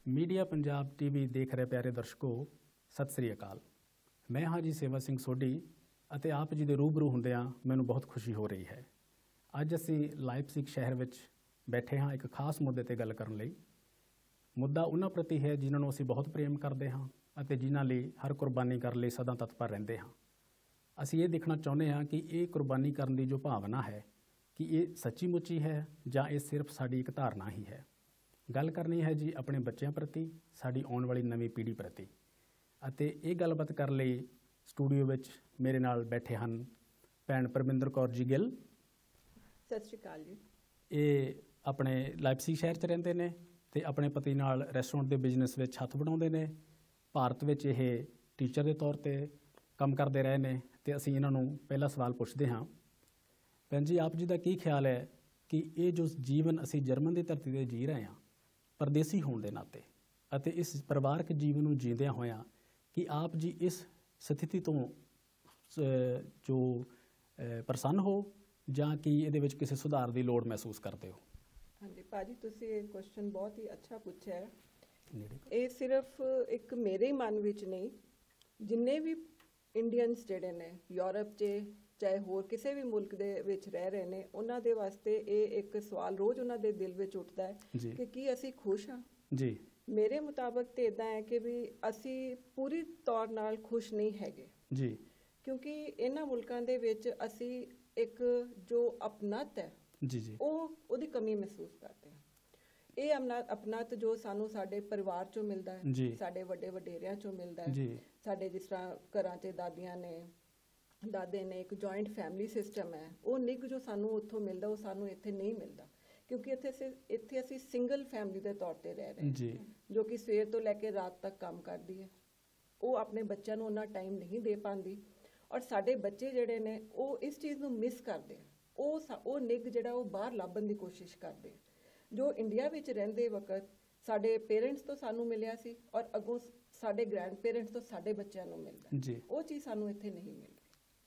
Media Punjab TV ਦੇਖ ਰਹੇ ਪਿਆਰੇ ਦਰਸ਼ਕੋ, ਸਤਿ ਸ੍ਰੀ ਅਕਾਲ। ਮੈਂ ਹਾਂ ਜੀ ਸੇਵਾ ਸਿੰਘ ਸੋਢੀ ਅਤੇ ਆਪ ਜੀ ਦੇ ਰੂਬਰੂ ਹੁੰਦਿਆਂ ਮੈਨੂੰ ਬਹੁਤ ਖੁਸ਼ੀ ਹੋ ਰਹੀ ਹੈ। ਅੱਜ ਅਸੀਂ ਲਾਇਪਜ਼ਿਗ ਸ਼ਹਿਰ ਵਿੱਚ ਬੈਠੇ ਹਾਂ ਇੱਕ ਖਾਸ ਮੁੱਦੇ ਤੇ ਗੱਲ ਕਰਨ ਲਈ। ਮੁੱਦਾ ਉਹਨਾਂ ਪ੍ਰਤੀ ਹੈ ਜਿਨ੍ਹਾਂ ਨੂੰ ਅਸੀਂ ਬਹੁਤ ਪ੍ਰੇਮ ਕਰਦੇ ਹਾਂ ਅਤੇ ਜਿਨ੍ਹਾਂ ਲਈ ਹਰ ਕੁਰਬਾਨੀ ਕਰਨ ਲਈ ਸਦਾ ਤਤਪਰ ਰਹਿੰਦੇ ਹਾਂ। ਅਸੀਂ ਇਹ ਦੇਖਣਾ ਚਾਹੁੰਦੇ ਹਾਂ ਕਿ ਇਹ ਕੁਰਬਾਨੀ ਕਰਨ ਦੀ ਜੋ ਭਾਵਨਾ ਹੈ ਕਿ ਇਹ ਸੱਚੀ ਮੁੱਚੀ ਹੈ ਜਾਂ ਇਹ ਸਿਰਫ ਸਾਡੀ ਇੱਕ ਧਾਰਨਾ ਹੀ ਹੈ। ਗੱਲ ਕਰਨੀ ਹੈ ਜੀ ਆਪਣੇ ਬੱਚਿਆਂ ਪ੍ਰਤੀ, ਸਾਡੀ ਆਉਣ ਵਾਲੀ ਨਵੀਂ ਪੀੜ੍ਹੀ ਪ੍ਰਤੀ। ਅਤੇ ਇਹ ਗੱਲਬਾਤ ਕਰਨ ਲਈ ਸਟੂਡੀਓ ਵਿੱਚ ਮੇਰੇ ਨਾਲ ਬੈਠੇ ਹਨ ਭੈਣ ਪਰਮਿੰਦਰ ਕੌਰ ਜੀ ਗਿੱਲ। ਸਤਿ ਸ਼੍ਰੀ ਅਕਾਲ ਜੀ। ਇਹ ਆਪਣੇ ਲਾਇਪਜ਼ਿਗ ਸ਼ਹਿਰ 'ਚ ਰਹਿੰਦੇ ਨੇ ਅਤੇ ਆਪਣੇ ਪਤੀ ਨਾਲ ਰੈਸਟੋਰੈਂਟ ਦੇ ਬਿਜ਼ਨਸ ਵਿੱਚ ਹੱਥ ਵਟਾਉਂਦੇ ਨੇ। ਭਾਰਤ ਵਿੱਚ ਇਹ ਟੀਚਰ ਦੇ ਤੌਰ 'ਤੇ ਕੰਮ ਕਰਦੇ ਰਹੇ ਨੇ ਅਤੇ ਅਸੀਂ ਇਹਨਾਂ ਨੂੰ ਪਹਿਲਾ ਸਵਾਲ ਪੁੱਛਦੇ ਹਾਂ। ਭੈਣ ਜੀ, ਆਪ ਜੀ ਦਾ ਕੀ ਖਿਆਲ ਹੈ ਕਿ ਇਹ ਜੋ ਜੀਵਨ ਅਸੀਂ ਜਰਮਨ ਦੀ ਧਰਤੀ 'ਤੇ ਜੀ ਰਹੇ ਹਾਂ ਪਰਦੇਸੀ ਹੋਣ ਦੇ ਨਾਤੇ, ਅਤੇ ਇਸ ਪਰਿਵਾਰਕ ਜੀਵਨ ਨੂੰ ਜੀਂਦਿਆਂ ਹੋਇਆਂ, ਕਿ ਆਪ ਜੀ ਇਸ ਸਥਿਤੀ ਤੋਂ ਜੋ ਪ੍ਰਸੰਨ ਹੋ ਜਾਂ ਕਿ ਇਹਦੇ ਵਿੱਚ ਕਿਸੇ ਸੁਧਾਰ ਦੀ ਲੋੜ ਮਹਿਸੂਸ ਕਰਦੇ ਹੋ? ਹਾਂਜੀ ਭਾਜੀ, ਤੁਸੀਂ ਇਹ ਕੁਐਸਚਨ ਬਹੁਤ ਹੀ ਅੱਛਾ ਪੁੱਛਿਆ ਹੈ। ਇਹ ਸਿਰਫ ਇੱਕ ਮੇਰੇ ਮਨ ਵਿੱਚ ਨਹੀਂ, ਜਿੰਨੇ ਵੀ ਇੰਡੀਅਨਸ ਜਿਹੜੇ ਨੇ ਯੂਰਪ 'ਚ ਚਾਹੇ ਹੋਰ ਕਿਸੇ ਵੀ ਮੁਲਕ ਦੇ ਵਿੱਚ ਰਹਿ ਰਹੇ ਨੇ, ਉਹਨਾਂ ਦੇ ਵਾਸਤੇ ਇਹ ਇੱਕ ਸਵਾਲ ਰੋਜ਼ ਉਹਨਾਂ ਦੇ ਦਿਲ ਵਿੱਚ ਉੱਠਦਾ ਹੈ ਕਿ ਕੀ ਅਸੀਂ ਖੁਸ਼ ਹਾਂ? ਜੀ, ਮੇਰੇ ਮੁਤਾਬਕ ਤੇ ਇਦਾਂ ਹੈ ਕਿ ਵੀ ਅਸੀਂ ਪੂਰੀ ਤੌਰ ਨਾਲ ਖੁਸ਼ ਨਹੀਂ ਹੈਗੇ ਜੀ, ਕਿਉਂਕਿ ਇਹਨਾਂ ਮੁਲਕਾਂ ਦੇ ਵਿੱਚ ਅਸੀਂ ਇੱਕ ਜੋ ਅਪਣਤ ਹੈ ਜੀ ਉਹਦੀ ਕਮੀ ਮਹਿਸੂਸ ਕਰਦੇ ਹਾਂ। ਇਹ ਅਪਣਤ ਜੋ ਸਾਨੂੰ ਸਾਡੇ ਪਰਿਵਾਰ ਚੋਂ ਮਿਲਦਾ ਹੈ, ਸਾਡੇ ਵੱਡੇ ਵਡੇਰਿਆਂ ਚੋਂ ਮਿਲਦਾ ਹੈ, ਸਾਡੇ ਜਿਸ ਤਰ੍ਹਾਂ ਘਰਾਂ 'ਚ ਦਾਦੀਆਂ ਨੇ ਦਾਦੇ ਨੇ, ਇੱਕ ਜੁਆਇੰਟ ਫੈਮਿਲੀ ਸਿਸਟਮ ਹੈ, ਉਹ ਨਿੱਘ ਜੋ ਸਾਨੂੰ ਉੱਥੋਂ ਮਿਲਦਾ ਉਹ ਸਾਨੂੰ ਇੱਥੇ ਨਹੀਂ ਮਿਲਦਾ, ਕਿਉਂਕਿ ਇੱਥੇ ਅਸੀਂ ਸਿੰਗਲ ਫੈਮਿਲੀ ਦੇ ਤੌਰ 'ਤੇ ਰਹਿ ਰਹੇ ਹਾਂ ਜੋ ਕਿ ਸਵੇਰ ਤੋਂ ਲੈ ਕੇ ਰਾਤ ਤੱਕ ਕੰਮ ਕਰਦੀ ਹੈ। ਉਹ ਆਪਣੇ ਬੱਚਿਆਂ ਨੂੰ ਉਹਨਾਂ ਟਾਈਮ ਨਹੀਂ ਦੇ ਪਾਉਂਦੀ, ਔਰ ਸਾਡੇ ਬੱਚੇ ਜਿਹੜੇ ਨੇ ਉਹ ਇਸ ਚੀਜ਼ ਨੂੰ ਮਿਸ ਕਰਦੇ ਆ। ਉਹ ਨਿੱਘ ਜਿਹੜਾ ਉਹ ਬਾਹਰ ਲੱਭਣ ਦੀ ਕੋਸ਼ਿਸ਼ ਕਰਦੇ ਆ ਜੋ ਇੰਡੀਆ ਵਿੱਚ ਰਹਿੰਦੇ ਵਕਤ ਸਾਡੇ ਪੇਰੈਂਟਸ ਤੋਂ ਸਾਨੂੰ ਮਿਲਿਆ ਸੀ, ਔਰ ਅੱਗੋਂ ਸਾਡੇ ਗ੍ਰੈਂਡ ਪੇਰੈਂਟਸ ਤੋਂ ਸਾਡੇ ਬੱਚਿਆਂ ਨੂੰ ਮਿਲਦਾ। ਉਹ ਚੀਜ਼ ਸਾਨੂੰ ਇੱਥੇ ਨਹੀਂ ਮਿਲਦੀ।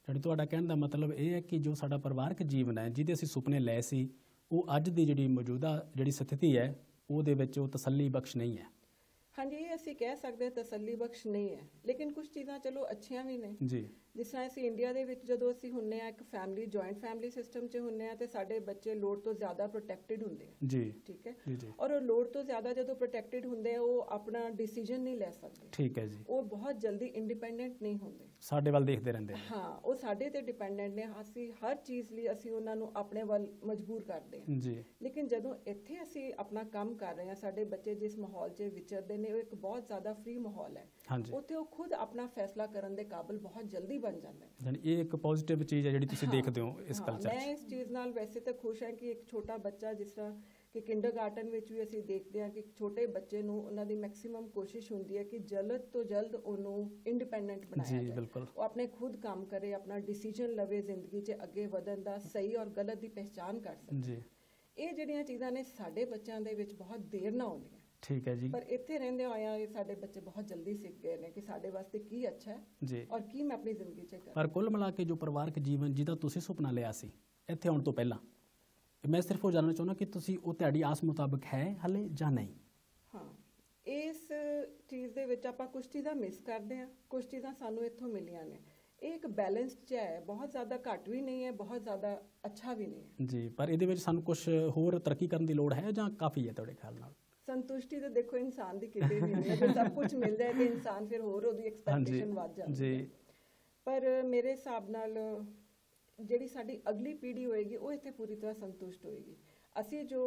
ਜਿਹੜੀ ਤੁਹਾਡਾ ਕਹਿਣ ਦਾ ਮਤਲਬ ਇਹ ਹੈ ਕਿ ਜੋ ਸਾਡਾ ਪਰਿਵਾਰਕ ਜੀਵਨ ਹੈ, ਜਿਹਦੇ ਅਸੀਂ ਸੁਪਨੇ ਲਏ ਸੀ, ਉਹ ਅੱਜ ਦੀ ਜਿਹੜੀ ਮੌਜੂਦਾ ਜਿਹੜੀ ਸਥਿਤੀ ਹੈ ਉਹਦੇ ਵਿੱਚ ਉਹ ਤਸੱਲੀ ਬਖਸ਼ ਨਹੀਂ ਹੈ। ਹਾਂਜੀ, ਇਹ ਅਸੀਂ ਕਹਿ ਸਕਦੇ ਤਸੱਲੀ ਬਖਸ਼ ਨਹੀਂ ਹੈ, ਲੇਕਿਨ ਕੁਝ ਚੀਜ਼ਾਂ ਚਲੋ ਅੱਛੀਆਂ ਵੀ ਨੇ ਜੀ। ਜਿਸ ਤਰ੍ਹਾਂ ਅਸੀਂ ਇੰਡੀਆ ਦੇ ਵਿੱਚ ਜਦੋਂ ਅਸੀਂ ਹੁੰਨੇ ਆ ਇੱਕ ਫੈਮਿਲੀ ਜੁਆਇੰਟ ਫੈਮਿਲੀ ਸਿਸਟਮ 'ਚ ਹੁੰਨੇ ਆ ਤੇ ਸਾਡੇ ਬੱਚੇ ਲੋੜ ਤੋਂ ਜ਼ਿਆਦਾ ਪ੍ਰੋਟੈਕਟਿਡ ਹੁੰਦੇ ਆ ਜੀ, ਠੀਕ ਹੈ, ਔਰ ਉਹ ਲੋੜ ਤੋਂ ਜ਼ਿਆਦਾ ਜਦੋਂ ਪ੍ਰੋਟੈਕਟਿਡ ਹੁੰਦੇ ਆ ਉਹ ਆਪਣਾ ਡਿਸੀਜਨ ਨਹੀਂ ਲੈ ਸਕਦੇ, ਠੀਕ ਹੈ ਜੀ। ਉਹ ਬਹੁਤ ਜਲਦੀ ਇੰਡੀਪੈਂਡੈਂਟ ਨਹੀਂ ਹੁੰਦੇ, ਸਾਡੇ ਵੱਲ ਦੇਖਦੇ ਰਹਿੰਦੇ। ਹਾਂ, ਉਹ ਸਾਡੇ ਤੇ ਡਿਪੈਂਡੈਂਟ ਨੇ। ਅਸੀਂ ਹਰ ਚੀਜ਼ ਲਈ ਅਸੀਂ ਉਹਨਾਂ ਨੂੰ ਆਪਣੇ ਵੱਲ ਮਜਬੂਰ ਕਰਦੇ ਹਾਂ ਜੀ। ਲੇਕਿਨ ਜਦੋਂ ਇੱਥੇ ਅਸੀਂ ਆਪਣਾ ਕੰਮ ਕਰ ਰਹੇ ਹਾਂ, ਸਾਡੇ ਬੱਚੇ ਜਿਸ ਮਾਹੌਲ 'ਚ ਵਿਚਰਦੇ ਨੇ ਉਹ ਇੱਕ ਬਹੁਤ ਜ਼ਿਆਦਾ ਫ੍ਰੀ ਮਾਹੌਲ ਹੈ, ਉੱਥੇ ਉਹ ਖੁਦ ਆਪਣਾ ਫੈਸਲਾ ਕਰਨ ਦੇ ਕਾਬਿਲ ਬਹੁਤ ਜਲਦੀ ਬਣ ਜਾਂਦੇ ਨੇ। ਯਾਨੀ ਇਹ ਇੱਕ ਪੋਜ਼ਿਟਿਵ ਚੀਜ਼ ਹੈ ਜਿਹੜੀ ਤੁਸੀਂ ਦੇਖਦੇ ਹੋ ਇਸ ਕਲਚਰ 'ਚ। ਮੈਂ ਇਸ ਚੀਜ਼ ਨਾਲ ਵੈਸੇ ਤਾਂ ਖੁਸ਼ ਹਾਂ ਕਿ ਇੱਕ ਛੋਟਾ ਬੱਚਾ, ਜਿਸ ਤਰ੍ਹਾਂ ਕਿ ਕਿੰਡਰਗਾਰਟਨ ਵਿੱਚ ਵੀ ਅਸੀਂ ਦੇਖਦੇ ਹਾਂ ਕਿ ਛੋਟੇ ਬੱਚੇ ਨੂੰ ਉਹਨਾਂ ਦੀ ਮੈਕਸਿਮਮ ਕੋਸ਼ਿਸ਼ ਹੁੰਦੀ ਹੈ ਕਿ ਜਲਦ ਤੋਂ ਜਲਦ ਉਹਨੂੰ ਇੰਡੀਪੈਂਡੈਂਟ ਬਣਾਇਆ ਜਾਏ, ਉਹ ਆਪਣੇ ਖੁਦ ਕੰਮ ਕਰੇ, ਆਪਣਾ ਡਿਸੀਜਨ ਲਵੇ, ਜ਼ਿੰਦਗੀ 'ਚ ਅੱਗੇ ਵਧਣ ਦਾ, ਸਹੀ ਔਰ ਗਲਤ ਦੀ ਪਹਿਚਾਣ ਕਰ ਸਕੇ। ਇਹ ਜਿਹੜੀਆਂ ਚੀਜ਼ਾਂ ਨੇ ਸਾਡੇ ਬੱਚਿਆਂ ਦੇ ਵਿੱਚ ਬਹੁਤ ਦੇਰ ਨਾਲ ਆਉਂਦੀਆਂ, ਠੀਕ ਹੈ ਜੀ, ਪਰ ਇੱਥੇ ਰਹਿੰਦੇ ਹੋਇਆ ਇਹ ਸਾਡੇ ਬੱਚੇ ਬਹੁਤ ਜਲਦੀ ਸਿੱਖ ਗਏ ਨੇ ਕਿ ਸਾਡੇ ਵਾਸਤੇ ਕੀ ਅੱਛਾ ਹੈ ਜੀ ਔਰ ਕੀ ਮੈਂ ਆਪਣੀ ਜ਼ਿੰਦਗੀ 'ਚ ਕਰਾਂ। ਪਰ ਕੁੱਲ ਮਿਲਾ ਕੇ ਜੋ ਪਰਿਵਾਰਕ ਜੀਵਨ ਜਿਹਦਾ ਤੁਸੀਂ ਸੁਪਨਾ ਲਿਆ ਸੀ ਇੱਥੇ ਆਉਣ ਤੋਂ ਪਹਿਲਾਂ, ਮੈਂ ਸਿਰਫ ਉਹ ਜਾਣਨਾ ਚਾਹੁੰਦਾ ਕਿ ਤੁਸੀਂ ਉਹ ਤੁਹਾਡੀ ਆਸ ਮੁਤਾਬਕ ਹੈ ਹਾਲੇ ਜਾਂ ਨਹੀਂ? ਹਾਂ, ਇਸ ਚੀਜ਼ ਦੇ ਵਿੱਚ ਆਪਾਂ ਕੁਝ ਚੀਜ਼ਾਂ ਮਿਸ ਕਰਦੇ ਹਾਂ, ਕੁਝ ਚੀਜ਼ਾਂ ਸਾਨੂੰ ਇੱਥੋਂ ਮਿਲੀਆਂ ਨੇ। ਇਹ ਇੱਕ ਬੈਲੈਂਸਡ ਜਿਹਾ ਹੈ, ਬਹੁਤ ਜ਼ਿਆਦਾ ਘੱਟ ਵੀ ਨਹੀਂ ਹੈ, ਬਹੁਤ ਜ਼ਿਆਦਾ ਅੱਛਾ ਵੀ ਨਹੀਂ ਹੈ ਜੀ। ਪਰ ਇਹਦੇ ਵਿੱਚ ਸਾਨੂੰ ਕੁਝ ਹੋਰ ਤਰੱਕੀ ਕਰਨ ਦੀ ਲੋੜ ਹੈ ਜਾਂ ਕਾਫੀ ਹੈ ਤੁਹਾਡੇ ਖਿਆਲ ਨਾਲ? ਸੰਤੁਸ਼ਟੀ ਤਾਂ ਦੇਖੋ ਇਨਸਾਨ ਦੀ ਕਿਤੇ ਵੀ ਨਹੀਂ ਹੈ, ਜੇ ਸਭ ਕੁਝ ਮਿਲ ਜਾਏ ਤੇ ਇਨਸਾਨ ਫਿਰ ਹੋਰ ਉਹਦੀ ਐਕਸਪੈਕਟੇਸ਼ਨ ਵੱਧ ਜਾਂਦੀ ਹੈ। ਪਰ ਮੇਰੇ ਹਿਸਾਬ ਨਾਲ ਜਿਹੜੀ ਸਾਡੀ ਅਗਲੀ ਪੀੜ੍ਹੀ ਹੋਏਗੀ ਉਹ ਇੱਥੇ ਪੂਰੀ ਤਰ੍ਹਾਂ ਸੰਤੁਸ਼ਟ ਹੋਏਗੀ। ਅਸੀਂ ਜੋ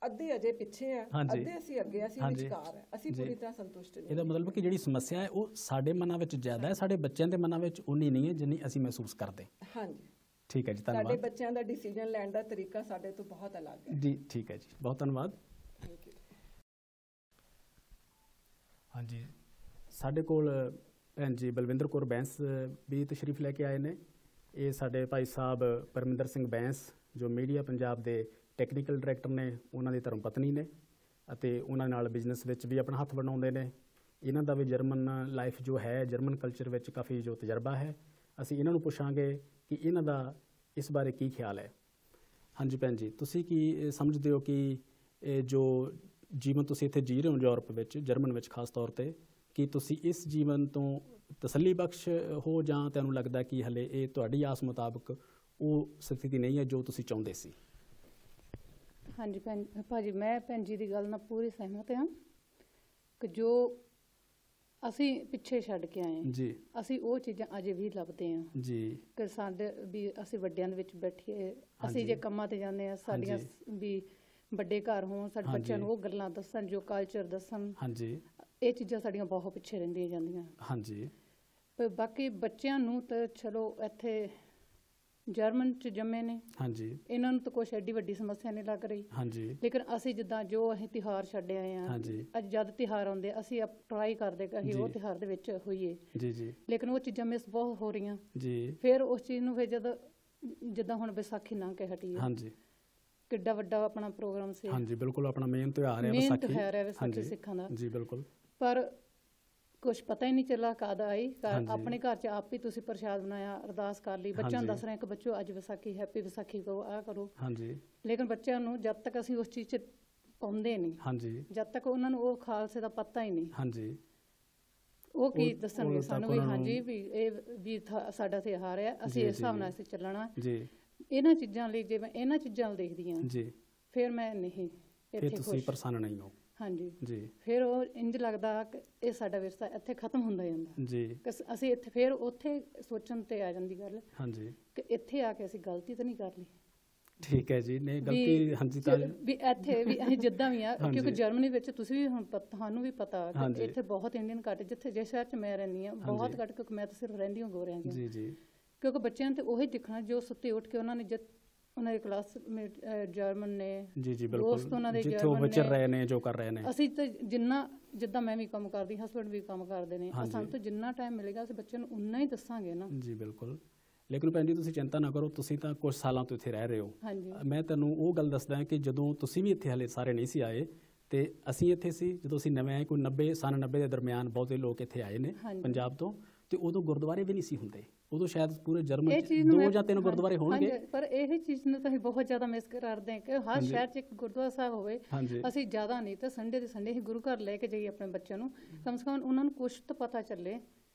ਅੱਧੇ ਅਜੇ ਪਿੱਛੇ ਆ, ਅੱਧੇ ਅਸੀਂ ਅੱਗੇ, ਅਸੀਂ ਵਿਚਕਾਰ ਹੈ, ਅਸੀਂ ਪੂਰੀ ਤਰ੍ਹਾਂ ਸੰਤੁਸ਼ਟ ਨਹੀਂ। ਇਹਦਾ ਮਤਲਬ ਕਿ ਜਿਹੜੀ ਸਮੱਸਿਆ ਹੈ ਉਹ ਸਾਡੇ ਮਨਾਂ ਵਿੱਚ ਜ਼ਿਆਦਾ ਹੈ, ਸਾਡੇ ਬੱਚਿਆਂ ਦੇ ਮਨਾਂ ਵਿੱਚ ਉਨੀ ਨਹੀਂ ਹੈ ਜਿੰਨੀ ਅਸੀਂ ਮਹਿਸੂਸ ਕਰਦੇ। ਹਾਂਜੀ, ਠੀਕ ਹੈ ਜੀ, ਧੰਨਵਾਦ। ਸਾਡੇ ਬੱਚਿਆਂ ਦਾ ਡਿਸੀਜਨ ਲੈਣ ਦਾ ਤਰੀਕਾ ਸਾਡੇ ਤੋਂ ਬਹੁਤ ਅਲੱਗ ਹੈ ਜੀ। ਠੀਕ ਹੈ ਜੀ, ਬਹੁਤ ਧੰਨਵਾਦ। Thank you. ਹਾਂਜੀ, ਸਾਡੇ ਕੋਲ ਭੈਣ ਜੀ ਬਲਵਿੰਦਰ ਕੌਰ ਬੈਂਸ ਵੀ ਤਸ਼ਰੀਫ ਲੈ ਕੇ ਆਏ ਨੇ। ਇਹ ਸਾਡੇ ਭਾਈ ਸਾਹਿਬ ਪਰਮਿੰਦਰ ਸਿੰਘ ਬੈਂਸ ਜੋ ਮੀਡੀਆ ਪੰਜਾਬ ਦੇ ਟੈਕਨੀਕਲ ਡਾਇਰੈਕਟਰ ਨੇ, ਉਹਨਾਂ ਦੀ ਧਰਮ ਪਤਨੀ ਨੇ ਅਤੇ ਉਹਨਾਂ ਨਾਲ ਬਿਜ਼ਨਸ ਵਿੱਚ ਵੀ ਆਪਣਾ ਹੱਥ ਵੰਡਾਉਂਦੇ ਨੇ। ਇਹਨਾਂ ਦਾ ਵੀ ਜਰਮਨ ਲਾਈਫ ਜੋ ਹੈ, ਜਰਮਨ ਕਲਚਰ ਵਿੱਚ ਕਾਫੀ ਜੋ ਤਜਰਬਾ ਹੈ। ਅਸੀਂ ਇਹਨਾਂ ਨੂੰ ਪੁੱਛਾਂਗੇ ਕਿ ਇਹਨਾਂ ਦਾ ਇਸ ਬਾਰੇ ਕੀ ਖਿਆਲ ਹੈ। ਹਾਂਜੀ ਭੈਣ ਜੀ, ਤੁਸੀਂ ਕੀ ਸਮਝਦੇ ਹੋ ਕਿ ਇਹ ਜੋ ਜੀਵਨ ਤੁਸੀਂ ਇੱਥੇ ਜੀ ਰਹੇ ਹੋ ਯੂਰਪ ਵਿੱਚ, ਜਰਮਨ ਵਿੱਚ ਖਾਸ ਤੌਰ 'ਤੇ, ਕਿ ਤੁਸੀਂ ਇਸ ਜੀਵਨ ਤੋਂ ਤਸੱਲੀ ਬਖਸ਼ ਹੋ ਜਾਂ ਤੁਹਾਨੂੰ ਲੱਗਦਾ ਕਿ ਹਲੇ ਇਹ ਤੁਹਾਡੀ ਆਸ ਮੁਤਾਬਕ ਉਹ ਸਥਿਤੀ ਨਹੀਂ ਹੈ ਜੋ ਤੁਸੀਂ ਚਾਹੁੰਦੇ ਸੀ? ਹਾਂਜੀ ਭਾਜੀ, ਮੈਂ ਭੈਣ ਜੀ ਦੀ ਗੱਲ ਨਾਲ ਪੂਰੀ ਸਹਿਮਤ ਹਾਂ ਕਿ ਜੋ ਅਸੀਂ ਪਿੱਛੇ ਛੱਡ ਕੇ ਆਏ ਜੀ, ਅਸੀਂ ਉਹ ਚੀਜ਼ਾਂ ਅਜੇ ਵੀ ਲੱਭਦੇ ਹਾਂ ਜੀ, ਕਿ ਸਾਡੇ ਵੀ ਅਸੀਂ ਵੱਡਿਆਂ ਦੇ ਵਿੱਚ ਬੈਠੀਏ, ਅਸੀਂ ਜੇ ਕੰਮਾਂ ਤੇ ਜਾਂਦੇ ਹਾਂ, ਸਾਡੀਆਂ ਵੀ ਵੱਡੇ ਘਰ ਹੋਣ, ਸਾਡੇ ਬੱਚਿਆਂ ਨੂੰ ਉਹ ਗੱਲਾਂ ਦੱਸਣ ਜੋ ਕਲਚਰ ਦੱਸਣ। ਹਾਂਜੀ, ਇਹ ਚੀਜ਼ਾਂ ਸਾਡੀਆਂ ਬਹੁਤ ਪਿੱਛੇ ਰਹਿੰਦੀਆਂ ਜਾਂਦੀਆਂ। ਹਾਂਜੀ, ਪਰ ਬਾਕੀ ਬੱਚਿਆਂ ਨੂੰ ਤਾਂ ਚਲੋ ਇੱਥੇ ਜਰਮਨ 'ਚ ਜੰਮੇ ਨੇ, ਹਾਂਜੀ, ਇਹਨਾਂ ਨੂੰ ਤਾਂ ਕੁਛ ਐਡੀ ਵੱਡੀ ਸਮੱਸਿਆ ਨਹੀਂ ਲੱਗ ਰਹੀ। ਹਾਂਜੀ, ਲੇਕਿਨ ਅਸੀਂ ਜਿੱਦਾਂ ਜੋ ਅਸੀਂ ਤਿਉਹਾਰ ਛੱਡ ਆਏ ਹਾਂ, ਹਾਂਜੀ, ਅੱਜ ਜਦ ਤਿਉਹਾਰ ਆਉਂਦੇ ਅਸੀਂ ਟਰਾਈ ਕਰਦੇ ਕਿ ਅਸੀਂ ਉਹ ਤਿਉਹਾਰ ਦੇ ਵਿੱਚ ਹੋਈਏ, ਜੀ, ਜੀ, ਲੇਕਿਨ ਉਹ ਚੀਜ਼ਾਂ ਮਿਸ ਬਹੁਤ ਹੋ ਰਹੀਆਂ ਜੀ। ਫਿਰ ਉਸ ਚੀਜ਼ ਨੂੰ ਫਿਰ ਜਿੱਦਾਂ ਹੁਣ ਵਿਸਾਖੀ ਲੰਘ ਕੇ ਹਟੀ ਹੈ, ਹਾਂਜੀ, ਕਿੱਡਾ ਵੱਡਾ ਆਪਣਾ ਪ੍ਰੋਗਰਾਮ ਸੀ। ਹਾਂਜੀ, ਬਿਲਕੁਲ ਆਪਣਾ ਮੇਨ ਤਿਉਹਾਰ ਹੈ ਮੇਨ ਵਿਸਾਖੀ। ਤਿਉਹਾਰ ਹੈ ਵਿਸਾਖੀ ਸਿੱਖਾਂ ਦਾ। ਜੀ ਬਿਲਕੁਲ। ਪਰ ਕੁਛ ਪਤਾ ਹੀ ਨਹੀਂ ਚੱਲਾ ਕਦ ਆਈ। ਆਪਣੇ ਘਰ 'ਚ ਆਪ ਹੀ ਤੁਸੀਂ ਪ੍ਰਸ਼ਾਦ ਬਣਾਇਆ, ਅਰਦਾਸ ਕਰ ਲਈ, ਬੱਚਿਆਂ ਨੂੰ ਦੱਸ ਰਹੇ ਕਿ ਬੱਚੋ ਅੱਜ ਵਿਸਾਖੀ, ਹੈਪੀ ਵਿਸਾਖੀ ਕਹੋ, ਆਹ ਕਰੋ। ਹਾਂਜੀ। ਲੇਕਿਨ ਬੱਚਿਆਂ ਨੂੰ ਜਦ ਤੱਕ ਅਸੀਂ ਉਸ ਚੀਜ਼ 'ਚ ਪਾਉਂਦੇ ਨਹੀਂ, ਹਾਂਜੀ, ਜਦ ਤੱਕ ਉਹਨਾਂ ਨੂੰ ਉਹ ਖਾਲਸੇ ਦਾ ਪਤਾ ਹੀ ਨਹੀਂ, ਹਾਂਜੀ, ਉਹ ਕੀ ਦੱਸਣਗੇ ਸਾਨੂੰ ਵੀ ਹਾਂਜੀ ਵੀ ਇਹ ਵੀ ਸਾਡਾ ਤਿਉਹਾਰ ਹੈ, ਅਸੀਂ ਇਸ ਹਿਸਾਬ ਨਾਲ ਅਸੀਂ ਚੱਲਣਾ ਜੀ। ਇਹਨਾਂ ਚੀਜ਼ਾਂ ਲਈ ਜੇ ਮੈਂ ਇਹਨਾਂ ਚੀਜ਼ਾਂ ਨੂੰ ਦੇਖਦੀ ਹਾਂ ਜੀ, ਫਿਰ ਮੈਂ ਨਹੀਂ ਇੱਥੇ ਤੁਸੀਂ ਪ੍ਰਸੰਨ ਨਹੀਂ ਹੋ। ਹਾਂਜੀ ਜੀ। ਫਿਰ ਉਹ ਇੰਝ ਲੱਗਦਾ ਕਿ ਇਹ ਸਾਡਾ ਵਿਰਸਾ ਇੱਥੇ ਖਤਮ ਹੁੰਦਾ ਜਾਂਦਾ ਜੀ। ਅਸੀਂ ਇੱਥੇ ਫਿਰ ਉੱਥੇ ਸੋਚਣ ਤੇ ਆ ਜਾਂਦੀ ਗੱਲ ਹਾਂਜੀ ਕਿ ਇੱਥੇ ਆ ਕੇ ਅਸੀਂ ਗਲਤੀ ਤਾਂ ਨਹੀਂ ਕਰ ਲਈ। ਠੀਕ ਹੈ ਜੀ। ਨਹੀਂ ਗਲਤੀ ਹਾਂਜੀ ਤਾਂ ਵੀ ਇੱਥੇ ਵੀ ਅਸੀਂ ਜਿੱਦਾਂ ਵੀ ਆ, ਕਿਉਂਕਿ ਜਰਮਨੀ ਵਿੱਚ ਤੁਸੀਂ ਵੀ ਹੁਣ ਤੁਹਾਨੂੰ ਵੀ ਪਤਾ ਕਿ ਇੱਥੇ ਬਹੁਤ ਇੰਡੀਅਨ ਘੱਟ, ਜਿੱਥੇ ਜਿਸ ਸ਼ਹਿਰ 'ਚ ਮੈਂ ਰਹਿੰਦੀ ਹਾਂ ਬਹੁਤ ਘੱਟ, ਕਿਉਂਕਿ ਮੈਂ ਤਾਂ ਸਿਰਫ ਰਹਿੰਦੀ ਹਾਂ ਗੋਰਿਆਂ ਦੀ ਜੀ ਜੀ। ਕਿਉਂਕਿ ਬੱਚਿਆਂ ਨੇ ਤਾਂ ਉਹੀ ਦਿਖਣਾ ਜੋ ਸੁੱਤੇ ਉੱਠ ਕੇ ਉਹਨਾਂ ਨੇ ਉਹਨਾਂ ਦੇ ਕਲਾਸਮੇਟ ਜਰਮਨ ਨੇ ਜੀ ਜੀ ਬਿਲਕੁਲ, ਜਿੱਥੇ ਉਹ ਵਿਚਰ ਰਹੇ ਨੇ, ਜੋ ਕਰ ਰਹੇ ਨੇ। ਅਸੀਂ ਤਾਂ ਜਿੰਨਾ ਜਿੱਦਾਂ ਮੈਂ ਵੀ ਕੰਮ ਕਰਦੀ, ਹਸਬੈਂਡ ਵੀ ਕੰਮ ਕਰਦੇ ਨੇ, ਸਾਨੂੰ ਤਾਂ ਜਿੰਨਾ ਟਾਈਮ ਮਿਲੇਗਾ ਅਸੀਂ ਬੱਚਿਆਂ ਨੂੰ ਉਨਾ ਹੀ ਦੱਸਾਂਗੇ ਨਾ ਜੀ ਬਿਲਕੁਲ। ਲੇਕਿਨ ਭੈਣ ਜੀ ਤੁਸੀਂ ਚਿੰਤਾ ਨਾ ਕਰੋ, ਤੁਸੀਂ ਤਾਂ ਕੁਝ ਸਾਲਾਂ ਤੋਂ ਇੱਥੇ ਰਹਿ ਰਹੇ ਹੋ। ਮੈਂ ਤੁਹਾਨੂੰ ਉਹ ਗੱਲ ਦੱਸਦਾ ਕਿ ਜਦੋਂ ਤੁਸੀਂ ਵੀ ਇੱਥੇ ਹਾਲੇ ਸਾਰੇ ਨਹੀਂ ਸੀ ਆਏ ਤੇ ਅਸੀਂ ਇੱਥੇ ਸੀ ਜਦੋਂ ਅਸੀਂ ਨਵੇਂ ਆਏ, ਕੋਈ 90 ਦੇ ਦਰਮਿਆਨ ਬਹੁਤੇ ਲੋਕ ਇੱਥੇ ਆਏ ਨੇ ਪੰਜਾਬ ਤੋਂ, ਤੇ ਉਦੋਂ ਗੁਰਦੁਆਰੇ ਵੀ ਨਹੀਂ ਸੀ ਹੁੰਦੇ। ਉਦੋਂ ਸ਼ਾਇਦ ਪੂਰੇ ਜਰਮਨ 'ਚ 2 ਜਾਂ 3 ਗੁਰਦੁਆਰੇ ਹੋਣਗੇ। ਪਰ ਇਹ ਚੀਜ਼ ਨੂੰ ਤਾਂ ਅਸੀਂ ਬਹੁਤ ਜ਼ਿਆਦਾ ਮਿਸ ਕਰਦੇ ਹਾਂ ਕਿ ਹਰ ਸ਼ਹਿਰ 'ਚ ਇੱਕ ਗੁਰਦੁਆਰਾ ਸਾਹਿਬ ਹੋਵੇ। ਅਸੀਂ ਜ਼ਿਆਦਾ ਨਹੀਂ ਤਾਂ ਸੰਡੇ ਦੇ ਸੰਡੇ ਹੀ ਗੁਰੂ ਘਰ ਲੈ ਕੇ ਜਾਈਏ ਆਪਣੇ ਬੱਚਿਆਂ ਨੂੰ, ਕਮ ਸੇ ਕਮ ਉਹਨਾਂ ਨੂੰ ਕੁਛ ਤਾਂ ਪਤਾ ਚੱਲੇ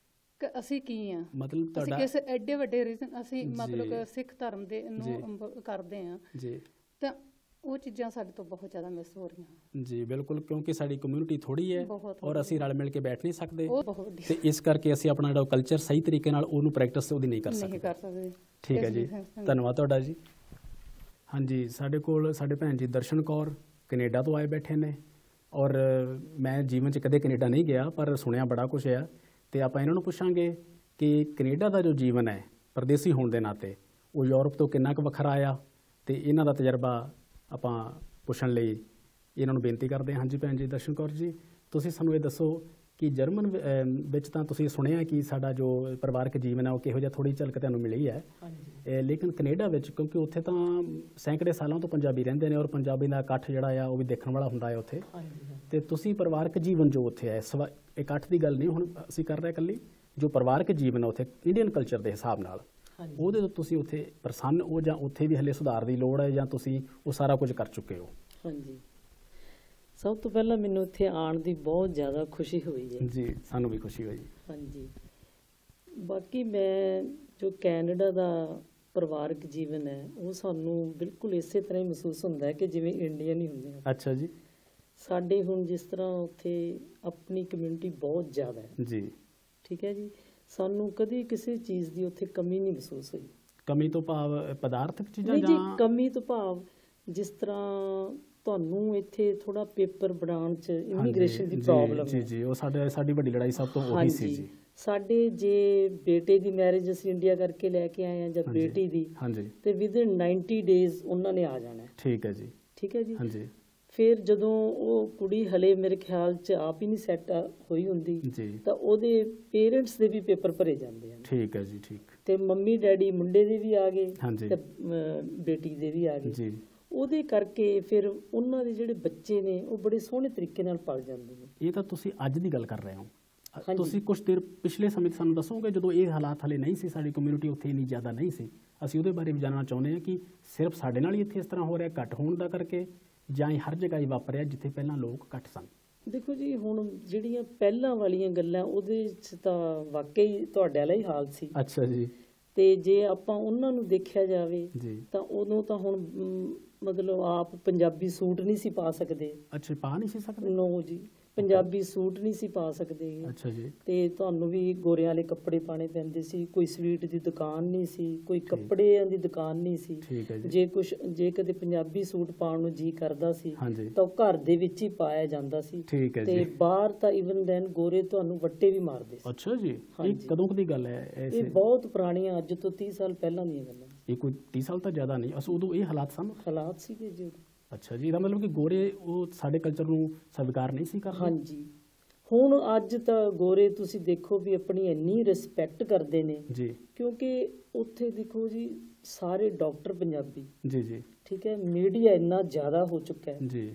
ਕਿ ਅਸੀਂ ਕੀ ਆ, ਮਤਲਬ ਅਸੀਂ ਕਿਸੇ ਐਡੇ ਵੱਡੇ ਰੀਜ਼ਨ ਅਸੀਂ ਮਤਲਬ ਸਿੱਖ ਧਰਮ ਦੇ ਨੂੰ ਕਰਦੇ ਹਾਂ ਜੀ, ਤਾਂ ਉਹ ਚੀਜ਼ਾਂ ਸਾਡੇ ਤੋਂ ਬਹੁਤ ਜ਼ਿਆਦਾ ਮਿਸ ਹੋ ਰਹੀਆਂ ਜੀ ਬਿਲਕੁਲ। ਕਿਉਂਕਿ ਸਾਡੀ ਕਮਿਊਨਿਟੀ ਥੋੜ੍ਹੀ ਹੈ ਔਰ ਅਸੀਂ ਰਲ ਮਿਲ ਕੇ ਬੈਠ ਨਹੀਂ ਸਕਦੇ, ਤੇ ਇਸ ਕਰਕੇ ਅਸੀਂ ਆਪਣਾ ਜਿਹੜਾ ਕਲਚਰ ਸਹੀ ਤਰੀਕੇ ਨਾਲ ਉਹਨੂੰ ਪ੍ਰੈਕਟਿਸ ਉਹਦੀ ਨਹੀਂ ਕਰ ਸਕਦੇ। ਠੀਕ ਹੈ ਜੀ, ਧੰਨਵਾਦ ਤੁਹਾਡਾ ਜੀ। ਹਾਂਜੀ, ਸਾਡੇ ਕੋਲ ਸਾਡੇ ਭੈਣ ਜੀ ਦਰਸ਼ਨ ਕੌਰ ਕੈਨੇਡਾ ਤੋਂ ਆਏ ਬੈਠੇ ਨੇ, ਔਰ ਮੈਂ ਜੀਵਨ 'ਚ ਕਦੇ ਕੈਨੇਡਾ ਨਹੀਂ ਗਿਆ ਪਰ ਸੁਣਿਆ ਬੜਾ ਕੁਛ ਆ, ਤੇ ਆਪਾਂ ਇਹਨਾਂ ਨੂੰ ਪੁੱਛਾਂਗੇ ਕਿ ਕੈਨੇਡਾ ਦਾ ਜੋ ਜੀਵਨ ਹੈ ਪਰਦੇਸੀ ਹੋਣ ਦੇ ਨਾਤੇ ਉਹ ਯੂਰਪ ਤੋਂ ਕਿੰਨਾ ਕੁ ਵੱਖਰਾ ਆ, ਤੇ ਇਹਨਾਂ ਦਾ ਤਜਰਬਾ ਆਪਾਂ ਪੁੱਛਣ ਲਈ ਇਹਨਾਂ ਨੂੰ ਬੇਨਤੀ ਕਰਦੇ ਹਾਂ। ਹਾਂਜੀ ਭੈਣ ਜੀ ਦਰਸ਼ਨ ਕੌਰ ਜੀ, ਤੁਸੀਂ ਸਾਨੂੰ ਇਹ ਦੱਸੋ ਕਿ ਜਰਮਨ ਵਿੱਚ ਤਾਂ ਤੁਸੀਂ ਸੁਣਿਆ ਕਿ ਸਾਡਾ ਜੋ ਪਰਿਵਾਰਕ ਜੀਵਨ ਹੈ ਉਹ ਕਿਹੋ ਜਿਹਾ, ਥੋੜ੍ਹੀ ਝਲਕ ਤੁਹਾਨੂੰ ਮਿਲੀ ਹੈ, ਲੇਕਿਨ ਕੈਨੇਡਾ ਵਿੱਚ ਕਿਉਂਕਿ ਉੱਥੇ ਤਾਂ ਸੈਂਕੜੇ ਸਾਲਾਂ ਤੋਂ ਪੰਜਾਬੀ ਰਹਿੰਦੇ ਨੇ ਔਰ ਪੰਜਾਬੀ ਦਾ ਇਕੱਠ ਜਿਹੜਾ ਆ ਉਹ ਵੀ ਦੇਖਣ ਵਾਲਾ ਹੁੰਦਾ ਹੈ ਉੱਥੇ, ਤੇ ਤੁਸੀਂ ਪਰਿਵਾਰਕ ਜੀਵਨ ਜੋ ਉੱਥੇ ਹੈ, ਇਕੱਠ ਦੀ ਗੱਲ ਨਹੀਂ ਹੁਣ ਅਸੀਂ ਕਰ ਰਹੇ ਇਕੱਲੀ, ਜੋ ਪਰਿਵਾਰਕ ਜੀਵਨ ਹੈ ਉੱਥੇ ਇੰਡੀਅਨ ਕਲਚਰ ਦੇ ਹਿਸਾਬ ਨਾਲ, ਉਹਦੇ ਤੋਂ ਤੁਸੀਂ ਉੱਥੇ ਪ੍ਰਸੰਨ ਹੋ ਜਾਂ ਉੱਥੇ ਵੀ ਹਲੇ ਸੁਧਾਰ ਦੀ ਲੋੜ ਹੈ ਜਾਂ ਤੁਸੀਂ ਉਹ ਸਾਰਾ ਕੁਝ ਕਰ ਚੁੱਕੇ ਹੋ? ਹਾਂਜੀ, ਸਭ ਤੋਂ ਪਹਿਲਾਂ ਮੈਨੂੰ ਇੱਥੇ ਆਉਣ ਦੀ ਬਹੁਤ ਜ਼ਿਆਦਾ ਖੁਸ਼ੀ ਹੋਈ ਹੈ ਜੀ। ਸਾਨੂੰ ਵੀ ਖੁਸ਼ੀ ਹੋਈ। ਹਾਂਜੀ, ਬਾਕੀ ਮੈਂ ਜੋ ਕੈਨੇਡਾ ਦਾ ਪਰਿਵਾਰਕ ਜੀਵਨ ਹੈ ਉਹ ਸਾਨੂੰ ਬਿਲਕੁਲ ਇਸੇ ਤਰ੍ਹਾਂ ਹੀ ਮਹਿਸੂਸ ਹੁੰਦਾ ਹੈ ਕਿ ਜਿਵੇਂ ਇੰਡੀਅਨ ਹੀ ਹੁੰਦੇ ਆ। ਅੱਛਾ ਜੀ। ਸਾਡੇ ਹੁਣ ਜਿਸ ਤਰ੍ਹਾਂ ਉੱਥੇ ਆਪਣੀ ਕਮਿਊਨਿਟੀ ਬਹੁਤ ਜ਼ਿਆਦਾ ਹੈ ਜੀ, ਠੀਕ ਹੈ ਜੀ, ਸਾਨੂੰ ਕਦੇ ਕਿਸੇ ਚੀਜ਼ ਦੀ ਉੱਥੇ ਕਮੀ ਨਹੀਂ ਮਹਿਸੂਸ ਹੋਈ। ਕਮੀ ਤੋਂ ਭਾਵ ਪਦਾਰਥਕ ਚੀਜ਼ਾਂ ਜਾਂ? ਜੀ, ਕਮੀ ਤੋਂ ਭਾਵ ਜਿਸ ਤਰ੍ਹਾਂ ਤੁਹਾਨੂੰ ਇੱਥੇ ਥੋੜਾ ਪੇਪਰ ਬਣਾਉਣ 'ਚ ਇਮੀਗ੍ਰੇਸ਼ਨ ਦੀ ਪ੍ਰੋਬਲਮ ਜੀ ਜੀ, ਉਹ ਸਾਡੀ ਵੱਡੀ ਲੜਾਈ ਸਭ ਤੋਂ ਉਹੀ ਸੀ ਜੀ। ਸਾਡੇ ਜੇ ਬੇਟੇ ਦੀ ਮੈਰਿਜ ਅਸੀਂ ਇੰਡੀਆ ਕਰਕੇ ਲੈ ਕੇ ਆਏ ਹਾਂ ਜਾਂ ਬੇਟੀ ਦੀ, ਤੇ ਵਿਦਿਨ 90 ਡੇਜ਼ ਉਹਨਾਂ ਨੇ ਆ ਜਾਣਾ। ਠੀਕ ਹੈ ਜੀ। ਠੀਕ ਹੈ ਜੀ। ਹਾਂਜੀ, ਫਿਰ ਜਦੋਂ ਉਹ ਕੁੜੀ ਹਲੇ ਮੇਰੇ ਖਿਆਲ 'ਚ ਆਪ ਹੀ ਨਹੀਂ ਸੈੱਟ ਹੋਈ ਹੁੰਦੀ ਤਾਂ ਉਹਦੇ ਪੇਰੈਂਟਸ ਦੇ ਵੀ ਪੇਪਰ ਭਰੇ ਜਾਂਦੇ ਹਨ। ਠੀਕ ਹੈ ਜੀ। ਠੀਕ। ਤੇ ਮੰਮੀ ਡੈਡੀ ਮੁੰਡੇ ਦੇ ਵੀ ਆ ਗਏ ਤੇ ਬੇਟੀ ਦੇ ਵੀ ਆ ਗਏ ਜੀ। ਉਹਦੇ ਕਰਕੇ ਫਿਰ ਉਹਨਾਂ ਦੇ ਜਿਹੜੇ ਬੱਚੇ ਨੇ ਉਹ ਬੜੇ ਸੋਹਣੇ ਤਰੀਕੇ ਨਾਲ ਪਲ ਜਾਂਦੇ ਨੇ। ਇਹ ਤਾਂ ਤੁਸੀਂ ਅੱਜ ਦੀ ਗੱਲ ਕਰ ਰਹੇ ਹੋ। ਤੁਸੀਂ ਕੁਝ ਦੇਰ ਪਿਛਲੇ ਸਮੇਂ ਸਾਨੂੰ ਦੱਸੋਗੇ ਜਦੋਂ ਇਹ ਹਾਲਾਤ ਹਲੇ ਨਹੀਂ ਸੀ, ਸਾਡੀ ਕਮਿਊਨਿਟੀ ਉੱਥੇ ਇੰਨੀ ਜ਼ਿਆਦਾ ਨਹੀਂ ਸੀ, ਅਸੀਂ ਉਹਦੇ ਬਾਰੇ ਵੀ ਜਾਣਨਾ ਚਾਹੁੰਦੇ ਹਾਂ ਕਿ ਸਿਰਫ ਸਾਡੇ ਨਾਲ ਹੀ ਇੱਥੇ ਇਸ ਤਰ੍ਹਾਂ ਹੋ ਰਿਹਾ ਘੱਟ ਹੋਣ ਦਾ ਕਰਕੇ, ਜਾਂ ਇਹ ਹਰ ਜਗ੍ਹਾ ਹੀ ਵਾਪਰਿਆ ਜਿੱਥੇ ਪਹਿਲਾਂ ਲੋਕ ਘੱਟ ਸਨ? ਦੇਖੋ ਜੀ, ਹੁਣ ਜਿਹੜੀਆਂ ਪਹਿਲਾਂ ਵਾਲੀਆਂ ਗੱਲਾਂ ਉਹਦੇ 'ਚ ਤਾਂ ਵਾਕਈ ਤੁਹਾਡੇ ਵਾਲਾ ਹੀ ਹਾਲ ਸੀ। ਅੱਛਾ ਜੀ। ਤੇ ਜੇ ਆਪਾਂ ਉਹਨਾਂ ਨੂੰ ਦੇਖਿਆ ਜਾਵੇ ਤਾਂ ਉਦੋਂ ਤਾਂ ਹੁਣ ਮਤਲਬ ਆਪ ਪੰਜਾਬੀ ਸੂਟ ਨਹੀਂ ਸੀ ਪਾ ਸਕਦੇ। ਅੱਛਾ, ਪਾ ਨਹੀਂ ਸੀ ਸਕਦੇ? ਨੋ ਜੀ, ਪੰਜਾਬੀ ਸੂਟ ਨਹੀਂ ਸੀ ਪਾ ਸਕਦੇ। ਅੱਛਾ ਜੀ। ਤੇ ਤੁਹਾਨੂੰ ਵੀ ਗੋਰਿਆਂ ਵਾਲੇ ਕੱਪੜੇ ਪਾਣੇ ਪੈਂਦੇ ਸੀ। ਕੋਈ ਸਵੀਟ ਦੀ ਦੁਕਾਨ ਨਹੀਂ ਸੀ, ਕੋਈ ਕੱਪੜਿਆਂ ਦੀ ਦੁਕਾਨ ਨਹੀਂ ਸੀ। ਠੀਕ ਹੈ ਜੀ। ਜੇ ਕਦੇ ਪੰਜਾਬੀ ਸੂਟ ਪਾਉਣ ਨੂੰ ਜੀ ਕਰਦਾ ਸੀ ਤਾਂ ਉਹ ਘਰ ਦੇ ਵਿੱਚ ਹੀ ਪਾਇਆ ਜਾਂਦਾ ਸੀ। ਠੀਕ ਹੈ ਜੀ। ਤੇ ਬਾਹਰ ਤਾਂ ਇਵਨ ਦੈਨ ਗੋਰੇ ਤੁਹਾਨੂੰ ਵੱਟੇ ਵੀ ਮਾਰਦੇ ਸੀ। ਅੱਛਾ ਜੀ। ਇਹ ਕਦੋਂ ਦੀ ਗੱਲ ਹੈ? ਇਹ ਬਹੁਤ ਪੁਰਾਣੀਆਂ, ਅੱਜ ਤੋਂ 30 ਸਾਲ ਪਹਿਲਾਂ ਦੀਆਂ ਗੱਲਾਂ। ਇਹ ਕੋਈ 30 ਸਾਲ ਤਾਂ ਜ਼ਿਆਦਾ ਨਹੀਂ, ਉਦੋਂ ਇਹ ਹਾਲਾਤ ਸਨ? ਹਾਲਾਤ ਸੀਗੇ ਜੀ। ਅੱਛਾ ਜੀ, ਇਹਦਾ ਮਤਲਬ ਕਿ ਗੋਰੇ ਉਹ ਸਾਡੇ ਕਲਚਰ ਨੂੰ ਸਵੀਕਾਰ ਨਹੀਂ ਸੀ ਕਰਦੇ? ਹਾਂਜੀ। ਹੁਣ ਅੱਜ ਤਾਂ ਗੋਰੇ ਤੁਸੀਂ ਦੇਖੋ ਵੀ ਆਪਣੀ ਇੰਨੀ ਰਿਸਪੈਕਟ ਕਰਦੇ ਨੇ ਜੀ, ਕਿਉਂਕਿ ਉੱਥੇ ਦੇਖੋ ਜੀ ਸਾਰੇ ਡਾਕਟਰ ਪੰਜਾਬੀ। ਜੀ ਜੀ। ਠੀਕ ਹੈ, ਮੀਡੀਆ ਇੰਨਾ ਜ਼ਿਆਦਾ ਹੋ ਚੁੱਕਾ ਹੈ ਜੀ।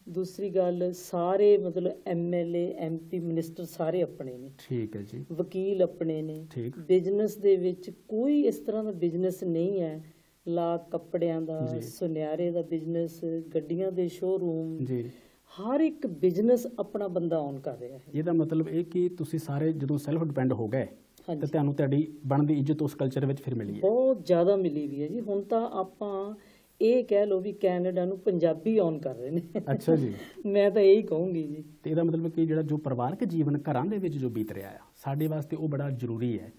ਦੂਸਰੀ ਗੱਲ, ਸਾਰੇ ਮਤਲਬ MLA MP ਮਿਨਿਸਟਰ ਸਾਰੇ ਆਪਣੇ ਨੇ। ਠੀਕ ਹੈ ਜੀ। ਵਕੀਲ ਆਪਣੇ ਨੇ। ਠੀਕ। ਬਿਜ਼ਨਸ ਦੇ ਵਿੱਚ ਕੋਈ ਇਸ ਤਰ੍ਹਾਂ ਦਾ ਬਿਜ਼ਨਸ ਨਹੀਂ ਹੈ, ਲਾ ਕੱਪੜਿਆਂ ਦਾ, ਸੁਨਿਆਰੇ ਦਾ ਬਿਜ਼ਨਸ, ਗੱਡੀਆਂ ਦੇ ਸ਼ੋਰੂਮ, ਜੀ, ਹਰ ਇੱਕ ਬਿਜ਼ਨਸ ਆਪਣਾ ਬੰਦਾ ਔਨ ਕਰ ਰਿਹਾ ਹੈ। ਇਹਦਾ ਮਤਲਬ ਇਹ ਕਿ ਤੁਸੀਂ ਸਾਰੇ ਜਦੋਂ ਸੈਲਫ ਡਿਪੈਂਡ ਹੋ ਗਏ ਤਾਂ ਤੁਹਾਨੂੰ ਤੁਹਾਡੀ ਬਣਦੀ ਇੱਜ਼ਤ ਉਸ ਕਲਚਰ ਵਿੱਚ ਫਿਰ ਮਿਲੀ ਹੈ? ਬਹੁਤ ਜ਼ਿਆਦਾ ਮਿਲੀ ਵੀ ਹੈ ਜੀ। ਹੁਣ ਤਾਂ ਆਪਾਂ ਇਹ ਕਹਿ ਲਓ ਵੀ ਕੈਨੇਡਾ ਨੂੰ ਪੰਜਾਬੀ ਔਨ ਕਰ ਰਹੇ ਨੇ। ਅੱਛਾ ਜੀ। ਮੈਂ ਤਾਂ ਇਹੀ ਕਹੂੰਗੀ ਜੀ। ਤੇ ਇਹਦਾ ਮਤਲਬ ਕਿ ਜਿਹੜਾ ਜੋ ਪਰਿਵਾਰਕ ਜੀਵਨ ਘਰਾਂ ਦੇ ਵਿੱਚ ਜੋ ਬੀਤ ਰਿਹਾ ਆ ਸਾਡੇ ਵਾਸਤੇ ਉਹ ਬੜਾ ਜ਼ਰੂਰੀ ਹੈ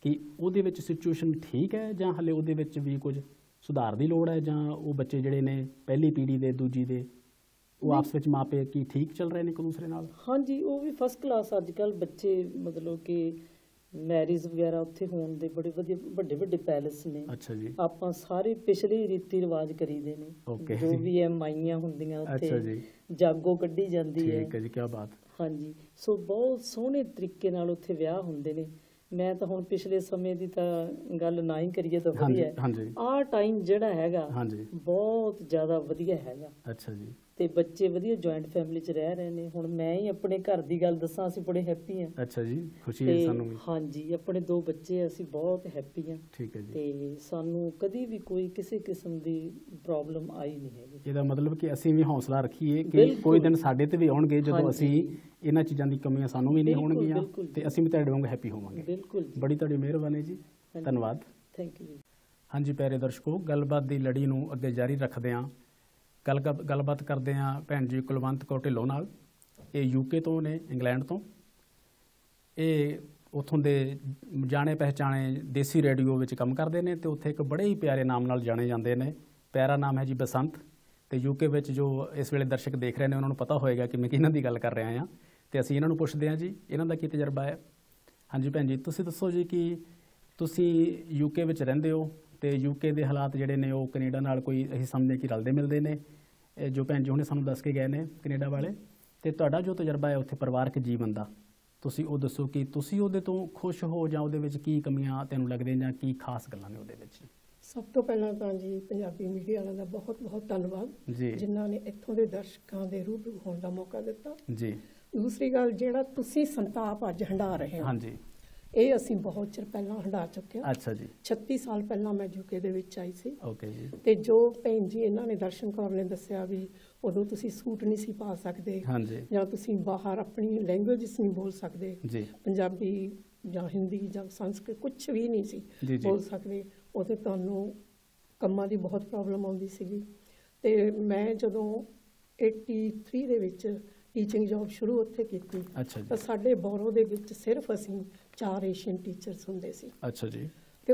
ਕਿ ਉਹਦੇ ਵਿੱਚ ਸਿਚੁਏਸ਼ਨ ਠੀਕ ਹੈ ਜਾਂ ਹਲੇ ਉਹਦੇ ਵਿੱਚ ਵੀ ਕੁਝ ਸੁਧਾਰ ਦੀ ਲੋੜ ਹੈ, ਜਾਂ ਉਹ ਬੱਚੇ ਜਿਹੜੇ ਨੇ ਪਹਿਲੀ ਪੀੜ੍ਹੀ ਦੇ, ਦੂਜੀ ਦੇ, ਉਹ ਆਪਸ ਵਿੱਚ ਮਾਪੇ ਕੀ ਠੀਕ ਚੱਲ ਰਹੇ ਨੇ ਇੱਕ ਦੂਸਰੇ ਨਾਲ? ਹਾਂਜੀ, ਉਹ ਵੀ ਫਸਟ ਕਲਾਸ। ਅੱਜ ਕੱਲ੍ਹ ਬੱਚੇ ਮਤਲਬ ਕਿ ਮੈਰਿਜ ਵਗੈਰਾ ਉੱਥੇ ਹੋਣ ਦੇ ਬੜੇ ਵਧੀਆ ਵੱਡੇ ਵੱਡੇ ਪੈਲੇਸ ਨੇ। ਅੱਛਾ ਜੀ। ਆਪਾਂ ਸਾਰੇ ਪਿਛਲੇ ਰੀਤੀ ਰਿਵਾਜ ਕਰੀਦੇ ਨੇ। ਜੋ ਵੀ ਹੈ ਮਾਈਆਂ ਹੁੰਦੀਆਂ ਉੱਥੇ, ਜਾਗੋ ਕੱਢੀ ਜਾਂਦੀ ਹੈ। ਠੀਕ ਹੈ ਜੀ, ਕੀ ਬਾਤ। ਹਾਂਜੀ, ਸੋ ਬਹੁਤ ਸੋਹਣੇ ਤਰੀਕੇ ਨਾਲ ਉੱਥੇ ਵਿਆਹ ਹੁੰਦੇ ਨੇ। ਮੈਂ ਤਾਂ ਹੁਣ ਪਿਛਲੇ ਸਮੇਂ ਦੀ ਤਾਂ ਗੱਲ ਨਾ ਹੀ ਕਰੀਏ ਤਾਂ ਵਧੀਆ ਹੈ। ਆਹ ਟਾਈਮ ਜਿਹੜਾ ਹੈਗਾ ਬਹੁਤ ਜ਼ਿਆਦਾ ਵਧੀਆ ਹੈਗਾ। ਅੱਛਾ ਜੀ। ਤੇ ਬੱਚੇ ਵਧੀਆ ਜੁਆਇੰਟ ਫੈਮਿਲੀ 'ਚ ਰਹਿ ਰਹੇ ਨੇ। ਹੁਣ ਮੈਂ ਹੀ ਆਪਣੇ ਘਰ ਦੀ ਗੱਲ ਦੱਸਾਂ, ਅਸੀਂ ਬੜੇ ਹੈਪੀ ਹਾਂ। ਅੱਛਾ ਜੀ, ਖੁਸ਼ੀ ਹੈ ਸਾਨੂੰ ਵੀ। ਹਾਂਜੀ, ਆਪਣੇ 2 ਬੱਚੇ, ਅਸੀਂ ਬਹੁਤ ਹੈਪੀ ਹਾਂ। ਠੀਕ ਹੈ ਜੀ। ਤੇ ਸਾਨੂੰ ਕਦੀ ਵੀ ਕੋਈ ਕਿਸੇ ਕਿਸਮ ਦੀ ਪ੍ਰੋਬਲਮ ਆਈ ਨਹੀਂ ਹੈਗੀ। ਇਹਦਾ ਮਤਲਬ ਕਿ ਅਸੀਂ ਵੀ ਹੌਸਲਾ ਰੱਖੀਏ ਕਿ ਕੋਈ ਦਿਨ ਸਾਡੇ ਤੇ ਵੀ ਆਉਣਗੇ ਜਦੋਂ ਅਸੀਂ ਇਹਨਾਂ ਚੀਜ਼ਾਂ ਦੀ ਕਮੀਆਂ ਸਾਨੂੰ ਵੀ ਨਹੀਂ ਹੋਣਗੀਆਂ ਤੇ ਅਸੀਂ ਵੀ ਤੁਹਾਡੇ ਵਾਂਗ ਹੈਪੀ ਹੋਵਾਂਗੇ। ਬਿਲਕੁਲ। ਬੜੀ ਤੁਹਾਡੀ ਮਿਹਰਬਾਨੀ ਜੀ, ਧੰਨਵਾਦ। ਥੈਂਕ ਯੂ ਜੀ। ਹਾਂਜੀ ਪਿਆਰੇ ਦਰਸ਼ਕੋ, ਗੱਲਬਾਤ ਦੀ ਲੜੀ ਨੂੰ ਅੱਗੇ ਜਾਰੀ ਰੱਖਦੇ ਹਾਂ। ਗੱਲਬਾਤ ਕਰਦੇ ਹਾਂ ਭੈਣ ਜੀ ਕੁਲਵੰਤ ਕੌਰ ਢਿੱਲੋਂ ਨਾਲ। ਇਹ UK ਤੋਂ ਨੇ, ਇੰਗਲੈਂਡ ਤੋਂ। ਇਹ ਉੱਥੋਂ ਦੇ ਜਾਣੇ ਪਹਿਚਾਣੇ ਦੇਸੀ ਰੇਡੀਓ ਵਿੱਚ ਕੰਮ ਕਰਦੇ ਨੇ ਤੇ ਉੱਥੇ ਇੱਕ ਬੜੇ ਹੀ ਪਿਆਰੇ ਨਾਮ ਨਾਲ ਜਾਣੇ ਜਾਂਦੇ ਨੇ। ਪਿਆਰਾ ਨਾਮ ਹੈ ਜੀ ਬਸੰਤ। ਤੇ UK ਵਿੱਚ ਜੋ ਇਸ ਵੇਲੇ ਦਰਸ਼ਕ ਦੇਖ ਰਹੇ ਨੇ ਉਹਨਾਂ ਨੂੰ ਪਤਾ ਹੋਏਗਾ ਕਿ ਮੈਂ ਕਿਹਨਾਂ ਦੀ ਗੱਲ ਕਰ ਰਿਹਾ ਹਾਂ। ਤੇ ਅਸੀਂ ਇਹਨਾਂ ਨੂੰ ਪੁੱਛਦੇ ਹਾਂ ਜੀ ਇਹਨਾਂ ਦਾ ਕੀ ਤਜਰਬਾ ਹੈ। ਹਾਂਜੀ ਭੈਣ ਜੀ, ਤੁਸੀਂ ਦੱਸੋ ਜੀ ਕਿ ਤੁਸੀਂ UK ਵਿੱਚ ਰਹਿੰਦੇ ਹੋ ਤੇ UK ਦੇ ਹਾਲਾਤ ਜਿਹੜੇ ਨੇ ਉਹ ਕੈਨੇਡਾ ਨਾਲ ਕੋਈ ਅਸੀਂ ਸਮਝਦੇ ਕਿ ਰਲਦੇ ਮਿਲਦੇ ਨੇ, ਜੋ ਭੈਣ ਜੀ ਹੁਣੇ ਸਾਨੂੰ ਦੱਸ ਕੇ ਗਏ ਨੇ ਕੈਨੇਡਾ ਵਾਲੇ। ਤੇ ਤੁਹਾਡਾ ਜੋ ਤਜਰਬਾ ਹੈ ਉੱਥੇ ਪਰਿਵਾਰਕ ਜੀਵਨ ਦਾ, ਤੁਸੀਂ ਉਹ ਦੱਸੋ ਕਿ ਤੁਸੀਂ ਉਹਦੇ ਤੋਂ ਖੁਸ਼ ਹੋ ਜਾਂ ਉਹਦੇ ਵਿੱਚ ਕੀ ਕਮੀਆਂ ਤੈਨੂੰ ਲੱਗਦੇ ਜਾਂ ਕੀ ਖਾਸ ਗੱਲਾਂ ਨੇ ਉਹਦੇ ਵਿੱਚ? ਸਭ ਤੋਂ ਪਹਿਲਾਂ ਤਾਂ ਜੀ ਪੰਜਾਬੀ ਮੀਡੀਆ ਵਾਲਿਆਂ ਦਾ ਬਹੁਤ ਬਹੁਤ ਧੰਨਵਾਦ ਜਿਨ੍ਹਾਂ ਨੇ ਇੱਥੋਂ ਦੇ ਦਰਸ਼ਕਾਂ ਦੇ ਰੂਬਰੂ ਹੋਣ ਦਾ ਮੌਕਾ ਦਿੱਤਾ ਜੀ। ਦੂਸਰੀ ਗੱਲ, ਜਿਹੜਾ ਤੁਸੀਂ ਸੰਤਾਪ ਅੱਜ ਹੰਢਾ ਰਹੇ ਹੋ, ਹਾਂਜੀ, ਇਹ ਅਸੀਂ ਬਹੁਤ ਚਿਰ ਪਹਿਲਾਂ ਹੰਢਾ ਚੁੱਕੇ ਹਾਂ। ਅੱਛਾ ਜੀ। 36 ਸਾਲ ਪਹਿਲਾਂ ਮੈਂ UK ਦੇ ਵਿੱਚ ਆਈ ਸੀ। ਓਕੇ ਜੀ। ਤੇ ਜੋ ਭੈਣ ਜੀ ਇਹਨਾਂ ਨੇ, ਦਰਸ਼ਨ ਕੌਰ ਨੇ ਦੱਸਿਆ ਵੀ ਉਦੋਂ ਤੁਸੀਂ ਸੂਟ ਨਹੀਂ ਸੀ ਪਾ ਸਕਦੇ, ਜਾਂ ਤੁਸੀਂ ਬਾਹਰ ਆਪਣੀ ਲੈਂਗੁਏਜ ਨਹੀਂ ਬੋਲ ਸਕਦੇ, ਪੰਜਾਬੀ ਜਾਂ ਹਿੰਦੀ ਜਾਂ ਸੰਸਕ੍ਰਿਤ ਕੁਝ ਵੀ ਨਹੀਂ ਸੀ ਬੋਲ ਸਕਦੇ। ਉਹਦੇ ਤੁਹਾਨੂੰ ਕੰਮਾਂ ਦੀ ਬਹੁਤ ਪ੍ਰੋਬਲਮ ਆਉਂਦੀ ਸੀਗੀ। ਤੇ ਮੈਂ ਜਦੋਂ 83 ਦੇ ਵਿੱਚ ਟੀਚਿੰਗ ਜੌਬ ਸ਼ੁਰੂ ਉੱਥੇ ਕੀਤੀ ਤਾਂ ਸਾਡੇ ਬੋਰੋ ਦੇ ਵਿੱਚ ਸਿਰਫ ਅਸੀਂ 4 ਏਸ਼ੀਅਨ ਟੀਚਰਸ ਹੁੰਦੇ ਸੀ। ਅੱਛਾ ਜੀ। ਤੇ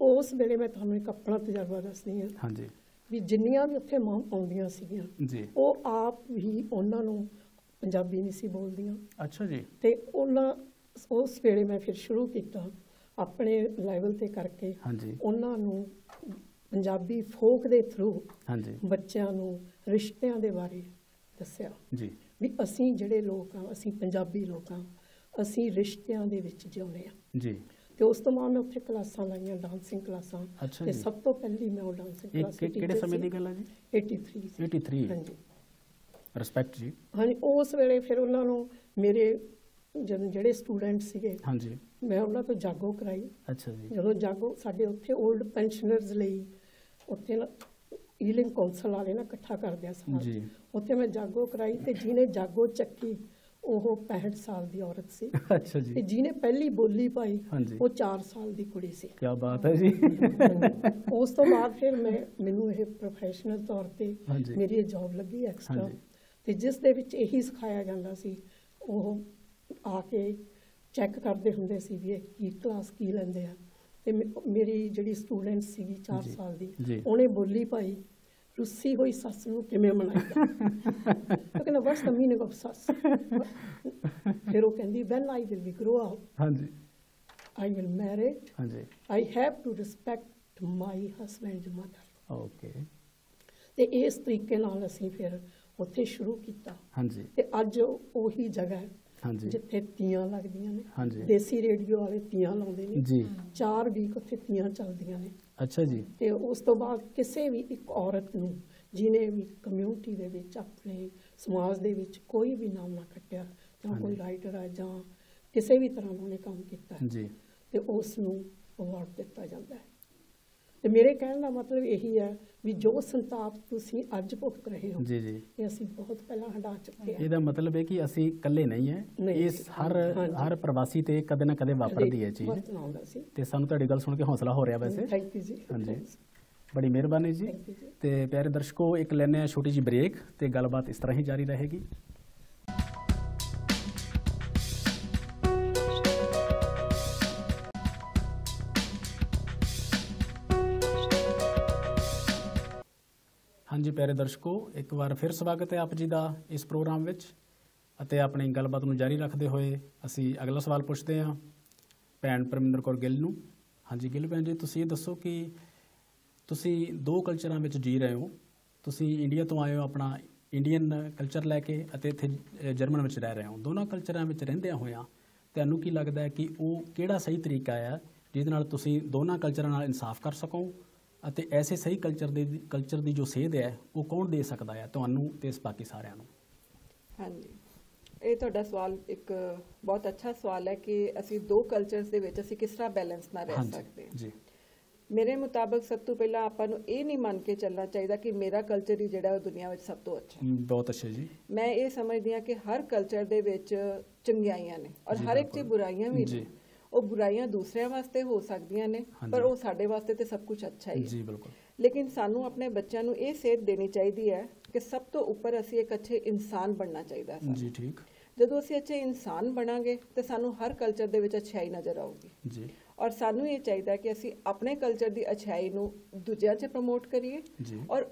ਉਸ ਵੇਲੇ ਮੈਂ ਤੁਹਾਨੂੰ ਇੱਕ ਆਪਣਾ ਤਜਰਬਾ ਦੱਸਦੀ ਹਾਂ। ਹਾਂਜੀ। ਵੀ ਜਿੰਨੀਆਂ ਵੀ ਉੱਥੇ ਮਾਂ ਆਉਂਦੀਆਂ ਸੀਗੀਆਂ ਉਹ ਆਪ ਵੀ ਉਹਨਾਂ ਨੂੰ ਪੰਜਾਬੀ ਨਹੀਂ ਸੀ ਬੋਲਦੀਆਂ। ਅੱਛਾ ਜੀ। ਤੇ ਉਸ ਵੇਲੇ ਮੈਂ ਫਿਰ ਸ਼ੁਰੂ ਕੀਤਾ ਆਪਣੇ ਲੈਵਲ ਤੇ ਕਰਕੇ ਉਹਨਾਂ ਨੂੰ ਪੰਜਾਬੀ ਫੋਕ ਦੇ ਥਰੂ ਬੱਚਿਆਂ ਨੂੰ ਰਿਸ਼ਤਿਆਂ ਦੇ ਬਾਰੇ ਦੱਸਿਆ ਜੀ ਵੀ ਅਸੀਂ ਜਿਹੜੇ ਲੋਕ ਆ, ਅਸੀਂ ਪੰਜਾਬੀ ਲੋਕ ਆ, ਅਸੀਂ ਰਿਸ਼ਤਿਆਂ ਦੇ ਵਿੱਚ ਜਿਉਂਦੇ ਆ ਜੀ। ਤੇ ਉਸ ਤੋਂ ਬਾਅਦ ਮੈਂ ਉੱਥੇ ਕਲਾਸਾਂ ਲਾਈਆਂ, ਡਾਂਸਿੰਗ ਕਲਾਸਾਂ। ਤੇ ਸਭ ਤੋਂ ਪਹਿਲੀ ਮੈਂ ਉਹ ਡਾਂਸਿੰਗ ਕਲਾਸ ਦੀ ਕਿਹੜੇ ਸਮੇਂ ਦੀ ਗੱਲ ਹੈ ਜੀ? 83 ਹਾਂਜੀ। ਰਿਸਪੈਕਟ ਜੀ। ਹਾਂਜੀ। ਉਸ ਵੇਲੇ ਫਿਰ ਉਹਨਾਂ ਨੂੰ ਮੇਰੇ ਜਿਹੜੇ ਸਟੂਡੈਂਟ ਸੀਗੇ, ਹਾਂਜੀ, ਮੈਂ ਉਹਨਾਂ ਤੋਂ ਜਾਗੋ ਕਰਾਈ। ਅੱਛਾ ਜੀ। ਜਦੋਂ ਜਾਗੋ ਸਾਡੇ ਉੱਥੇ ਓਲਡ ਪੈਨਸ਼ਨਰਸ ਲਈ ਉੱਥੇ ਈਲਿੰਗ ਕੌਂਸਲ ਵਾਲੇ ਨਾ ਇਕੱਠਾ ਕਰਦੇ ਆ ਸਮਾਜ, ਉੱਥੇ ਮੈਂ ਜਾਗੋ ਕਰਾਈ ਤੇ ਜਿਹਨੇ ਜਾਗੋ ਚੱਕੀ ਉਹ 65 ਸਾਲ ਦੀ ਔਰਤ ਸੀ। ਅੱਛਾ ਜੀ। ਤੇ ਜਿਹਨੇ ਪਹਿਲੀ ਬੋਲੀ ਪਾਈ ਉਹ 4 ਸਾਲ ਦੀ ਕੁੜੀ ਸੀ। ਕੀ ਬਾਤ ਹੈ ਜੀ। ਉਸ ਤੋਂ ਬਾਅਦ ਫਿਰ ਮੈਨੂੰ ਇਹ ਪ੍ਰੋਫੈਸ਼ਨਲ ਤੌਰ ਤੇ ਮੇਰੀ ਇਹ ਜੌਬ ਲੱਗੀ ਐਕਸਟਰਾ, ਤੇ ਜਿਸ ਦੇ ਵਿੱਚ ਇਹੀ ਸਿਖਾਇਆ ਜਾਂਦਾ ਸੀ। ਉਹ ਆ ਕੇ ਚੈੱਕ ਕਰਦੇ ਹੁੰਦੇ ਸੀ ਵੀ ਇਹ ਕੀ ਕਲਾਸ ਕੀ ਲੈਂਦੇ ਆ। ਤੇ ਮੇਰੀ ਜਿਹੜੀ ਸਟੂਡੈਂਟ ਸੀਗੀ 4 ਸਾਲ ਦੀ, ਉਹਨੇ ਬੋਲੀ ਪਾਈ, ਰੁੱਸੀ ਹੋਈ ਸੱਸ ਨੂੰ ਕਿਵੇਂ ਮਨਾਈਦਾ। ਉਹ ਕਹਿੰਦਾ ਵਾਟਸ ਦ ਮੀਨਿੰਗ ਆਫ ਸੱਸ। ਫਿਰ ਉਹ ਕਹਿੰਦੀ when I will be grow up I will married I have to respect my husband mother. Okay. ਤੇ ਇਸ ਤਰੀਕੇ ਨਾਲ ਅਸੀਂ ਫਿਰ ਉੱਥੇ ਸ਼ੁਰੂ ਕੀਤਾ। ਤੇ ਅੱਜ ਉਹੀ ਜਗ੍ਹਾ ਹੈ ਜਿੱਥੇ ਤੀਆਂ ਲੱਗਦੀਆਂ ਨੇ। ਦੇਸੀ ਰੇਡੀਓ ਵਾਲੇ ਤੀਆਂ ਲਾਉਂਦੇ ਨੇ, 4 ਵੀਕ ਉੱਥੇ ਤੀਆਂ ਚੱਲਦੀਆਂ ਨੇ। ਅੱਛਾ ਜੀ। ਤੇ ਉਸ ਤੋਂ ਬਾਅਦ ਕਿਸੇ ਵੀ ਇੱਕ ਔਰਤ ਨੂੰ ਜਿਹਨੇ ਵੀ ਕਮਿਊਨਿਟੀ ਦੇ ਵਿੱਚ ਆਪਣੇ ਸਮਾਜ ਦੇ ਵਿੱਚ ਕੋਈ ਵੀ ਨਾਮ ਨਾ ਕੱਟਿਆ, ਜਾਂ ਕੋਈ ਰਾਈਟਰ ਹੈ ਜਾਂ ਕਿਸੇ ਵੀ ਤਰ੍ਹਾਂ ਦਾ ਉਹਨੇ ਕੰਮ ਕੀਤਾ ਤੇ ਉਸ ਨੂੰ ਅਵਾਰਡ ਦਿੱਤਾ ਜਾਂਦਾ ਹੈ। ਤੇ ਮੇਰੇ ਕਹਿਣ ਦਾ ਮਤਲਬ ਇਹੀ ਹੈ ਵੀ ਜੋ ਸੰਤਾਪ ਤੁਸੀਂ ਅੱਜ ਭੁਗਤ ਰਹੇ ਹੋ ਇਹ ਅਸੀਂ ਬਹੁਤ ਪਹਿਲਾਂ ਹੰਢਾ ਚੁੱਕੇ ਹਾਂ। ਇਹਦਾ ਮਤਲਬ ਹੈ ਕਿ ਅਸੀਂ ਇਕੱਲੇ ਨਹੀਂ ਹੈ, ਇਸ ਹਰ ਪ੍ਰਵਾਸੀ ਤੇ ਕਦੇ ਨਾ ਕਦੇ ਵਾਪਰਦੀ ਹੈ ਚੀਜ਼। ਤੇ ਸਾਨੂੰ ਤੁਹਾਡੀ ਗੱਲ ਸੁਣ ਕੇ ਹੌਸਲਾ ਹੋ ਰਿਹਾ ਵੈਸੇ। ਥੈਂਕ ਯੂ ਜੀ। ਹਾਂਜੀ, ਬੜੀ ਮਿਹਰਬਾਨੀ ਜੀ। ਤੇ ਪਿਆਰੇ ਦਰਸ਼ਕੋ, ਇੱਕ ਲੈਂਦੇ ਹਾਂ ਛੋਟੀ ਜਿਹੀ ਬ੍ਰੇਕ ਤੇ ਗੱਲਬਾਤ ਇਸ ਤਰ੍ਹਾਂ ਹੀ ਜਾਰੀ ਰਹੇਗੀ। ਹਾਂਜੀ ਪਿਆਰੇ ਦਰਸ਼ਕੋ, ਇੱਕ ਵਾਰ ਫਿਰ ਸਵਾਗਤ ਹੈ ਆਪ ਜੀ ਦਾ ਇਸ ਪ੍ਰੋਗਰਾਮ ਵਿੱਚ। ਅਤੇ ਆਪਣੀ ਗੱਲਬਾਤ ਨੂੰ ਜਾਰੀ ਰੱਖਦੇ ਹੋਏ ਅਸੀਂ ਅਗਲਾ ਸਵਾਲ ਪੁੱਛਦੇ ਹਾਂ ਭੈਣ ਪਰਮਿੰਦਰ ਕੌਰ ਗਿੱਲ ਨੂੰ। ਹਾਂਜੀ ਗਿੱਲ ਭੈਣ ਜੀ, ਤੁਸੀਂ ਇਹ ਦੱਸੋ ਕਿ ਤੁਸੀਂ 2 ਕਲਚਰਾਂ ਵਿੱਚ ਜੀ ਰਹੇ ਹੋ। ਤੁਸੀਂ ਇੰਡੀਆ ਤੋਂ ਆਏ ਹੋ ਆਪਣਾ ਇੰਡੀਅਨ ਕਲਚਰ ਲੈ ਕੇ, ਅਤੇ ਇੱਥੇ ਜਰਮਨ ਵਿੱਚ ਰਹਿ ਰਹੇ ਹੋ। ਦੋਨਾਂ ਕਲਚਰਾਂ ਵਿੱਚ ਰਹਿੰਦਿਆਂ ਹੋਇਆਂ ਤੁਹਾਨੂੰ ਕੀ ਲੱਗਦਾ ਹੈ ਕਿ ਉਹ ਕਿਹੜਾ ਸਹੀ ਤਰੀਕਾ ਹੈ ਜਿਹਦੇ ਨਾਲ ਤੁਸੀਂ ਦੋਨਾਂ ਕਲਚਰਾਂ ਨਾਲ ਇਨਸਾਫ ਕਰ ਸਕੋ, ਅਤੇ ਐਸੇ ਸਹੀ ਕਲਚਰ ਦੀ ਜੋ ਸੇਧ ਹੈ ਉਹ ਕੌਣ ਦੇ ਸਕਦਾ ਹੈ ਤੁਹਾਨੂੰ ਤੇ ਬਾਕੀ ਸਾਰਿਆਂ ਨੂੰ? ਹਾਂਜੀ, ਇਹ ਤੁਹਾਡਾ ਸਵਾਲ ਇੱਕ ਬਹੁਤ ਅੱਛਾ ਸਵਾਲ ਹੈ ਕਿ ਅਸੀਂ 2 ਕਲਚਰਸ ਦੇ ਵਿੱਚ ਅਸੀਂ ਕਿਸ ਤਰ੍ਹਾਂ ਬੈਲੈਂਸ ਨਾਲ ਰਹਿ ਸਕਦੇ ਹਾਂ। ਜੀ, ਮੇਰੇ ਮੁਤਾਬਕ ਸਭ ਤੋਂ ਪਹਿਲਾਂ ਆਪਾਂ ਨੂੰ ਇਹ ਨਹੀਂ ਮੰਨ ਕੇ ਚੱਲਣਾ ਚਾਹੀਦਾ ਕਿ ਮੇਰਾ ਕਲਚਰ ਹੀ ਜਿਹੜਾ ਉਹ ਦੁਨੀਆ ਵਿੱਚ ਸਭ ਤੋਂ ਅੱਛਾ। ਬਹੁਤ ਅੱਛਾ ਜੀ। ਮੈਂ ਇਹ ਸਮਝਦੀ ਹਾਂ ਕਿ ਹਰ ਕਲਚਰ ਦੇ ਵਿੱਚ ਚੰਗਿਆਈਆਂ ਨੇ ਔਰ ਹਰ ਇੱਕ 'ਚ ਬੁਰਾਈਆਂ ਵੀ ਨੇ। ਉਹ ਬੁਰਾਈਆਂ ਦੂਸਰਿਆਂ ਵਾਸਤੇ ਹੋ ਸਕਦੀਆਂ ਨੇ, ਪਰ ਉਹ ਸਾਡੇ ਵਾਸਤੇ ਤੇ ਸਭ ਕੁਝ ਅੱਛਾ ਹੀ ਹੈ। ਜੀ ਬਿਲਕੁਲ। ਲੇਕਿਨ ਸਾਨੂੰ ਆਪਣੇ ਬੱਚਿਆਂ ਨੂੰ ਇਹ ਸੇਧ ਦੇਣੀ ਚਾਹੀਦੀ ਹੈ ਕਿ ਸਭ ਤੋਂ ਉੱਪਰ ਅਸੀਂ ਇੱਕ ਅੱਛੇ ਇਨਸਾਨ ਬਣਨਾ ਚਾਹੀਦਾ ਹੈ। ਜੀ ਠੀਕ। ਜਦੋਂ ਅਸੀਂ ਅੱਛੇ ਇਨਸਾਨ ਬਣਾਂਗੇ ਤੇ ਸਾਨੂੰ ਹਰ ਕਲਚਰ ਦੇ ਵਿੱਚ ਅੱਛਾਈ ਨਜ਼ਰ ਆਊਗੀ। ਜੀ। ਔਰ ਸਾਨੂੰ ਇਹ ਚਾਹੀਦਾ ਕਿ ਅਸੀਂ ਆਪਣੇ ਕਲਚਰ ਦੀ ਅੱਛਾਈ ਨੂੰ ਦੂਜਿਆਂ 'ਚ ਪ੍ਰਮੋਟ ਕਰੀਏ, ਔਰ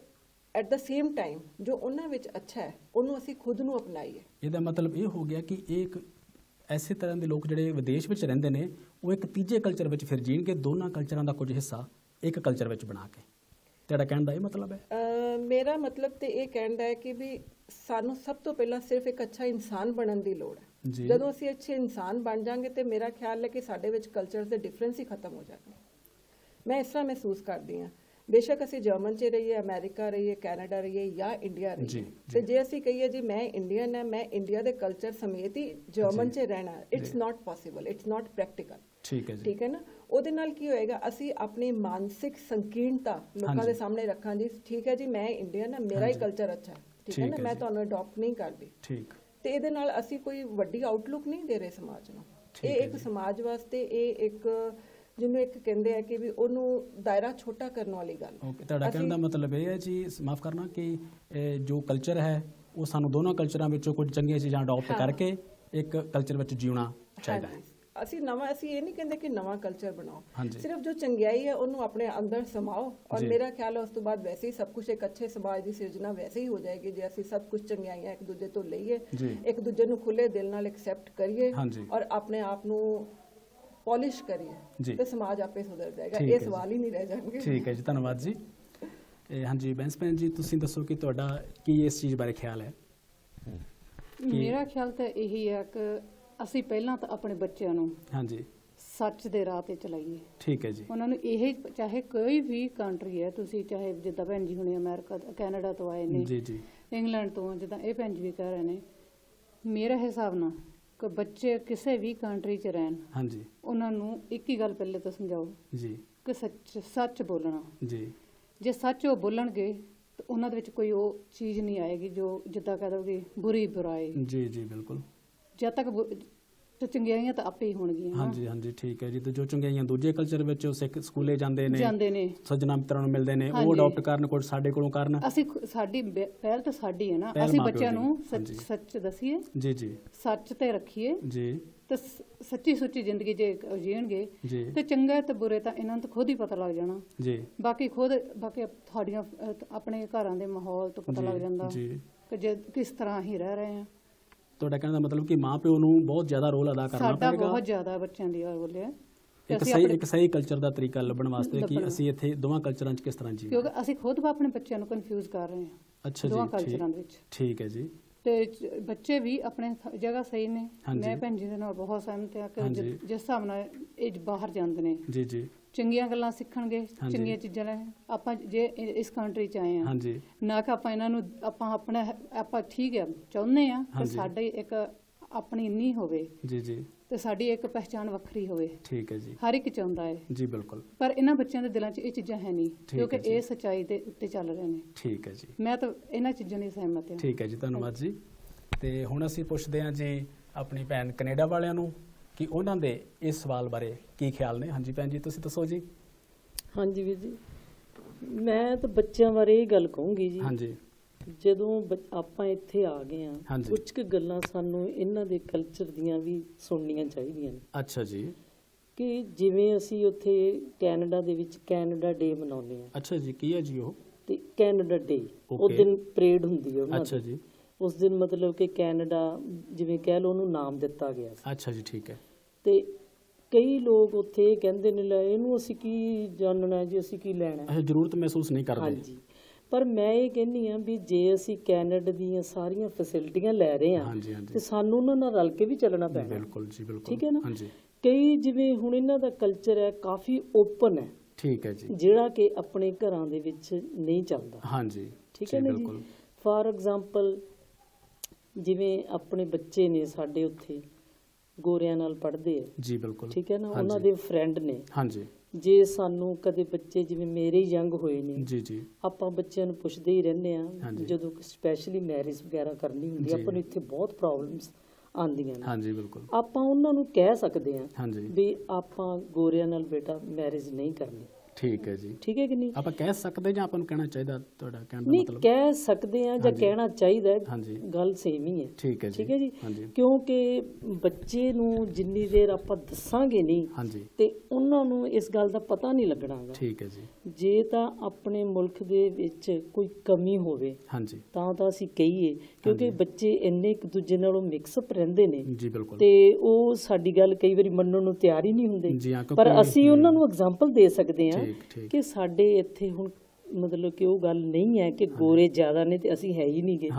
ਐਟ ਦਾ ਸੇਮ ਟਾਈਮ ਜੋ ਉਹਨਾਂ ਵਿੱਚ ਅੱਛਾ ਹੈ ਉਹਨੂੰ ਅਸੀਂ ਖੁਦ ਨੂੰ ਅਪਣਾਈਏ। ਇਹਦਾ ਮਤਲਬ ਇਹ ਹੋ ਗਿਆ ਕਿ ਇੱਕ ਐਸੇ ਤਰ੍ਹਾਂ ਦੇ ਲੋਕ ਜਿਹੜੇ ਵਿਦੇਸ਼ ਵਿੱਚ ਰਹਿੰਦੇ ਨੇ ਉਹ ਇੱਕ ਤੀਜੇ ਕਲਚਰ ਵਿੱਚ ਫਿਰ ਜੀਣਗੇ, ਦੋਨਾਂ ਕਲਚਰਾਂ ਦਾ ਕੁਝ ਹਿੱਸਾ ਇੱਕ ਕਲਚਰ ਵਿੱਚ ਬਣਾ ਕੇ। ਤੁਹਾਡਾ ਕਹਿਣ ਦਾ ਇਹ ਮਤਲਬ ਹੈ? ਮੇਰਾ ਮਤਲਬ ਤੇ ਇਹ ਕਹਿਣ ਦਾ ਹੈ ਕਿ ਵੀ ਸਾਨੂੰ ਸਭ ਤੋਂ ਪਹਿਲਾਂ ਸਿਰਫ ਇੱਕ ਅੱਛਾ ਇਨਸਾਨ ਬਣਨ ਦੀ ਲੋੜ ਹੈ। ਜਦੋਂ ਅਸੀਂ ਅੱਛੇ ਇਨਸਾਨ ਬਣ ਜਾਵਾਂਗੇ ਤੇ ਮੇਰਾ ਖਿਆਲ ਹੈ ਕਿ ਸਾਡੇ ਵਿੱਚ ਕਲਚਰਸ ਦੇ ਡਿਫਰੈਂਸ ਹੀ ਖਤਮ ਹੋ ਜਾਣਗੇ। ਮੈਂ ਇਸ ਤਰ੍ਹਾਂ ਮਹਿਸੂਸ ਕਰਦੀ ਹਾਂ। ਬੇਸ਼ੱਕ ਅਸੀਂ ਜਰਮਨ 'ਚ ਰਹੀਏ, ਅਮਰੀਕਾ ਰਹੀਏ, ਕੈਨੇਡਾ ਰਹੀਏ ਜਾਂ ਇੰਡੀਆ ਰਹੀਏ, ਤੇ ਜੇ ਅਸੀਂ ਕਹੀਏ ਜੀ ਮੈਂ ਇੰਡੀਅਨ ਹਾਂ, ਮੈਂ ਇੰਡੀਆ ਦੇ ਕਲਚਰ ਸਮੇਤ ਹੀ ਜਰਮਨ 'ਚ ਰਹਿਣਾ, it's not possible, it's not practical. ਠੀਕ ਹੈ ਨਾ? ਉਹਦੇ ਨਾਲ ਕੀ ਹੋਏਗਾ, ਅਸੀਂ ਆਪਣੀ ਮਾਨਸਿਕ ਸੰਕੀਰਣਤਾ ਲੋਕਾਂ ਦੇ ਸਾਹਮਣੇ ਰੱਖਾਂਗੇ। ਠੀਕ ਹੈ ਜੀ, ਮੈਂ ਇੰਡੀਅਨ ਹਾਂ, ਮੇਰਾ ਹੀ ਕਲਚਰ ਅੱਛਾ ਹੈ, ਠੀਕ ਹੈ ਨਾ, ਮੈਂ ਤੁਹਾਨੂੰ ਅਡਾਪਟ ਨਹੀਂ ਕਰਦੀ। ਤੇ ਇਹਦੇ ਨਾਲ ਅਸੀਂ ਕੋਈ ਵੱਡੀ ਆਊਟਲੁੱਕ ਨਹੀਂ ਦੇ ਰਹੇ ਸਮਾਜ ਨੂੰ। ਇਹ ਇੱਕ ਸਮਾਜ ਵਾਸਤੇ ਇਹ ਇੱਕ ਜਿਹਨੂੰ ਇੱਕ ਕਹਿੰਦੇ ਆ ਕਿ ਵੀ ਉਹਨੂੰ ਦਾਇਰਾ ਛੋਟਾ ਕਰਨ ਵਾਲੀ ਗੱਲ। ਤੁਹਾਡਾ ਕਹਿਣ ਦਾ ਮਤਲਬ ਇਹ ਹੈ ਜੀ, ਮਾਫ ਕਰਨਾ, ਕਿ ਜੋ ਕਲਚਰ ਹੈ ਉਹ ਸਾਨੂੰ ਦੋਨਾਂ ਕਲਚਰਾਂ ਵਿੱਚੋਂ ਕੁਝ ਚੰਗੀਆਂ ਚੀਜ਼ਾਂ ਅਡਾਪਟ ਕਰਕੇ ਇੱਕ ਕਲਚਰ ਵਿੱਚ ਜਿਉਣਾ ਚਾਹੀਦਾ ਹੈ। ਅਸੀਂ ਇਹ ਨਹੀਂ ਕਹਿੰਦੇ ਕਿ ਨਵਾਂ ਕਲਚਰ ਬਣਾਓ, ਸਿਰਫ ਜੋ ਚੰਗਿਆਈ ਹੈ ਉਹਨੂੰ ਆਪਣੇ ਅੰਦਰ ਸਮਾਓ, ਔਰ ਮੇਰਾ ਖਿਆਲ ਹੈ ਉਸ ਤੋਂ ਬਾਅਦ ਵੈਸੇ ਹੀ ਸਭ ਕੁਝ ਇੱਕ ਅੱਛੇ ਸਮਾਜ ਦੀ ਸਿਰਜਣਾ ਵੈਸੇ ਹੀ ਹੋ ਜਾਏਗੀ ਜੇ ਅਸੀਂ ਸਭ ਕੁਝ ਚੰਗਿਆਈਆਂ ਇੱਕ ਦੂਜੇ ਤੋਂ ਲਈਏ, ਇੱਕ ਦੂਜੇ ਨੂੰ ਖੁੱਲੇ ਦਿਲ ਨਾਲ ਐਕਸੈਪਟ ਕਰੀਏ ਔਰ ਆਪਣੇ ਆਪ ਨੂੰ ਪੋਲਿਸ਼ ਕਰੀਏ ਤੇ ਸਮਾਜ ਆਪੇ ਸੁਧਰ ਜਾਏਗਾ। ਇਹ ਸਵਾਲ ਹੀ ਨਹੀਂ ਰਹਿ ਜਾਣਗੇ। ਠੀਕ ਹੈ ਜੀ, ਧੰਨਵਾਦ ਜੀ। ਹਾਂਜੀ ਬੈਂਸ ਭੈਣ ਜੀ, ਤੁਸੀਂ ਦੱਸੋ ਕਿ ਤੁਹਾਡਾ ਕੀ ਇਸ ਚੀਜ਼ ਬਾਰੇ ਖਿਆਲ ਹੈ? ਮੇਰਾ ਖਿਆਲ ਤਾਂ ਇਹੀ ਹੈ ਕਿ ਅਸੀਂ ਪਹਿਲਾਂ ਤਾਂ ਆਪਣੇ ਬੱਚਿਆਂ ਨੂੰ ਸੱਚ ਦੇ ਰਾਹ ਤੇ ਚਲਾਈਏ। ਠੀਕ ਹੈ ਜੀ। ਉਹਨਾਂ ਨੂੰ ਇਹ ਚਾਹੇ ਕੋਈ ਵੀ ਕੰਟਰੀ ਹੈ, ਤੁਸੀਂ ਚਾਹੇ ਜਿੱਦਾਂ ਭੈਣ ਜੀ ਹੁਣੇ ਅਮਰੀਕਾ ਕੈਨੇਡਾ ਤੋਂ ਆਏ ਨੇ, ਇੰਗਲੈਂਡ ਤੋਂ, ਜਿੱਦਾਂ ਇਹ ਭੈਣ ਜੀ ਵੀ ਕਹਿ ਰਹੇ ਨੇ, ਮੇਰੇ ਹਿਸਾਬ ਨਾਲ ਕਿ ਬੱਚੇ ਕਿਸੇ ਵੀ ਕੰਟਰੀ 'ਚ ਰਹਿਣ, ਉਹਨਾਂ ਨੂੰ ਇੱਕ ਹੀ ਗੱਲ ਪਹਿਲੇ ਤੋਂ ਸਮਝਾਓ ਕਿ ਸੱਚ ਬੋਲਣਾ। ਜੇ ਸੱਚ ਉਹ ਬੋਲਣਗੇ ਉਹਨਾਂ ਦੇ ਵਿੱਚ ਕੋਈ ਉਹ ਚੀਜ਼ ਨਹੀਂ ਆਏਗੀ ਜੋ ਜਿੱਦਾਂ ਕਹਿ ਦੋਗੇ ਬੁਰੀ ਬੁਰਾਈ। ਜੀ ਜੀ ਬਿਲਕੁਲ। ਜਦ ਤੱਕ ਤੇ ਚੰਗਿਆਈਆਂ ਤਾਂ ਆਪੇ ਹੀ ਹੋਣਗੀਆਂ। ਹਾਂਜੀ ਹਾਂਜੀ ਠੀਕ ਹੈ ਜੀ। ਤੇ ਜੋ ਚੰਗਿਆਈਆਂ ਦੂਜੇ ਕਲਚਰ ਵਿੱਚ ਸਿੱਖ ਸਕੂਲੇ ਜਾਂਦੇ ਨੇ ਸੱਜਣਾ ਮਿੱਤਰਾਂ ਨੂੰ ਮਿਲਦੇ ਨੇ, ਉਹ ਅਡਾਪਟ ਕਰਨ, ਕੁਝ ਸਾਡੇ ਕੋਲੋਂ ਕਰਨ। ਅਸੀਂ ਸਾਡੀ ਪਹਿਲ ਤਾਂ ਸਾਡੀ ਹੈ ਨਾ, ਅਸੀਂ ਬੱਚਿਆਂ ਨੂੰ ਸੱਚ ਦਸੀਏ ਜੀ ਜੀ, ਸੱਚ ਤੇ ਰੱਖੀਏ ਜੀ, ਤੇ ਸੱਚੀ ਸੁੱਚੀ ਜ਼ਿੰਦਗੀ ਜੇ ਜੀਣਗੇ ਤੇ ਚੰਗਾ ਤੇ ਬੁਰੇ ਤਾਂ ਇਹਨਾਂ ਨੂੰ ਤਾਂ ਖੁਦ ਹੀ ਪਤਾ ਲੱਗ ਜਾਣਾ ਜੀ। ਬਾਕੀ ਤੁਹਾਡੀਆਂ ਆਪਣੇ ਘਰਾਂ ਦੇ ਮਾਹੌਲ ਤੋਂ ਪਤਾ ਲੱਗ ਜਾਂਦਾ ਕਿ ਜੇ ਕਿਸ ਤਰ੍ਹਾਂ ਹੀ ਰਹਿ ਰਹੇ ਹਾਂ। ਤੁਹਾਡਾ ਕਹਿਣ ਦਾ ਮਤਲਬ ਕਿ ਮਾਂ ਪਿਓ ਨੂੰ ਬਹੁਤ ਜ਼ਿਆਦਾ ਰੋਲ ਅਦਾ ਕਰਨਾ ਪਏਗਾ। ਸਾਡਾ ਬਹੁਤ ਜ਼ਿਆਦਾ ਬੱਚਿਆਂ ਦੀ ਰੋਲ ਹੈ ਇੱਕ ਸਹੀ ਕਲਚਰ ਦਾ ਤਰੀਕਾ ਲੱਭਣ ਵਾਸਤੇ ਕਿ ਅਸੀਂ ਇੱਥੇ ਦੋਵਾਂ ਕਲਚਰਾਂ 'ਚ ਕਿਸ ਤਰ੍ਹਾਂ ਜੀਏ, ਕਿਉਂਕਿ ਅਸੀਂ ਖੁਦ ਆਪਣੇ ਬੱਚਿਆਂ ਨੂੰ ਕਨਫਿਊਜ਼ ਕਰ ਰਹੇ ਹਾਂ। ਅੱਛਾ ਜੀ, ਦੋਵਾਂ ਕਲਚਰਾਂ ਦੇ ਵਿੱਚ। ਠੀਕ ਹੈ ਜੀ। ਤੇ ਬੱਚੇ ਵੀ ਆਪਣੇ ਜਗ੍ਹਾ ਸਹੀ ਨੇ। ਮੈਂ ਭੈਣ ਜੀ ਦੇ ਨਾਲ ਬਹੁਤ ਸਹਿਮਤ ਹਾਂ ਕਿ ਜਿਸ ਹਿਸਾਬ ਨਾਲ ਇਹ ਬਾਹਰ ਜਾਂਦੇ ਨੇ ਜੀ ਜੀ, ਚੰਗੀਆਂ ਗੱਲਾਂ ਸਿੱਖਣਗੇ, ਚੰਗੀਆਂ ਚੀਜ਼ਾਂ ਲੈ। ਆਪਾਂ ਜੇ ਇਸ ਕੰਟਰੀ 'ਚ ਆਏ ਹਾਂ ਨਾ ਕਿ ਆਪਾਂ ਇਹਨਾਂ ਨੂੰ ਆਪਾਂ ਠੀਕ ਹੈ ਚਾਹੁੰਦੇ ਹਾਂ ਕਿ ਸਾਡੀ ਇੱਕ ਆਪਣੀ ਨਹੀਂ ਹੋਵੇ ਜੀ ਜੀ, ਤੇ ਸਾਡੀ ਇੱਕ ਪਹਿਚਾਣ ਵੱਖਰੀ ਹੋਵੇ। ਠੀਕ ਹੈ ਜੀ, ਹਰ ਇੱਕ ਚਾਹੁੰਦਾ ਹੈ ਜੀ ਬਿਲਕੁਲ। ਪਰ ਇਹਨਾਂ ਬੱਚਿਆਂ ਦੇ ਦਿਲਾਂ 'ਚ ਇਹ ਚੀਜ਼ਾਂ ਹੈ ਨਹੀਂ, ਕਿਉਂਕਿ ਇਹ ਸੱਚਾਈ ਦੇ ਉੱਤੇ ਚੱਲ ਰਹੇ ਨੇ। ਠੀਕ ਹੈ ਜੀ, ਮੈਂ ਤਾਂ ਇਹਨਾਂ ਚੀਜ਼ਾਂ ਲਈ ਸਹਿਮਤ ਹਾਂ। ਠੀਕ ਹੈ ਜੀ, ਧੰਨਵਾਦ ਜੀ। ਤੇ ਹੁਣ ਅਸੀਂ ਪੁੱਛਦੇ ਹਾਂ ਜੀ ਆਪਣੀ ਭੈਣ ਕੈਨੇਡਾ ਵਾਲਿਆਂ ਨੂੰ ਕਿ ਉਹਨਾਂ ਦੇ ਇਸ ਸਵਾਲ ਬਾਰੇ ਕੀ ਖਿਆਲ ਨੇ। ਹਾਂਜੀ ਭੈਣ ਜੀ, ਤੁਸੀਂ ਦੱਸੋ ਜੀ। ਹਾਂਜੀ ਵੀਰ ਜੀ, ਮੈਂ ਤਾਂ ਬੱਚਿਆਂ ਬਾਰੇ ਇਹ ਗੱਲ ਕਹੂੰਗੀ ਜੀ। ਹਾਂਜੀ, ਜਦੋਂ ਆਪਾਂ ਇੱਥੇ ਆ ਗਏ ਹਾਂ, ਕੁਝ ਕੁ ਗੱਲਾਂ ਸਾਨੂੰ ਇਹਨਾਂ ਦੇ ਕਲਚਰ ਦੀਆਂ ਵੀ ਸੁਣਨੀਆਂ ਚਾਹੀਦੀਆਂ ਨੇ। ਅੱਛਾ ਜੀ। ਕਿ ਜਿਵੇਂ ਅਸੀਂ ਉੱਥੇ ਕੈਨੇਡਾ ਦੇ ਵਿੱਚ ਕੈਨੇਡਾ ਡੇ ਮਨਾਉਂਦੇ ਹਾਂ। ਅੱਛਾ ਜੀ, ਕੀ ਹੈ ਜੀ ਉਹ? ਤੇ ਕੈਨੇਡਾ ਡੇ, ਉਹ ਦਿਨ ਪਰੇਡ ਹੁੰਦੀ ਹੈ ਉਹਨਾਂ ਦੀ। ਅੱਛਾ ਜੀ। ਉਸ ਦਿਨ ਮਤਲਬ ਕਿ ਕੈਨੇਡਾ ਜਿਵੇਂ ਕਹਿ ਲਓ ਉਹਨੂੰ ਨਾਮ ਦਿੱਤਾ ਗਿਆ ਸੀ। ਅੱਛਾ ਜੀ, ਠੀਕ ਹੈ। ਤੇ ਕਈ ਲੋਕ ਉੱਥੇ ਕਹਿੰਦੇ ਨੇ ਲੈ ਇਹਨੂੰ ਅਸੀਂ ਕੀ ਜਾਣਨਾ ਜੀ, ਅਸੀਂ ਕੀ ਲੈਣਾ, ਜ਼ਰੂਰਤ ਮਹਿਸੂਸ ਨਹੀਂ ਕਰਦੇ। ਹਾਂਜੀ, ਪਰ ਮੈਂ ਇਹ ਕਹਿੰਦੀ ਹਾਂ ਵੀ ਜੇ ਅਸੀਂ ਕੈਨੇਡਾ ਦੀਆਂ ਸਾਰੀਆਂ ਫੈਸਿਲਿਟੀਆਂ ਲੈ ਰਹੇ ਹਾਂ ਤੇ ਸਾਨੂੰ ਉਹਨਾਂ ਨਾਲ ਰਲ ਕੇ ਵੀ ਚੱਲਣਾ ਪੈਣਾ। ਬਿਲਕੁਲ ਜੀ ਬਿਲਕੁਲ, ਠੀਕ ਹੈ ਨਾ। ਕਈ ਜਿਵੇਂ ਹੁਣ ਇਹਨਾਂ ਦਾ ਕਲਚਰ ਹੈ ਕਾਫੀ ਓਪਨ ਹੈ। ਠੀਕ ਹੈ ਜੀ, ਜਿਹੜਾ ਕਿ ਆਪਣੇ ਘਰਾਂ ਦੇ ਵਿੱਚ ਨਹੀਂ ਚੱਲਦਾ। ਹਾਂਜੀ, ਠੀਕ ਹੈ ਨਾ ਜੀ। ਫਾਰ ਐਗਜ਼ਾਮਪਲ ਜਿਵੇਂ ਆਪਣੇ ਬੱਚੇ ਨੇ ਸਾਡੇ ਉੱਥੇ ਗੋਰਿਆਂ ਨਾਲ ਪੜ੍ਹਦੇ ਆ ਜੀ ਬਿਲਕੁਲ, ਠੀਕ ਹੈ ਨਾ, ਉਹਨਾਂ ਦੇ ਫਰੈਂਡ ਨੇ। ਹਾਂਜੀ, ਜੇ ਸਾਨੂੰ ਕਦੇ ਬੱਚੇ ਜਿਵੇਂ ਮੇਰੇ ਯੰਗ ਹੋਏ ਨੇ ਜੀ ਜੀ, ਆਪਾਂ ਬੱਚਿਆਂ ਨੂੰ ਪੁੱਛਦੇ ਹੀ ਰਹਿੰਦੇ ਆ ਜਦੋਂ ਸਪੈਸ਼ਲੀ ਮੈਰਿਜ ਵਗੈਰਾ ਕਰਨੀ ਹੁੰਦੀ ਆਪਾਂ ਨੂੰ ਇੱਥੇ ਬਹੁਤ ਪ੍ਰੋਬਲਮਸ ਆਉਂਦੀਆਂ ਨੇ। ਹਾਂਜੀ ਬਿਲਕੁਲ, ਆਪਾਂ ਉਹਨਾਂ ਨੂੰ ਕਹਿ ਸਕਦੇ ਹਾਂ ਵੀ ਆਪਾਂ ਗੋਰਿਆਂ ਨਾਲ ਬੇਟਾ ਮੈਰਿਜ ਨਹੀਂ ਕਰਨੀ। ਠੀਕ ਹੈ ਜੀ, ਠੀਕ ਹੈ ਕਿ ਨਹੀਂ? ਆਪਾਂ ਕਹਿ ਸਕਦੇ ਜਾਂ ਆਪਾਂ ਨੂੰ ਕਹਿਣਾ ਚਾਹੀਦਾ? ਤੁਹਾਡਾ ਕਹਿਣ ਦਾ ਮਤਲਬ ਕਹਿ ਸਕਦੇ ਆ ਜਾਂ ਕਹਿਣਾ ਚਾਹੀਦਾ, ਗੱਲ ਸੇਮ ਹੀ ਹੈ। ਠੀਕ ਹੈ ਜੀ, ਠੀਕ ਹੈ ਜੀ। ਕਿਉਂਕਿ ਬੱਚੇ ਨੂੰ ਜਿੰਨੀ ਦੇਰ ਆਪਾਂ ਦੱਸਾਂਗੇ ਨਹੀਂ ਤੇ ਉਹਨਾਂ ਨੂੰ ਇਸ ਗੱਲ ਦਾ ਪਤਾ ਨਹੀਂ ਲੱਗਣਾਗਾ। ਠੀਕ ਹੈ ਜੀ। ਜੇ ਤਾਂ ਆਪਣੇ ਮੁਲਕ ਦੇ ਵਿੱਚ ਕੋਈ ਕਮੀ ਹੋਵੇ ਤਾਂ ਅਸੀਂ ਕਹੀਏ, ਕਿਉਂਕਿ ਬੱਚੇ ਇੰਨੇ ਇੱਕ ਦੂਜੇ ਨਾਲੋਂ ਮਿਕਸਅਪ ਰਹਿੰਦੇ ਨੇ ਤੇ ਉਹ ਸਾਡੀ ਗੱਲ ਕਈ ਵਾਰੀ ਮੰਨਣ ਨੂੰ ਤਿਆਰ ਹੀ ਨਹੀਂ ਹੁੰਦੇ। ਪਰ ਅਸੀਂ ਉਹਨਾਂ ਨੂੰ ਐਗਜ਼ਾਮਪਲ ਦੇ ਸਕਦੇ ਹਾਂ ਕਿ ਸਾਡੇ ਇੱਥੇ ਹੁਣ ਮਤਲਬ ਕਿ ਉਹ ਗੱਲ ਨਹੀਂ ਹੈ ਕਿ ਗੋਰੇ ਜ਼ਿਆਦਾ ਨੇ ਤੇ ਅਸੀਂ ਹੈ ਹੀ ਨਹੀਂ ਗੇ।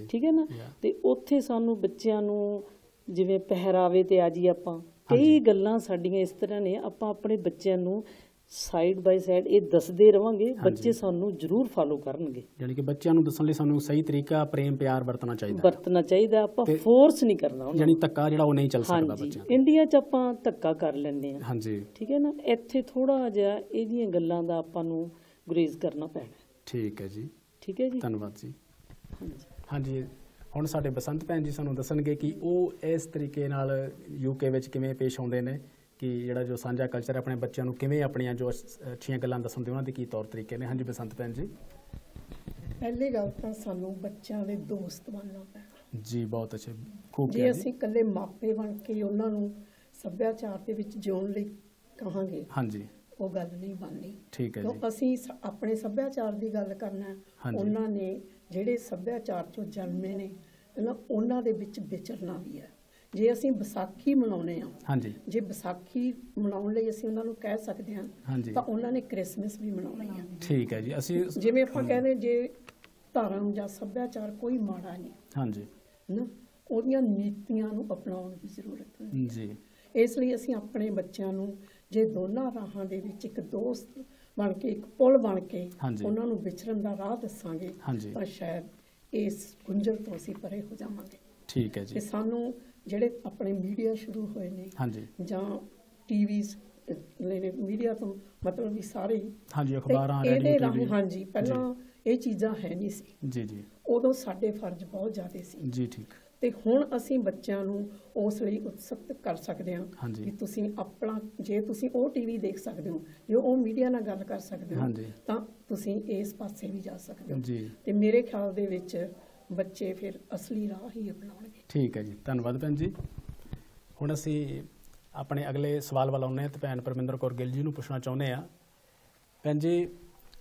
ਠੀਕ ਹੈ ਨਾ। ਤੇ ਉੱਥੇ ਸਾਨੂੰ ਬੱਚਿਆਂ ਨੂੰ ਜਿਵੇਂ ਪਹਿਰਾਵੇ ਤੇ ਆ ਜੀ, ਆਪਾਂ ਕਈ ਗੱਲਾਂ ਸਾਡੀਆਂ ਇਸ ਤਰ੍ਹਾਂ ਨੇ, ਆਪਾਂ ਆਪਣੇ ਬੱਚਿਆਂ ਨੂੰ ਸਾਈਡ ਬਾਈ ਸਾਈਡ ਇਹ ਦੱਸਦੇ ਰਵਾਂਗੇ, ਬੱਚੇ ਸਾਨੂੰ ਜ਼ਰੂਰ ਫਾਲੋ ਕਰਨਗੇ। ਯਾਨੀ ਕਿ ਬੱਚਿਆਂ ਨੂੰ ਦੱਸਣ ਲਈ ਸਾਨੂੰ ਸਹੀ ਤਰੀਕਾ ਪ੍ਰੇਮ ਪਿਆਰ ਵਰਤਣਾ ਚਾਹੀਦਾ। ਆਪਾਂ ਫੋਰਸ ਨਹੀਂ ਕਰਨਾ, ਯਾਨੀ ਧੱਕਾ ਜਿਹੜਾ ਉਹ ਨਹੀਂ ਚੱਲ ਸਕਦਾ ਬੱਚਿਆਂ ਨੂੰ। ਇੰਡੀਆ 'ਚ ਆਪਾਂ ਧੱਕਾ ਕਰ ਲੈਂਦੇ ਹਾਂ। ਠੀਕ ਹੈ ਨਾ। ਇੱਥੇ ਥੋੜਾ ਜਿਹਾ ਇਹਦੀਆਂ ਗੱਲਾਂ ਦਾ ਆਪਾਂ ਨੂੰ ਗੁਰੇਜ਼ ਕਰਨਾ ਪੈਣਾ। ਠੀਕ ਹੈ ਜੀ, ਠੀਕ ਹੈ ਜੀ, ਧੰਨਵਾਦ ਜੀ। ਹਾਂਜੀ, ਹੁਣ ਸਾਡੇ ਬਸੰਤ ਭੈਣ ਜੀ ਸਾਨੂੰ ਦੱਸਣਗੇ ਕਿ ਉਹ ਇਸ ਤਰੀਕੇ ਨਾਲ UK ਵਿੱਚ ਕਿਵੇਂ ਪੇਸ਼ ਆਉਂਦੇ ਨੇ, ਕਿ ਜਿਹੜਾ ਜੋ ਸਾਂਝਾ ਕਲਚਰ ਆਪਣੇ ਬੱਚਿਆਂ ਨੂੰ ਕਿਵੇਂ ਆਪਣੀਆਂ ਜੋ ਅੱਛੀਆਂ ਗੱਲਾਂ ਦੱਸਣ ਦੇ ਉਹਨਾਂ ਦੇ ਕੀ ਤੌਰ ਤਰੀਕੇ ਨੇ। ਹਾਂਜੀ ਬਸੰਤ ਭੈਣ ਜੀ। ਪਹਿਲੀ ਗੱਲ ਤਾਂ ਸਾਨੂੰ ਬੱਚਿਆਂ ਦੇ ਦੋਸਤ ਬਣਨਾ ਪੈਣਾ ਜੀ। ਬਹੁਤ ਅੱਛੇ, ਖੂਬ। ਜੇ ਅਸੀਂ ਇਕੱਲੇ ਮਾਪੇ ਬਣ ਕੇ ਉਹਨਾਂ ਨੂੰ ਸੱਭਿਆਚਾਰ ਦੇ ਵਿੱਚ ਜਿਉਣ ਲਈ ਕਹਾਂਗੇ, ਹਾਂਜੀ, ਉਹ ਗੱਲ ਨਹੀਂ ਬਣਨੀ। ਠੀਕ ਹੈ ਜੀ। ਅਸੀਂ ਆਪਣੇ ਸੱਭਿਆਚਾਰ ਦੀ ਗੱਲ ਕਰਨਾ, ਉਹਨਾਂ ਨੇ ਜਿਹੜੇ ਸੱਭਿਆਚਾਰ ਚੋਂ ਜਨਮੇ ਨੇ ਉਹਨਾਂ ਦੇ ਵਿੱਚ ਵਿਚਰਨਾ ਵੀ ਹੈ। ਜੇ ਅਸੀਂ ਵਿਸਾਖੀ ਮਨਾਉਂਦੇ ਹਾਂ, ਹਾਂਜੀ, ਜੇ ਵਿਸਾਖੀ ਮਨਾਉਣ ਲਈ ਅਸੀਂ ਉਹਨਾਂ ਨੂੰ ਕਹਿ ਸਕਦੇ ਹਾਂ, ਤਾਂ ਉਹਨਾਂ ਨੇ ਕ੍ਰਿਸਮਸ ਵੀ ਮਨਾਉਣੀ ਹੈ। ਠੀਕ ਹੈ ਜੀ। ਅਸੀਂ ਜਿਵੇਂ ਆਪਾਂ ਕਹਿੰਦੇ ਜੇ ਧਰਮ ਜਾਂ ਸੱਭਿਆਚਾਰ ਕੋਈ ਮਾੜਾ ਨਹੀਂ, ਹਾਂਜੀ ਨਾ, ਉਹਦੀਆਂ ਨੀਤੀਆਂ ਨੂੰ ਅਪਣਾਉਣ ਦੀ ਜ਼ਰੂਰਤ ਹੈ ਜੀ। ਇਸ ਲਈ ਅਸੀਂ ਆਪਣੇ ਬੱਚਿਆਂ ਨੂੰ ਜੇ ਦੋਨਾਂ ਰਾਹਾਂ ਦੇ ਵਿੱਚ ਇੱਕ ਦੋਸਤ ਬਣ ਕੇ, ਇੱਕ ਪੁਲ ਬਣ ਕੇ ਉਹਨਾਂ ਨੂੰ ਵਿਚਰਨ ਦਾ ਰਾਹ ਦੱਸਾਂਗੇ ਤਾਂ ਸ਼ਾਇਦ ਇਸ ਗੁੰਝਲ ਤੋਂ ਅਸੀਂ ਪਰੇ ਹੋ ਜਾਵਾਂਗੇ। ਠੀਕ ਹੈ ਜੀ। ਤੇ ਸਾਨੂੰ ਜਿਹੜੇ ਆਪਣੇ ਮੀਡੀਆ ਸ਼ੁਰੂ ਹੋਏ ਨੇ ਜਾਂ ਟੀਵੀਜ਼ ਮੀਡੀਆ ਤੋਂ ਮਤਲਬ ਵੀ ਸਾਰੇ, ਹਾਂਜੀ, ਅਖਬਾਰਾਂ, ਇਹਦੇ ਰਾਹੀਂ, ਹਾਂਜੀ, ਪਹਿਲਾਂ ਇਹ ਚੀਜ਼ਾਂ ਹੈ ਨਹੀਂ ਸੀ ਜੀ ਜੀ। ਉਦੋਂ ਸਾਡੇ ਫਰਜ਼ ਬਹੁਤ ਜ਼ਿਆਦਾ ਸੀ ਜੀ ਠੀਕ। ਤੇ ਹੁਣ ਅਸੀਂ ਬੱਚਿਆਂ ਨੂੰ ਉਸ ਲਈ ਉਤਸੁਕ ਕਰ ਸਕਦੇ ਹਾਂ ਕਿ ਤੁਸੀਂ ਆਪਣਾ, ਜੇ ਤੁਸੀਂ ਉਹ ਟੀਵੀ ਦੇਖ ਸਕਦੇ ਹੋ, ਜੇ ਉਹ ਮੀਡੀਆ ਨਾਲ ਗੱਲ ਕਰ ਸਕਦੇ ਹੋ, ਤਾਂ ਤੁਸੀਂ ਇਸ ਪਾਸੇ ਵੀ ਜਾ ਸਕਦੇ ਹੋ ਤੇ ਮੇਰੇ ਖਿਆਲ ਦੇ ਵਿੱਚ ਬੱਚੇ ਫਿਰ ਅਸਲੀ ਰਾਹ ਹੀ ਅਪਣਾਉਣਗੇ। ਠੀਕ ਹੈ ਜੀ, ਧੰਨਵਾਦ ਭੈਣ ਜੀ। ਹੁਣ ਅਸੀਂ ਆਪਣੇ ਅਗਲੇ ਸਵਾਲ ਵੱਲ ਆਉਂਦੇ ਹਾਂ ਤੇ ਭੈਣ ਪਰਮਿੰਦਰ ਕੌਰ ਗਿੱਲ ਜੀ ਨੂੰ ਪੁੱਛਣਾ ਚਾਹੁੰਦੇ ਹਾਂ। ਭੈਣ ਜੀ,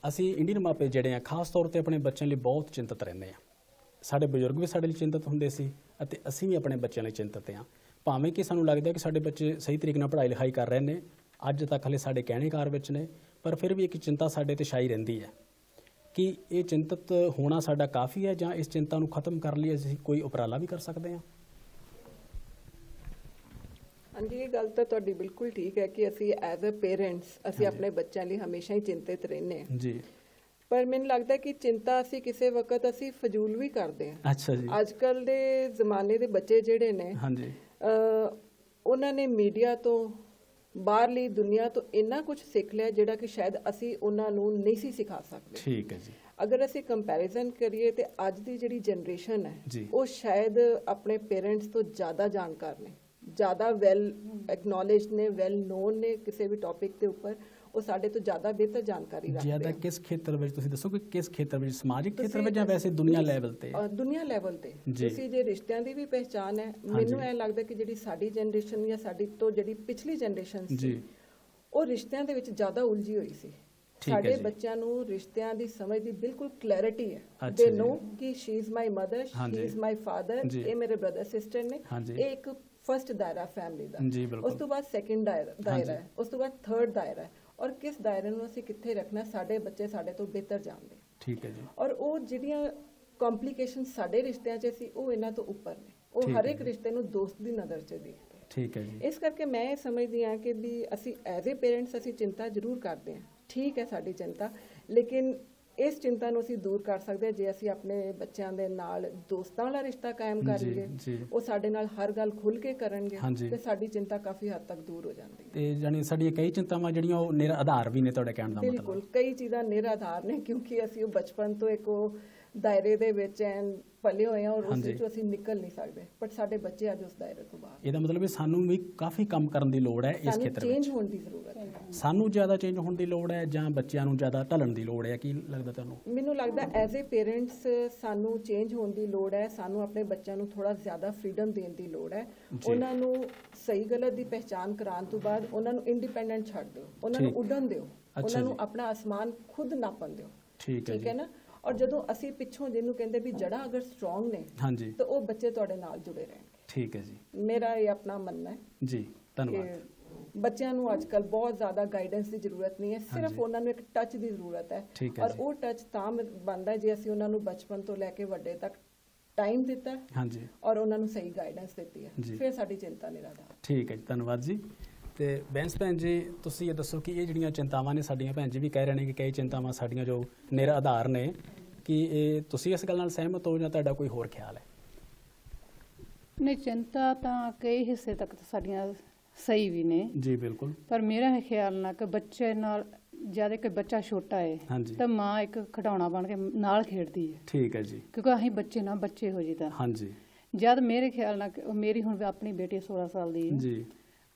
ਅਸੀਂ ਇੰਡੀਅਨ ਮਾਪੇ ਜਿਹੜੇ ਆ ਖਾਸ ਤੌਰ ਤੇ ਆਪਣੇ ਬੱਚਿਆਂ ਲਈ ਬਹੁਤ ਚਿੰਤਤ ਰਹਿੰਦੇ ਹਾਂ। ਸਾਡੇ ਬਜ਼ੁਰਗ ਵੀ ਸਾਡੇ ਲਈ ਚਿੰਤਤ ਹੁੰਦੇ ਸੀ ਅਤੇ ਅਸੀਂ ਵੀ ਆਪਣੇ ਬੱਚਿਆਂ ਲਈ ਚਿੰਤਤ ਹਾਂ। ਭਾਵੇਂ ਕਿ ਸਾਨੂੰ ਲੱਗਦਾ ਕਿ ਸਾਡੇ ਬੱਚੇ ਸਹੀ ਤਰੀਕੇ ਨਾਲ ਪੜ੍ਹਾਈ ਲਿਖਾਈ ਕਰ ਰਹੇ ਨੇ, ਅੱਜ ਤੱਕ ਹਲੇ ਸਾਡੇ ਕਹਿਣੇ ਕਾਰ ਵਿੱਚ ਨੇ, ਪਰ ਫਿਰ ਵੀ ਇੱਕ ਚਿੰਤਾ ਸਾਡੇ ਤੇ ਛਾਈ ਰਹਿੰਦੀ ਹੈ ਕਿ ਇਹ ਚਿੰਤਤ ਹੋਣਾ ਸਾਡਾ ਕਾਫੀ ਹੈ ਜਾਂ ਇਸ ਚਿੰਤਾ ਨੂੰ ਖਤਮ ਕਰਨ ਲਈ ਅਸੀਂ ਕੋਈ ਉਪਰਾਲਾ ਵੀ ਕਰ ਸਕਦੇ ਹਾਂ? ਹਾਂਜੀ, ਇਹ ਗੱਲ ਤਾਂ ਤੁਹਾਡੀ ਬਿਲਕੁਲ ਠੀਕ ਹੈ ਕਿ ਅਸੀਂ ਐਜ਼ ਅ ਪੇਰੈਂਟਸ ਅਸੀਂ ਆਪਣੇ ਬੱਚਿਆਂ ਲਈ ਹਮੇਸ਼ਾ ਹੀ ਚਿੰਤਿਤ ਰਹਿੰਦੇ ਹਾਂ ਜੀ। ਪਰ ਮੈਨੂੰ ਲੱਗਦਾ ਕਿ ਚਿੰਤਾ ਅਸੀਂ ਕਿਸੇ ਵਕਤ ਅਸੀਂ ਫਜ਼ੂਲ ਵੀ ਕਰਦੇ ਹਾਂ। ਅੱਛਾ ਜੀ। ਅੱਜ ਕੱਲ ਦੇ ਜ਼ਮਾਨੇ ਦੇ ਬੱਚੇ ਜਿਹੜੇ ਨੇ, ਹਾਂਜੀ, ਉਹਨਾਂ ਨੇ ਮੀਡੀਆ ਤੋਂ, ਬਾਹਰਲੀ ਦੁਨੀਆ ਤੋਂ ਇੰਨਾ ਕੁਝ ਸਿੱਖ ਲਿਆ ਜਿਹੜਾ ਕਿ ਸ਼ਾਇਦ ਅਸੀਂ ਉਹਨਾਂ ਨੂੰ ਨਹੀਂ ਸੀ ਸਿਖਾ ਸਕਦੇ। ਠੀਕ ਹੈ ਜੀ। ਅਗਰ ਅਸੀਂ ਕੰਪੈਰੀਜ਼ਨ ਕਰੀਏ ਤੇ ਅੱਜ ਦੀ ਜਿਹੜੀ ਜਨਰੇਸ਼ਨ ਹੈ ਉਹ ਸ਼ਾਇਦ ਆਪਣੇ ਪੇਰੈਂਟਸ ਤੋਂ ਜ਼ਿਆਦਾ ਜਾਣਕਾਰ ਨੇ, ਜ਼ਿਆਦਾ ਵੈਲ ਐਕਨੋਲੇਜਡ ਨੇ, ਵੈਲ ਨੋਨ ਨੇ ਕਿਸੇ ਵੀ ਟੌਪਿਕ ਦੇ ਉੱਪਰ। ਉਹ ਸਾਡੇ ਤੋਂ ਜ਼ਿਆਦਾ ਬਿਹਤਰ ਜਾਣਕਾਰੀ ਰੱਖਦੇ ਆ। ਜ਼ਿਆਦਾ ਕਿਸ ਖੇਤਰ ਵਿੱਚ ਤੁਸੀਂ ਦੱਸੋ ਕਿ ਕਿਸ ਖੇਤਰ ਵਿੱਚ, ਸਮਾਜਿਕ ਖੇਤਰ ਵਿੱਚ ਜਾਂ ਵੈਸੇ ਦੁਨੀਆ ਲੈਵਲ ਤੇ? ਦੁਨੀਆ ਲੈਵਲ ਤੇ ਤੁਸੀਂ ਜੇ ਰਿਸ਼ਤਿਆਂ ਦੀ ਵੀ ਪਹਿਚਾਣ ਹੈ, ਮੈਨੂੰ ਇਹ ਲੱਗਦਾ ਕਿ ਜਿਹੜੀ ਸਾਡੀ ਜਨਰੇਸ਼ਨ ਜਾਂ ਸਾਡੀ ਤੋਂ ਜਿਹੜੀ ਪਿਛਲੀ ਜਨਰੇਸ਼ਨ ਸੀ ਉਹ ਰਿਸ਼ਤਿਆਂ ਦੇ ਵਿੱਚ ਜ਼ਿਆਦਾ ਉਲਝੀ ਹੋਈ ਸੀ। ਸਾਡੇ ਬੱਚਿਆਂ ਨੂੰ ਰਿਸ਼ਤਿਆਂ ਦੀ ਸਮਝ ਦੀ ਬਿਲਕੁਲ ਕਲੈਰਿਟੀ ਹੈ। ਦੇ ਨੋ ਕਿ she is my mother, she is my father, ਇਹ ਮੇਰੇ ਬ੍ਰਦਰ ਸਿਸਟਰ ਨੇ। ਇਹ ਇੱਕ ਫਰਸਟ ਦਾਇਰਾ ਫੈਮਿਲੀ ਦਾ, ਉਸ ਤੋਂ ਬਾਅਦ ਸੈਕੰਡ ਦਾਇਰਾ ਹੈ, ਉਸ ਤੋਂ ਬਾਅਦ ਥਰਡ ਦਾਇਰਾ ਹੈ, ਔਰ ਕਿਸ ਦਾਇਰੇ ਨੂੰ ਅਸੀਂ ਕਿੱਥੇ ਰੱਖਣਾ ਸਾਡੇ ਬੱਚੇ ਸਾਡੇ ਤੋਂ ਬਿਹਤਰ ਜਾਣਦੇ। ਠੀਕ ਹੈ ਜੀ। ਔਰ ਉਹ ਜਿਹੜੀਆਂ ਕੰਪਲਿਕੇਸ਼ਨ ਸਾਡੇ ਰਿਸ਼ਤਿਆਂ 'ਚ ਸੀ ਉਹ ਇਹਨਾਂ ਤੋਂ ਉੱਪਰ ਨੇ। ਉਹ ਹਰ ਇੱਕ ਰਿਸ਼ਤੇ ਨੂੰ ਦੋਸਤ ਦੀ ਨਜ਼ਰ 'ਚ ਦੇਖਦੇ। ਠੀਕ ਹੈ ਜੀ। ਇਸ ਕਰਕੇ ਮੈਂ ਇਹ ਸਮਝਦੀ ਹਾਂ ਕਿ ਵੀ ਅਸੀਂ ਐਜ਼ ਏ ਪੇਰੈਂਟਸ ਅਸੀਂ ਚਿੰਤਾ ਜ਼ਰੂਰ ਕਰਦੇ ਹਾਂ, ਠੀਕ ਹੈ ਸਾਡੀ ਚਿੰਤਾ, ਲੇਕਿਨ ਇਸ ਚਿੰਤਾ ਨੂੰ ਅਸੀਂ ਦੂਰ ਕਰ ਸਕਦੇ ਹਾਂ ਜੇ ਅਸੀਂ ਆਪਣੇ ਬੱਚਿਆਂ ਦੇ ਨਾਲ ਦੋਸਤਾਂ ਵਾਲਾ ਰਿਸ਼ਤਾ ਕਾਇਮ ਕਰ ਲਈਏ। ਉਹ ਸਾਡੇ ਨਾਲ ਹਰ ਗੱਲ ਖੁੱਲ੍ਹ ਕੇ ਕਰਨਗੇ ਤੇ ਸਾਡੀ ਚਿੰਤਾ ਕਾਫੀ ਹੱਦ ਤੱਕ ਦੂਰ ਹੋ ਜਾਂਦੀ ਹੈ। ਤੇ ਜਾਨੀ ਸਾਡੀਆਂ ਕਈ ਚਿੰਤਾਵਾਂ ਜਿਹੜੀਆਂ ਉਹ ਨਿਰਾਧਾਰ ਵੀ ਨੇ, ਤੁਹਾਡੇ ਕਹਿਣ ਦਾ ਮਤਲਬ? ਬਿਲਕੁਲ, ਕਈ ਚੀਜ਼ਾਂ ਨਿਰਾਧਾਰ ਨੇ ਕਿਉਂਕਿ ਅਸੀਂ ਉਹ ਬਚਪਨ ਤੋਂ ਇੱਕ ਉਹ ਦਾਇਰੇ ਦੇ ਵਿੱਚ ਪਲੇ ਹੋਏ ਆ ਔਰ ਉਸ ਵਿੱਚੋਂ ਅਸੀਂ ਨਿਕਲ ਨਹੀਂ ਸਕਦੇ, ਬਟ ਸਾਡੇ ਬੱਚੇ ਅੱਜ ਉਸ ਦਾਇਰੇ ਤੋਂ ਬਾਹਰ। ਇਹਦਾ ਮਤਲਬ ਹੈ ਸਾਨੂੰ ਵੀ ਕਾਫੀ ਕੰਮ ਕਰਨ ਦੀ ਲੋੜ ਹੈ ਇਸ ਖੇਤਰ ਵਿੱਚ। ਚੇਂਜ ਹੋਣ ਦੀ ਜ਼ਰੂਰਤ ਹੈ। ਸਾਨੂੰ ਜ਼ਿਆਦਾ ਚੇਂਜ ਹੋਣ ਦੀ ਲੋੜ ਹੈ ਜਾਂ ਬੱਚਿਆਂ ਨੂੰ ਜ਼ਿਆਦਾ ਢਲਣ ਦੀ ਲੋੜ ਹੈ? ਕੀ ਲੱਗਦਾ ਤੁਹਾਨੂੰ? ਮੈਨੂੰ ਲੱਗਦਾ ਐਜ਼ ਏ ਪੇਰੈਂਟਸ ਸਾਨੂੰ ਚੇਂਜ ਹੋਣ ਦੀ ਲੋੜ ਹੈ। ਸਾਨੂੰ ਆਪਣੇ ਬੱਚਿਆਂ ਨੂੰ ਥੋੜਾ ਜ਼ਿਆਦਾ ਫਰੀडम ਦੇਣ ਦੀ ਲੋੜ ਹੈ। ਉਹਨਾਂ ਨੂੰ ਸਹੀ ਗਲਤ ਦੀ ਪਹਿਚਾਣ ਕਰਾਉਣ ਤੋਂ ਬਾਅਦ ਉਹਨਾਂ ਨੂੰ ਇੰਡੀਪੈਂਡੈਂਟ ਛੱਡ ਦਿਓ, ਉਹਨਾਂ ਨੂੰ ਉੱਡਣ ਦਿਓ, ਉਹਨਾਂ ਨੂੰ ਆਪਣਾ ਅਸਮਾਨ ਖੁਦ ਨਾਪਣ ਦਿਓ। ਠੀਕ ਹੈ ਨਾ? ਔਰ ਜਦੋਂ ਅਸੀਂ ਪਿੱਛੋਂ ਜਿਹਨੂੰ ਕਹਿੰਦੇ ਵੀ ਜੜ੍ਹਾਂ ਅਗਰ ਸਟਰੋਂਗ ਨੇ ਤਾਂ ਉਹ ਬੱਚੇ ਤੁਹਾਡੇ ਨਾਲ ਜੁੜੇ ਰਹਿਣਗੇ। ਠੀਕ ਹੈ ਜੀ। ਮੇਰਾ ਇਹ ਆਪਣਾ ਮੰਨਣਾ ਹੈ ਜੀ। ਧੰਨਵਾਦ। ਬੱਚਿਆਂ ਨੂੰ ਅੱਜ ਕੱਲ੍ਹ ਬਹੁਤ ਜ਼ਿਆਦਾ ਗਾਈਡੈਂਸ ਦੀ ਜ਼ਰੂਰਤ ਨਹੀਂ ਹੈ, ਸਿਰਫ ਉਹਨਾਂ ਨੂੰ ਇੱਕ ਟੱਚ ਦੀ ਜ਼ਰੂਰਤ ਹੈ। ਔਰ ਉਹ ਟੱਚ ਤਾਂ ਬਣਦਾ ਜੇ ਅਸੀਂ ਉਹਨਾਂ ਨੂੰ ਬਚਪਨ ਤੋਂ ਲੈ ਕੇ ਵੱਡੇ ਤੱਕ ਟਾਈਮ ਦਿੱਤਾ ਔਰ ਉਹਨਾਂ ਨੂੰ ਸਹੀ ਗਾਈਡੈਂਸ ਦਿੱਤੀ ਹੈ, ਫਿਰ ਸਾਡੀ ਚਿੰਤਾ ਨਿਰਾਧਾਰ। ਠੀਕ ਹੈ ਜੀ, ਧੰਨਵਾਦ ਜੀ। ਤੇ ਬੈਂਸ ਭੈਣ ਜੀ, ਤੁਸੀਂ ਇਹ ਦੱਸੋ ਕਿ ਇਹ ਜਿਹੜੀਆਂ ਚਿੰਤਾਵਾਂ ਨੇ ਸਾਡੀਆਂ, ਭੈਣ ਜੀ ਵੀ ਕਹਿ ਰਹੇ ਨੇ ਕਿ ਕਈ ਚਿੰਤਾਵਾਂ ਸਾਡੀਆਂ ਜੋ ਨਿਰਾਧਾਰ ਨੇ, ਕਿ ਇਹ ਤੁਸੀਂ ਇਸ ਗੱਲ ਨਾਲ ਸਹਿਮਤ ਹੋ ਜਾਂ ਤੁਹਾਡਾ ਕੋਈ ਹੋਰ ਖਿਆਲ ਹੈ? ਨਹੀਂ, ਚਿੰਤਾ ਤਾਂ ਕਈ ਹਿੱਸੇ ਤੱਕ ਤਾਂ ਸਾਡੀਆਂ ਸਹੀ ਵੀ ਨੇ ਜੀ। ਬਿਲਕੁਲ। ਪਰ ਮੇਰਾ ਖਿਆਲ ਨਾਲ ਕਿ ਬੱਚੇ ਨਾਲ ਜਦ ਇੱਕ ਬੱਚਾ ਛੋਟਾ ਹੈ ਤਾਂ ਮਾਂ ਇੱਕ ਖਿਡੌਣਾ ਬਣ ਕੇ ਨਾਲ ਖੇਡਦੀ ਹੈ। ਠੀਕ ਹੈ ਜੀ। ਕਿਉਂਕਿ ਅਸੀਂ ਬੱਚੇ ਨਾਲ ਬੱਚੇ ਹੋ ਜਿੱਦਾਂ। ਹਾਂਜੀ। ਜਦ ਮੇਰੇ ਖਿਆਲ ਨਾਲ ਮੇਰੀ ਹੁਣ ਆਪਣੀ ਬੇਟੀ 16 ਸਾਲ ਦੀ ਹੈ ਜੀ,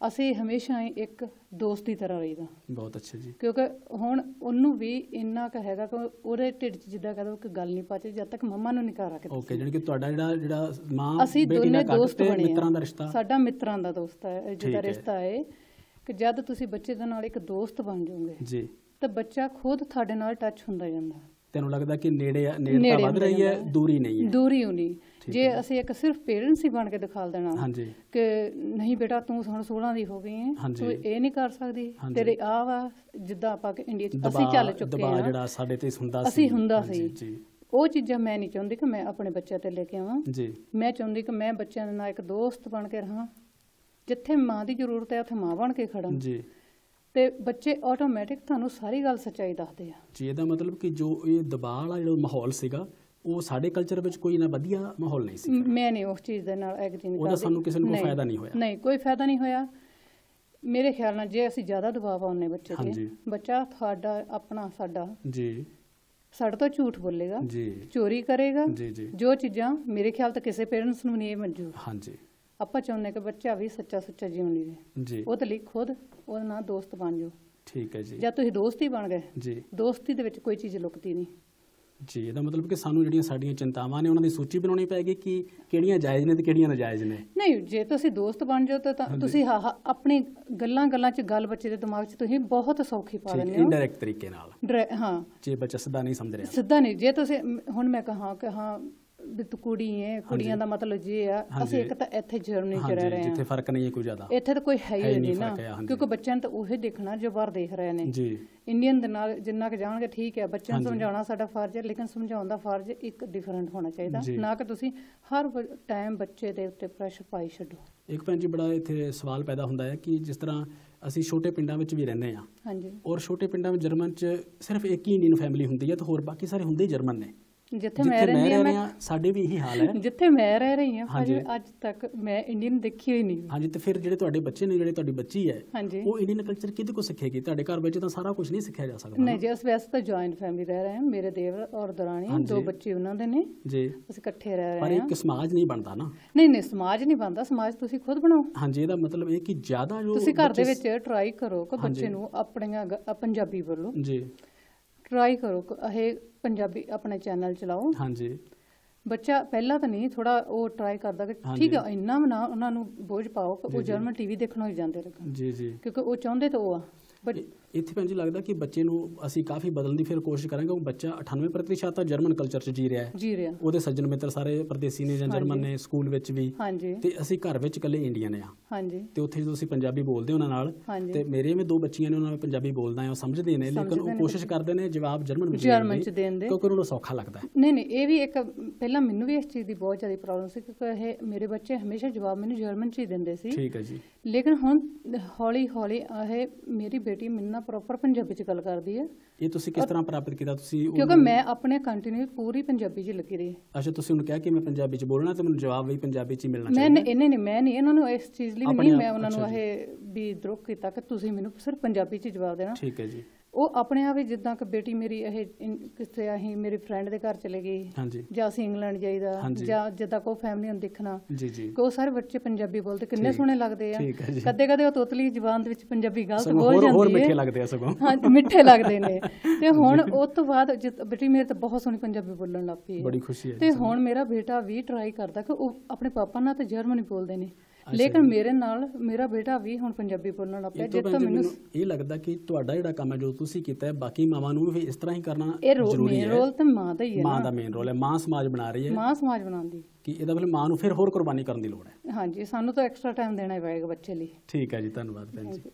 ਅਸੀਂ ਹਮੇਸ਼ਾ ਹੀ ਇੱਕ ਦੋਸਤ ਦੀ ਤਰ੍ਹਾਂ ਰਹੀਦਾ। ਬਹੁਤ ਅੱਛਾ ਜੀ। ਕਿਉਂਕਿ ਹੁਣ ਉਹਨੂੰ ਵੀ ਇੰਨਾ ਕੁ ਹੈਗਾ ਕਿ ਉਹਦੇ ਢਿੱਡ 'ਚ ਜਿੱਦਾਂ ਕਹਿੰਦਾ ਕਿ ਗੱਲ ਨਹੀਂ ਪਚਦੀ ਜਦ ਤੱਕ ਮੰਮਾ ਨੂੰ ਨਹੀਂ ਘਰ ਆ ਕੇ। ਓਕੇ, ਜਾਨੀ ਕਿ ਤੁਹਾਡਾ ਜਿਹੜਾ ਮਾਂ ਅਸੀਂ ਦੋਨੇ ਦੋਸਤ ਬਣੇ, ਮਿੱਤਰਾਂ ਦਾ ਰਿਸ਼ਤਾ, ਸਾਡਾ ਮਿੱਤਰਾਂ ਦਾ ਦੋਸਤ ਹੈ, ਜਿਹਦਾ ਰਿਸ਼ਤਾ ਹੈ ਕਿ ਜਦ ਤੁਸੀਂ ਬੱਚੇ ਦੇ ਨਾਲ ਇੱਕ ਦੋਸਤ ਬਣ ਜਾਓਗੇ ਜੀ ਤਾਂ ਬੱਚਾ ਖੁਦ ਤੁਹਾਡੇ ਨਾਲ ਟੱਚ ਹੁੰਦਾ ਜਾਂਦਾ। ਤੈਨੂੰ ਲੱਗਦਾ ਕਿ ਨੇੜਤਾ ਵੱਧ ਰਹੀ ਹੈ, ਦੂਰੀ ਨਹੀਂ ਹੈ? ਦੂਰੀ ਹੋਣੀ। ਜੇ ਅਸੀਂ ਇੱਕ ਸਿਰਫ ਪੇਰੈਂਟਸ ਹੀ ਬਣ ਕੇ ਦਿਖਾ ਦੇਣਾ ਕਿ ਨਹੀਂ ਬੇਟਾ ਤੂੰ ਹੁਣ 16 ਦੀ ਹੋ ਗਈ ਹੈ, ਤੂੰ ਇਹ ਨਹੀਂ ਕਰ ਸਕਦੀ, ਤੇਰੇ ਆ ਵਾ, ਜਿੱਦਾਂ ਆਪਾਂ ਇੰਡੀਆ 'ਚ ਅਸੀਂ ਚੱਲ ਚੁੱਕੇ ਹਾਂ, ਜਿਹੜਾ ਸਾਡੇ ਤੇ ਅਸੀਂ ਹੁੰਦਾ ਸੀ, ਉਹ ਚੀਜ਼ਾਂ ਮੈਂ ਨਹੀਂ ਚਾਹੁੰਦੀ ਕਿ ਮੈਂ ਆਪਣੇ ਬੱਚਿਆਂ ਤੇ ਲੈ ਕੇ ਆਵਾਂ। ਮੈਂ ਚਾਹੁੰਦੀ ਕਿ ਮੈਂ ਬੱਚਿਆਂ ਦੇ ਨਾਲ ਇੱਕ ਦੋਸਤ ਬਣ ਕੇ ਰਹਾਂ, ਜਿੱਥੇ ਮਾਂ ਦੀ ਜ਼ਰੂਰਤ ਹੈ ਉੱਥੇ ਮਾਂ ਬਣ ਕੇ ਖੜਾਂ ਤੇ ਬੱਚੇ ਆਟੋਮੈਟਿਕ ਤੁਹਾਨੂੰ ਸਾਰੀ ਗੱਲ ਸੱਚਾਈ ਦੱਸਦੇ ਆ ਜੀ। ਇਹਦਾ ਮਤਲਬ ਕਿ ਜੋ ਇਹ ਦਬਾਅ ਵਾਲਾ ਜਿਹੜਾ ਮਾਹੌਲ ਸੀਗਾ ਉਹ ਸਾਡੇ ਕਲਚਰ ਵਿੱਚ ਕੋਈ ਨਾ ਵਧੀਆ ਮਾਹੌਲ ਨਹੀਂ ਸੀ। ਮੈਂ ਨਹੀਂ ਉਸ ਚੀਜ਼ ਦੇ ਨਾਲ ਐਗਰੀ ਨਹੀਂ ਕਰਦੀ। ਉਹਦਾ ਸਾਨੂੰ ਕਿਸੇ ਨੂੰ ਕੋਈ ਫਾਇਦਾ ਨਹੀਂ ਹੋਇਆ? ਨਹੀਂ, ਕੋਈ ਫਾਇਦਾ ਨਹੀਂ ਹੋਇਆ ਮੇਰੇ ਖਿਆਲ ਨਾਲ। ਜੇ ਅਸੀਂ ਜ਼ਿਆਦਾ ਦਬਾਅ ਪਾਉਂਦੇ ਬੱਚੇ ਤੇ, ਬੱਚਾ ਤੁਹਾਡਾ ਆਪਣਾ ਸਾਡਾ ਜੀ ਸਾਡੇ ਤੋਂ ਝੂਠ ਬੋਲੇਗਾ ਜੀ, ਚੋਰੀ ਕਰੇਗਾ ਜੀ ਜੀ, ਜੋ ਚੀਜ਼ਾਂ ਮੇਰੇ ਖਿਆਲ ਤਾਂ ਕਿਸੇ ਪੇਰੈਂਟਸ ਨੂੰ ਨਹੀਂ ਇਹ ਮਨਜ਼ੂਰ। ਹਾਂਜੀ ਆਪਾਂ ਚਾਹੁੰਦੇ ਕਿ ਬੱਚਾ ਵੀ ਸੱਚਾ ਜੀਵਨ ਜੀਵੇ ਜੀ, ਉਹਦੇ ਲਈ ਖੁਦ ਉਹਦੇ ਨਾਲ ਦੋਸਤ ਬਣ ਜਾਓ। ਠੀਕ ਹੈ ਜੀ ਜਾਂ ਤੁਸੀਂ ਦੋਸਤ ਹੀ ਬਣ ਗਏ, ਜੀ ਦੋਸਤੀ ਦੇ ਵਿੱਚ ਕੋਈ ਚੀਜ਼ ਲੁਕਦੀ ਨਹੀਂ ਜੀ। ਇਹਦਾ ਮਤਲਬ ਕਿ ਸਾਨੂੰ ਜਿਹੜੀਆਂ ਸਾਡੀਆਂ ਚਿੰਤਾਵਾਂ ਨੇ ਉਹਨਾਂ ਦੀ ਸੂਚੀ ਬਣਾਉਣੀ ਪਏਗੀ ਕਿ ਕਿਹੜੀਆਂ ਜਾਇਜ਼ ਨੇ ਤੇ ਕਿਹੜੀਆਂ ਨਾਜਾਇਜ਼ ਨੇ। ਨਹੀਂ, ਜੇ ਤੁਸੀਂ ਦੋਸਤ ਬਣ ਜਾਓ ਤਾਂ ਤੁਸੀਂ ਆਪਣੀ ਗੱਲਾਂ 'ਚ ਗੱਲ ਬੱਚੇ ਦੇ ਦਿਮਾਗ 'ਚ ਤੁਸੀਂ ਬਹੁਤ ਸੌਖੀ ਪਾ ਦਿੰਦੇ ਹੋ ਇਨਡਾਇਰੈਕਟ ਤਰੀਕੇ ਨਾਲ। ਹਾਂ, ਜੇ ਬੱਚਾ ਸਿੱਧਾ ਨਹੀਂ ਸਮਝ ਰਿਹਾ, ਸਿੱਧਾ ਨਹੀਂ। ਜੇ ਤੁਸੀਂ ਹੁਣ ਮੈਂ ਕਹਾਂ ਕਿ ਹਾਂ ਵੀ ਤੂੰ ਕੁੜੀ ਹੈ, ਕੁੜੀਆਂ ਦਾ ਮਤਲਬ ਜੇ ਆ, ਅਸੀਂ ਇੱਕ ਤਾਂ ਇੱਥੇ ਜਰਮਨੀ 'ਚ ਰਹਿ ਰਹੇ ਹਾਂ ਜਿੱਥੇ ਫਰਕ ਨਹੀਂ ਹੈ ਕੋਈ ਜ਼ਿਆਦਾ, ਇੱਥੇ ਤਾਂ ਕੋਈ ਹੈ ਹੀ ਨਹੀਂ ਨਾ, ਕਿਉਂਕਿ ਬੱਚਿਆਂ ਨੂੰ ਤਾਂ ਉਹੀ ਦੇਖਣਾ ਜੋ ਬਾਹਰ ਦੇਖ ਰਹੇ ਨੇ ਜੀ। ਇੰਡੀਅਨ ਦੇ ਨਾਲ ਜਿੰਨਾ ਕਿ ਜਾਣਗੇ ਠੀਕ ਹੈ, ਬੱਚਿਆਂ ਨੂੰ ਸਮਝਾਉਣਾ ਸਾਡਾ ਫਰਜ਼ ਹੈ, ਲੇਕਿਨ ਸਮਝਾਉਣ ਦਾ ਫਰਜ਼ ਇੱਕ ਡਿਫਰੈਂਟ ਹੋਣਾ ਚਾਹੀਦਾ, ਨਾ ਕਿ ਤੁਸੀਂ ਹਰ ਟਾਈਮ ਬੱਚੇ ਦੇ ਉੱਤੇ ਪ੍ਰੈਸ਼ਰ ਪਾਈ ਛੱਡੋ। ਇੱਕ ਭੈਣ ਜੀ ਬੜਾ ਇੱਥੇ ਸਵਾਲ ਪੈਦਾ ਹੁੰਦਾ ਹੈ ਕਿ ਜਿਸ ਤਰ੍ਹਾਂ ਅਸੀਂ ਛੋਟੇ ਪਿੰਡਾਂ ਵਿੱਚ ਵੀ ਰਹਿੰਦੇ ਹਾਂ, ਹਾਂਜੀ, ਔਰ ਛੋਟੇ ਪਿੰਡਾਂ ਵਿੱਚ ਜਰਮਨ 'ਚ ਸਿਰਫ ਇੱਕ ਹੀ ਇੰਡੀਅਨ ਫੈਮਿਲੀ ਹੁੰਦੀ ਹੈ ਤੇ ਹੋਰ ਬਾਕੀ ਸਾਰੇ ਹੁੰਦੇ ਹੀ ਜਰਮਨ ਨੇ। ਜਿੱਥੇ ਮੈਂ ਰਹਿ ਰਹੀ ਹਾਂ ਸਾਡੇ ਵੀ ਇਹੀ ਹਾਲ ਹੈ। ਜਿੱਥੇ ਮੈਂ ਰਹਿ ਰਹੀ ਹਾਂ ਅੱਜ ਤੱਕ ਮੈਂ ਇੰਡੀਅਨ ਦੇਖੀ ਹੋਈ ਨਹੀਂ। ਹਾਂਜੀ, ਤੇ ਫਿਰ ਜਿਹੜੇ ਤੁਹਾਡੇ ਬੱਚੇ ਨੇ, ਜਿਹੜੇ ਤੁਹਾਡੀ ਬੱਚੀ ਹੈ, ਹਾਂਜੀ, ਉਹ ਇੰਡੀਅਨ ਕਲਚਰ ਕਿਹਦੇ ਕੋਲ ਸਿੱਖੇਗੀ? ਤੁਹਾਡੇ ਘਰ ਵਿੱਚ ਤਾਂ ਸਾਰਾ ਕੁਝ ਨਹੀਂ ਸਿੱਖਿਆ ਜਾ ਸਕਦਾ। ਨਹੀਂ ਜੀ, ਅਸੀਂ ਵੈਸੇ ਤਾਂ ਜੁਆਇੰਟ ਫੈਮਿਲੀ ਰਹਿ ਰਹੇ ਹਾਂ, ਮੇਰੇ ਦੇਵਰ ਔਰ ਦਰਾਣੀ, 2 ਬੱਚੇ ਉਹਨਾਂ ਦੇ ਨੇ ਜੀ, ਅਸੀਂ ਇਕੱਠੇ ਰਹਿ ਰਹੇ ਹਾਂ। ਪਰ ਇੱਕ ਸਮਾਜ ਨਹੀਂ ਬਣਦਾ ਨਾ। ਨਹੀਂ, ਸਮਾਜ ਨਹੀਂ ਬਣਦਾ, ਸਮਾਜ ਤੁਸੀਂ ਖੁਦ ਬਣਾਓ। ਹਾਂਜੀ, ਇਹਦਾ ਮਤਲਬ ਇਹ ਕਿ ਜ਼ਿਆਦਾ ਜੋ ਤੁਸੀਂ ਘਰ ਦੇ ਵਿੱਚ ਟਰਾਈ ਕਰੋ ਕਿ ਬੱਚੇ ਨੂੰ ਆਪਣੀਆਂ ਪੰਜਾਬੀ ਬੋਲੋ ਜੀ, ਟਰਾਈ ਕਰੋ ਇਹ ਪੰਜਾਬੀ ਆਪਣੇ ਚੈਨਲ ਚਲਾਓ। ਹਾਂਜੀ, ਬੱਚਾ ਪਹਿਲਾਂ ਤਾਂ ਨਹੀਂ, ਥੋੜਾ ਉਹ ਟਰਾਈ ਕਰਦਾ ਕਿ ਠੀਕ ਹੈ, ਇੰਨਾ ਵੀ ਨਾ ਉਹਨਾਂ ਨੂੰ ਬੋਝ ਪਾਓ ਕਿ ਉਹ ਜਰਮਨ ਟੀਵੀ ਦੇਖਣੋਂ ਹੀ ਜਾਂਦੇ ਲੱਗਣ ਜੀ ਜੀ, ਕਿਉਂਕਿ ਉਹ ਚਾਹੁੰਦੇ ਤਾਂ ਉਹ ਆ। ਇੱਥੇ ਭੈਣ ਜੀ ਲੱਗਦਾ ਕਿ ਬੱਚੇ ਨੂੰ ਅਸੀਂ ਕਾਫੀ ਬਦਲਣ ਦੀ ਫਿਰ ਕੋਸ਼ਿਸ਼ ਕਰਾਂਗੇ। ਉਹ ਬੱਚਾ 98% ਤਾਂ ਜਰਮਨ ਕਲਚਰ 'ਚ ਜੀ ਰਿਹਾ ਹੈ, ਉਹਦੇ ਸੱਜਣ ਮਿੱਤਰ ਸਾਰੇ ਪਰਦੇਸੀ ਨੇ ਜਾਂ ਜਰਮਨ ਨੇ, ਸਕੂਲ ਵਿੱਚ ਵੀ, ਤੇ ਅਸੀਂ ਘਰ ਵਿੱਚ ਇਕੱਲੇ ਇੰਡੀਅਨ ਆ। ਤੇ ਉੱਥੇ ਜਦੋਂ ਅਸੀਂ ਪੰਜਾਬੀ ਬੋਲਦੇ ਉਹਨਾਂ ਨਾਲ, ਤੇ ਮੇਰੇ ਵੀ 2 ਬੱਚੀਆਂ ਨੇ, ਉਹਨਾਂ ਨਾਲ ਪੰਜਾਬੀ ਬੋਲਦਾ ਹੈ, ਉਹ ਸਮਝਦੇ ਨੇ, ਲੇਕਿਨ ਉਹ ਕੋਸ਼ਿਸ਼ ਕਰਦੇ ਨੇ ਜਵਾਬ ਜਰਮਨ ਵਿੱਚ ਦੇਣ ਦੇ, ਕਿਉਂਕਿ ਉਹਨਾਂ ਨੂੰ ਸੌਖਾ ਲੱਗਦਾ ਹੈ। ਨਹੀਂ, ਇਹ ਵੀ ਇੱਕ ਪਹਿਲਾਂ ਮੈਨੂੰ ਵੀ ਇਸ ਚੀਜ਼ ਦੀ ਬਹੁਤ ਜ਼ਿਆਦਾ ਪ੍ਰੋਬਲਮ ਸੀ, ਕਿਉਂਕਿ ਇਹ ਮੇਰੇ ਬੱਚੇ ਹਮੇਸ਼ਾ ਜਵਾਬ ਮੈਨੂੰ ਜਰਮਨ 'ਚ ਹੀ ਦਿੰਦੇ ਸੀ। ਠੀਕ ਹੈ ਜੀ। ਲੇਕਿਨ ਹੁਣ ਹੌਲੀ ਹੌਲੀ ਇਹ ਮੇਰੀ ਬੇਟੀ ਮੇਰੇ ਨਾਲ ਪ੍ਰੋਪਰ ਪੰਜਾਬੀ 'ਚ ਗੱਲ ਕਰਦੀ ਹੈ। ਇਹ ਤੁਸੀਂ ਕਿਸ ਤਰ੍ਹਾਂ ਪ੍ਰਾਪਤ ਕੀਤਾ? ਤੁਸੀਂ ਕਿਉਂਕਿ ਮੈਂ ਆਪਣੇ ਕੰਟੀਨਿਊ ਪੂਰੀ ਪੰਜਾਬੀ 'ਚ ਲੱਗੀ ਰਹੀ। ਅੱਛਾ, ਤੁਸੀਂ ਉਹਨੂੰ ਕਿਹਾ ਕਿ ਮੈਂ ਪੰਜਾਬੀ 'ਚ ਬੋਲਣਾ ਤੇ ਮੈਨੂੰ ਜਵਾਬ ਵੀ ਪੰਜਾਬੀ 'ਚ ਹੀ ਮਿਲਣਾ ਚਾਹੀਦਾ? ਮੈਂ ਨਹੀਂ ਇਹਨਾਂ ਨੂੰ ਇਸ ਚੀਜ਼ ਲਈ ਨਹੀਂ, ਮੈਂ ਉਹਨਾਂ ਨੂੰ ਇਹ ਵੀ ਦਰੁਕ ਕੀਤਾ ਕਿ ਤੁਸੀਂ ਮੈਨੂੰ ਸਿਰਫ ਪੰਜਾਬੀ 'ਚ ਜਵਾਬ ਦੇਣਾ। ਠੀਕ ਹੈ ਜੀ। ਉਹ ਆਪਣੇ ਆਪ ਹੀ, ਜਿੱਦਾਂ ਕਿ ਬੇਟੀ ਮੇਰੀ ਇਹ ਕਿਤੇ ਅਸੀਂ ਮੇਰੀ ਫਰੈਂਡ ਦੇ ਘਰ ਚਲੇ ਗਈ, ਜਾਂ ਅਸੀਂ ਇੰਗਲੈਂਡ ਜਾਈਦਾ, ਜਾਂ ਜਿੱਦਾਂ ਕੋਈ ਫੈਮਿਲੀ ਨੂੰ ਦੇਖਣਾ, ਉਹ ਸਾਰੇ ਬੱਚੇ ਪੰਜਾਬੀ ਬੋਲਦੇ, ਕਿੰਨੇ ਸੋਹਣੇ ਲੱਗਦੇ ਆ। ਕਦੇ ਕਦੇ ਉਹ ਤੋਤਲੀ ਜ਼ੁਬਾਨ ਦੇ ਵਿੱਚ ਪੰਜਾਬੀ ਗਲਤ ਬੋਲ ਜਾਂਦੀ ਹੈ, ਹੋਰ ਮਿੱਠੇ ਲੱਗਦੇ ਆ ਸਗੋਂ। ਹਾਂ, ਮਿੱਠੇ ਲੱਗਦੇ ਨੇ। ਤੇ ਹੁਣ ਉਸ ਤੋਂ ਬਾਅਦ ਬੇਟੀ ਮੇਰੇ ਤਾਂ ਬਹੁਤ ਸੋਹਣੀ ਪੰਜਾਬੀ ਬੋਲਣ ਲੱਗ ਪਈ ਹੈ, ਬੜੀ ਖੁਸ਼ੀ ਹੈ। ਤੇ ਹੁਣ ਮੇਰਾ ਬੇਟਾ ਵੀ ਟਰਾਈ ਕਰਦਾ ਕਿ ਉਹ ਆਪਣੇ ਪਾਪਾ ਨਾਲ ਤਾਂ ਜਰਮਨੀ ਬੋਲਦੇ ਨੇ, ਲੇਕਿਨ ਮੇਰੇ ਨਾਲ ਮੇਰਾ ਬੇਟਾ ਵੀ ਹੁਣ ਪੰਜਾਬੀ ਬੋਲਣ ਲੱਗ ਪਿਆ। ਜਿੱਦੋਂ ਮੈਨੂੰ ਇਹ ਲੱਗਦਾ ਕਿ ਤੁਹਾਡਾ ਜਿਹੜਾ ਕੰਮ ਹੈ, ਜੋ ਤੁਸੀਂ ਕੀਤਾ ਹੈ, ਬਾਕੀ ਮਾਵਾਂ ਨੂੰ ਵੀ ਇਸ ਤਰ੍ਹਾਂ ਹੀ ਕਰਨਾ ਜ਼ਰੂਰੀ ਹੈ। ਰੋਲ ਤਾਂ ਮਾਂ ਦਾ ਹੀ ਹੈ, ਮਾਂ ਦਾ ਮੇਨ ਰੋਲ ਹੈ। ਮਾਂ ਸਮਾਜ ਬਣਾ ਰਹੀ ਹੈ, ਮਾਂ ਸਮਾਜ ਬਣਾਉਂਦੀ, ਕਿ ਇਹਦਾ ਮਤਲਬ ਮਾਂ ਨੂੰ ਫਿਰ ਹੋਰ ਕੁਰਬਾਨੀ ਕਰਨ ਦੀ ਲੋੜ ਹੈ। ਹਾਂਜੀ, ਸਾਨੂੰ ਤਾਂ ਐਕਸਟਰਾ ਟਾਈਮ ਦੇਣਾ ਪਏਗਾ ਬੱਚੇ ਲਈ। ਠੀਕ ਹੈ ਜੀ, ਧੰਨਵਾਦ ਭੈਣ ਜੀ।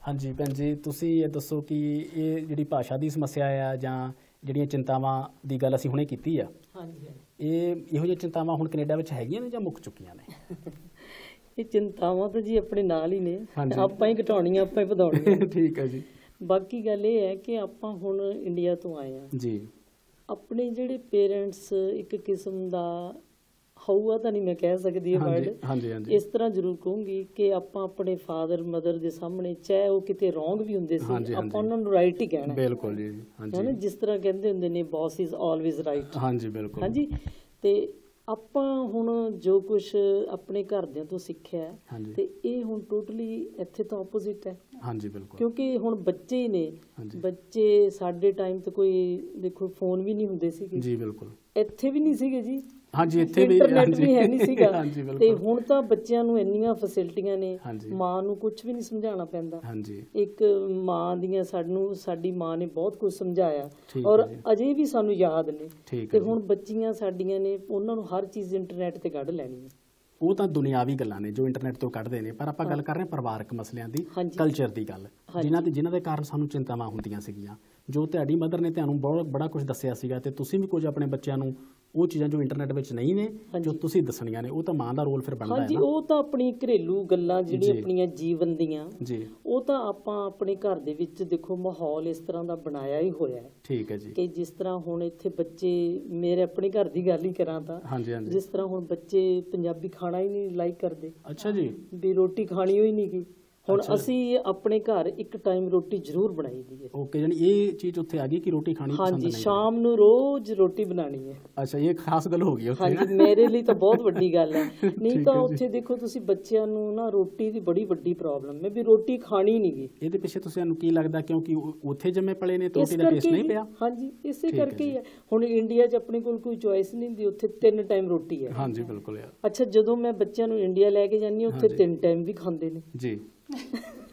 ਹਾਂਜੀ ਭੈਣ ਜੀ, ਤੁਸੀਂ ਇਹ ਦੱਸੋ ਕਿ ਇਹ ਜਿਹੜੀ ਭਾਸ਼ਾ ਦੀ ਸਮੱਸਿਆ ਆ ਜਾਂ ਜਿਹੜੀਆਂ ਚਿੰਤਾਵਾਂ ਦੀ ਗੱਲ ਅਸੀਂ ਹੁਣੇ ਕੀਤੀ ਆ, ਇਹੋ ਜਿਹੀਆਂ ਚਿੰਤਾਵਾਂ ਹੁਣ ਕੈਨੇਡਾ ਵਿੱਚ ਹੈਗੀਆਂ ਨੇ ਜਾਂ ਮੁੱਕ ਚੁੱਕੀਆਂ ਨੇ? ਇਹ ਚਿੰਤਾਵਾਂ ਤਾਂ ਜੀ ਆਪਣੇ ਨਾਲ ਹੀ ਨੇ, ਆਪਾਂ ਹੀ ਘਟਾਉਣੀਆਂ, ਆਪਾਂ ਹੀ ਵਧਾਉਣੀਆਂ। ਠੀਕ ਹੈ ਜੀ। ਬਾਕੀ ਗੱਲ ਇਹ ਹੈ ਕਿ ਆਪਾਂ ਹੁਣ ਇੰਡੀਆ ਤੋਂ ਆਏ ਹਾਂ ਜੀ, ਆਪਣੇ ਜਿਹੜੇ ਪੇਰੈਂਟਸ ਇੱਕ ਕਿਸਮ ਦਾ ਹਊਆ ਤਾਂ ਨਹੀਂ ਮੈਂ ਕਹਿ ਸਕਦੀ ਇਹ ਵਰਡ, ਇਸ ਤਰ੍ਹਾਂ ਜ਼ਰੂਰ ਕਹੂੰਗੀ ਕਿ ਆਪਾਂ ਆਪਣੇ ਫਾਦਰ ਮਦਰ ਦੇ ਸਾਹਮਣੇ, ਚਾਹੇ ਉਹ ਕਿਤੇ ਰੋਂਗ ਵੀ ਹੁੰਦੇ ਸੀ, ਆਪਾਂ ਉਹਨਾਂ ਨੂੰ ਰਾਈਟ ਹੀ ਕਹਿਣਾ। ਬਿਲਕੁਲ ਜੀ, ਹਾਂਜੀ, ਜਿਸ ਤਰ੍ਹਾਂ ਕਹਿੰਦੇ ਹੁੰਦੇ ਨੇ ਬੌਸ ਇਜ਼ ਆਲਵੇਜ਼ ਰਾਈਟ। ਹਾਂਜੀ, ਬਿਲਕੁਲ। ਹਾਂਜੀ, ਤੇ ਆਪਾਂ ਹੁਣ ਜੋ ਕੁਝ ਆਪਣੇ ਘਰਦਿਆਂ ਤੋਂ ਸਿੱਖਿਆ, ਤੇ ਇਹ ਹੁਣ ਟੋਟਲੀ ਇੱਥੇ ਤਾਂ ਆਪੋਜ਼ਿਟ ਹੈ। ਹਾਂਜੀ, ਬਿਲਕੁਲ। ਕਿਉਂਕਿ ਹੁਣ ਬੱਚੇ ਹੀ ਨੇ, ਬੱਚੇ ਸਾਡੇ ਟਾਈਮ ਤੇ ਕੋਈ ਦੇਖੋ ਫੋਨ ਵੀ ਨਹੀਂ ਹੁੰਦੇ ਸੀਗੇ ਜੀ, ਬਿਲਕੁਲ, ਇੱਥੇ ਵੀ ਨਹੀਂ ਸੀਗੇ ਜੀ। ਹਾਂਜੀ, ਇੱਥੇ ਵੀ ਇੰਟਰਨੈਟ ਵੀ ਹੈ ਨਹੀਂ ਸੀਗਾ, ਤੇ ਹੁਣ ਤਾਂ ਬੱਚਿਆਂ ਨੂੰ ਇੰਨੀਆਂ ਫੈਸਿਲਿਟੀਆਂ ਨੇ, ਮਾਂ ਨੂੰ ਕੁਝ ਵੀ ਨਹੀਂ ਸਮਝਾਉਣਾ ਪੈਂਦਾ। ਇੱਕ ਮਾਂ ਦੀਆਂ ਸਾਡੀ ਮਾਂ ਨੇ ਬਹੁਤ ਕੁਝ ਸਮਝਾਇਆ, ਔਰ ਅਜੇ ਵੀ ਸਾਨੂੰ ਯਾਦ ਨੇ। ਤੇ ਹੁਣ ਬੱਚੀਆਂ ਸਾਡੀਆਂ ਨੇ, ਉਹਨਾਂ ਨੂੰ ਹਰ ਚੀਜ਼ ਇੰਟਰਨੈਟ ਤੇ ਕੱਢ ਲੈਣੀ ਹੈ। ਉਹ ਤਾਂ ਦੁਨਿਆਵੀ ਗੱਲਾਂ ਨੇ ਜੋ ਇੰਟਰਨੈਟ ਤੋਂ ਕੱਢਦੇ ਨੇ, ਪਰ ਆਪਾਂ ਗੱਲ ਕਰ ਰਹੇ ਹਾਂ ਪਰਿਵਾਰਕ ਮਸਲਿਆਂ ਦੀ, ਕਲਚਰ ਦੀ ਗੱਲ, ਜਿਨ੍ਹਾਂ ਦੇ ਕਾਰਨ ਸਾਨੂੰ ਚਿੰਤਾਵਾਂ ਹੁੰਦੀਆਂ ਸੀਗੀਆਂ। ਜੋ ਤੁਹਾਡੀ ਮਦਰ ਨੇ ਤੁਹਾਨੂੰ ਬੜਾ ਕੁਝ ਦੱਸਿਆ ਸੀਗਾ, ਤੇ ਤੁਸੀਂ ਵੀ ਕੁਝ ਆਪਣੇ ਬੱਚਿਆਂ ਨੂੰ ਉਹ ਚੀਜ਼ਾਂ ਜੋ ਇੰਟਰਨੈਟ ਵਿੱਚ ਨਹੀਂ ਨੇ, ਜੋ ਤੁਸੀਂ ਦੱਸਣੀਆਂ ਨੇ, ਉਹ ਤਾਂ ਮਾਂ ਦਾ ਰੋਲ ਫਿਰ ਬਣਦਾ ਹੈ ਨਾ। ਹਾਂਜੀ, ਉਹ ਤਾਂ ਆਪਣੀ ਘਰੇਲੂ ਗੱਲਾਂ ਜਿਹੜੀਆਂ ਆਪਣੀਆਂ ਜੀਵਨ ਦੀਆਂ, ਉਹ ਤਾਂ ਆਪਾਂ ਆਪਣੇ ਘਰ ਦੇ ਵਿੱਚ ਦੇਖੋ ਮਾਹੌਲ ਇਸ ਤਰ੍ਹਾਂ ਦਾ ਬਣਾਇਆ ਹੀ ਹੋਇਆ ਹੈ। ਠੀਕ ਹੈ ਜੀ। ਕਿ ਜਿਸ ਤਰ੍ਹਾਂ ਹੁਣ ਇੱਥੇ ਬੱਚੇ, ਮੇਰੇ ਆਪਣੇ ਘਰ ਦੀ ਗੱਲ ਹੀ ਕਰਾਂ ਤਾਂ, ਜਿਸ ਤਰ੍ਹਾਂ ਹੁਣ ਬੱਚੇ ਪੰਜਾਬੀ ਖਾਣਾ ਹੀ ਨਹੀਂ ਲਾਈਕ ਕਰਦੇ। ਅੱਛਾ ਜੀ। ਵੀ ਰੋਟੀ ਖਾਣੀ ਹੋਈ ਨਹੀਂ ਗਈ, ਹੁਣ ਅਸੀਂ ਆਪਣੇ ਘਰ ਇੱਕ ਟਾਈਮ ਰੋਟੀ ਜ਼ਰੂਰ ਬਣਾਈ ਦੀ ਹੈ। ਓਕੇ, ਯਾਨੀ ਇਹ ਚੀਜ਼ ਉੱਥੇ ਆ ਗਈ ਕਿ ਰੋਟੀ ਖਾਣੀ ਪਸੰਦ ਨਹੀਂ? ਹਾਂਜੀ, ਸ਼ਾਮ ਨੂੰ ਰੋਜ਼ ਰੋਟੀ ਬਣਾਣੀ ਹੈ। ਅੱਛਾ, ਇਹ ਖਾਸ ਗੱਲ ਹੋ ਗਈ ਉੱਥੇ। ਹਾਂਜੀ, ਮੇਰੇ ਲਈ ਤਾਂ ਬਹੁਤ ਵੱਡੀ ਗੱਲ ਹੈ। ਨਹੀਂ ਤਾਂ ਉੱਥੇ ਦੇਖੋ ਤੁਸੀਂ, ਬੱਚਿਆਂ ਨੂੰ ਨਾ ਰੋਟੀ ਦੀ ਬੜੀ ਵੱਡੀ ਪ੍ਰੋਬਲਮ ਹੈ ਵੀ ਰੋਟੀ ਖਾਣੀ ਨਹੀਂ ਗੀ। ਇਹਦੇ ਪਿੱਛੇ ਤੁਹਾਨੂੰ ਕੀ ਲੱਗਦਾ, ਕਿਉਂਕਿ ਉੱਥੇ ਜੰਮੇ ਪਲੇ ਨੇ, ਰੋਟੀ ਦਾ ਟੇਸਟ ਨਹੀਂ ਪਿਆ? ਹਾਂਜੀ, ਇਸੇ ਕਰਕੇ ਹੀ ਹੈ। ਹੁਣ ਇੰਡੀਆ 'ਚ ਆਪਣੇ ਕੋਲ ਕੋਈ ਚੋਇਸ ਨਹੀਂ ਹੁੰਦੀ, ਉੱਥੇ 3 ਟਾਈਮ ਰੋਟੀ ਹੈ। ਹਾਂਜੀ ਬਿਲਕੁਲ ਯਾਰ। ਅੱਛਾ, ਜਦੋਂ ਮੈਂ ਬੱਚਿਆਂ ਨੂੰ ਇੰਡੀਆ ਲੈ ਕੇ ਜਾਂਦੀ ਹਾਂ, ਉੱਥੇ 3 ਟਾਈਮ ਵੀ ਖਾਂਦੇ ਨੇ ਜੀ।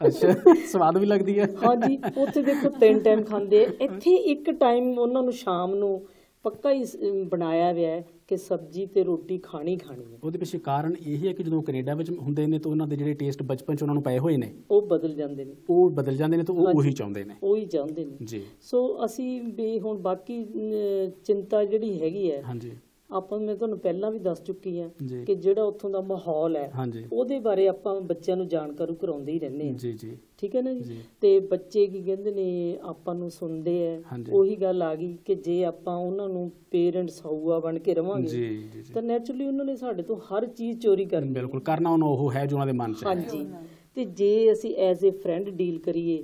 ਅੱਛਾ, ਸਵਾਦ ਵੀ ਲੱਗਦੀ ਹੈ। ਹਾਂਜੀ, ਉੱਥੇ ਦੇਖੋ 3 ਟਾਈਮ ਖਾਂਦੇ, ਇੱਥੇ ਇੱਕ ਟਾਈਮ ਉਹਨਾਂ ਨੂੰ ਸ਼ਾਮ ਨੂੰ ਪੱਕਾ ਹੀ ਬਣਾਇਆ ਹੋਇਆ ਹੈ ਕਿ ਸਬਜ਼ੀ ਤੇ ਰੋਟੀ ਖਾਣੀ ਹੈ। ਉਹਦੇ ਪਿੱਛੇ ਕਾਰਨ ਇਹ ਹੈ ਕਿ ਜਦੋਂ ਕੈਨੇਡਾ ਵਿੱਚ ਹੁੰਦੇ ਨੇ ਤਾਂ ਉਹਨਾਂ ਦੇ ਜਿਹੜੇ ਟੇਸਟ ਬਚਪਨ 'ਚ ਉਹਨਾਂ ਨੂੰ ਪਏ ਹੋਏ ਨੇ, ਉਹ ਬਦਲ ਜਾਂਦੇ ਨੇ ਤਾਂ ਉਹ ਉਹੀ ਚਾਹੁੰਦੇ ਨੇ ਜੀ। ਸੋ ਅਸੀਂ ਵੀ ਹੁਣ ਬਾਕੀ ਚਿੰਤਾ ਜਿਹੜੀ ਹੈਗੀ ਹੈ, ਹਾਂਜੀ, ਮੈਂ ਤੁਹਾਨੂੰ ਪਹਿਲਾਂ ਵੀ ਦੱਸ ਚੁੱਕੀ ਹਾਂ ਕਿ ਜਿਹੜਾ ਉੱਥੋਂ ਦਾ ਮਾਹੌਲ ਹੈ ਉਹਦੇ ਬਾਰੇ ਆਪਾਂ ਬੱਚਿਆਂ ਨੂੰ ਜਾਣਕਾਰੀ ਕਰਾਉਂਦੇ ਹੀ ਰਹਿੰਦੇ ਹਾਂ। ਜੀ, ਠੀਕ ਹੈ ਨਾ ਜੀ। ਤੇ ਬੱਚੇ ਕੀ ਕਹਿੰਦੇ ਨੇ, ਆਪਾਂ ਨੂੰ ਸੁਣਦੇ ਆ। ਉਹੀ ਗੱਲ ਆ ਗਈ ਕਿ ਜੇ ਆਪਾਂ ਉਹਨਾਂ ਨੂੰ ਪੇਰੈਂਟਸ ਹਊਆ ਬਣ ਕੇ ਰਵਾਂਗੇ ਤਾਂ ਨੈਚੁਰਲੀ ਉਹਨਾਂ ਨੇ ਸਾਡੇ ਤੋਂ ਹਰ ਚੀਜ਼ ਚੋਰੀ ਕਰਨੀ। ਬਿਲਕੁਲ, ਕਰਨਾ ਉਹ ਹੈ ਜੋ ਉਹਨਾਂ ਦੇ ਮਨ 'ਚ ਹੈ। ਹਾਂਜੀ, ਤੇ ਜੇ ਅਸੀਂ ਐਜ਼ ਏ ਫਰੈਂਡ ਡੀਲ ਕਰੀਏ,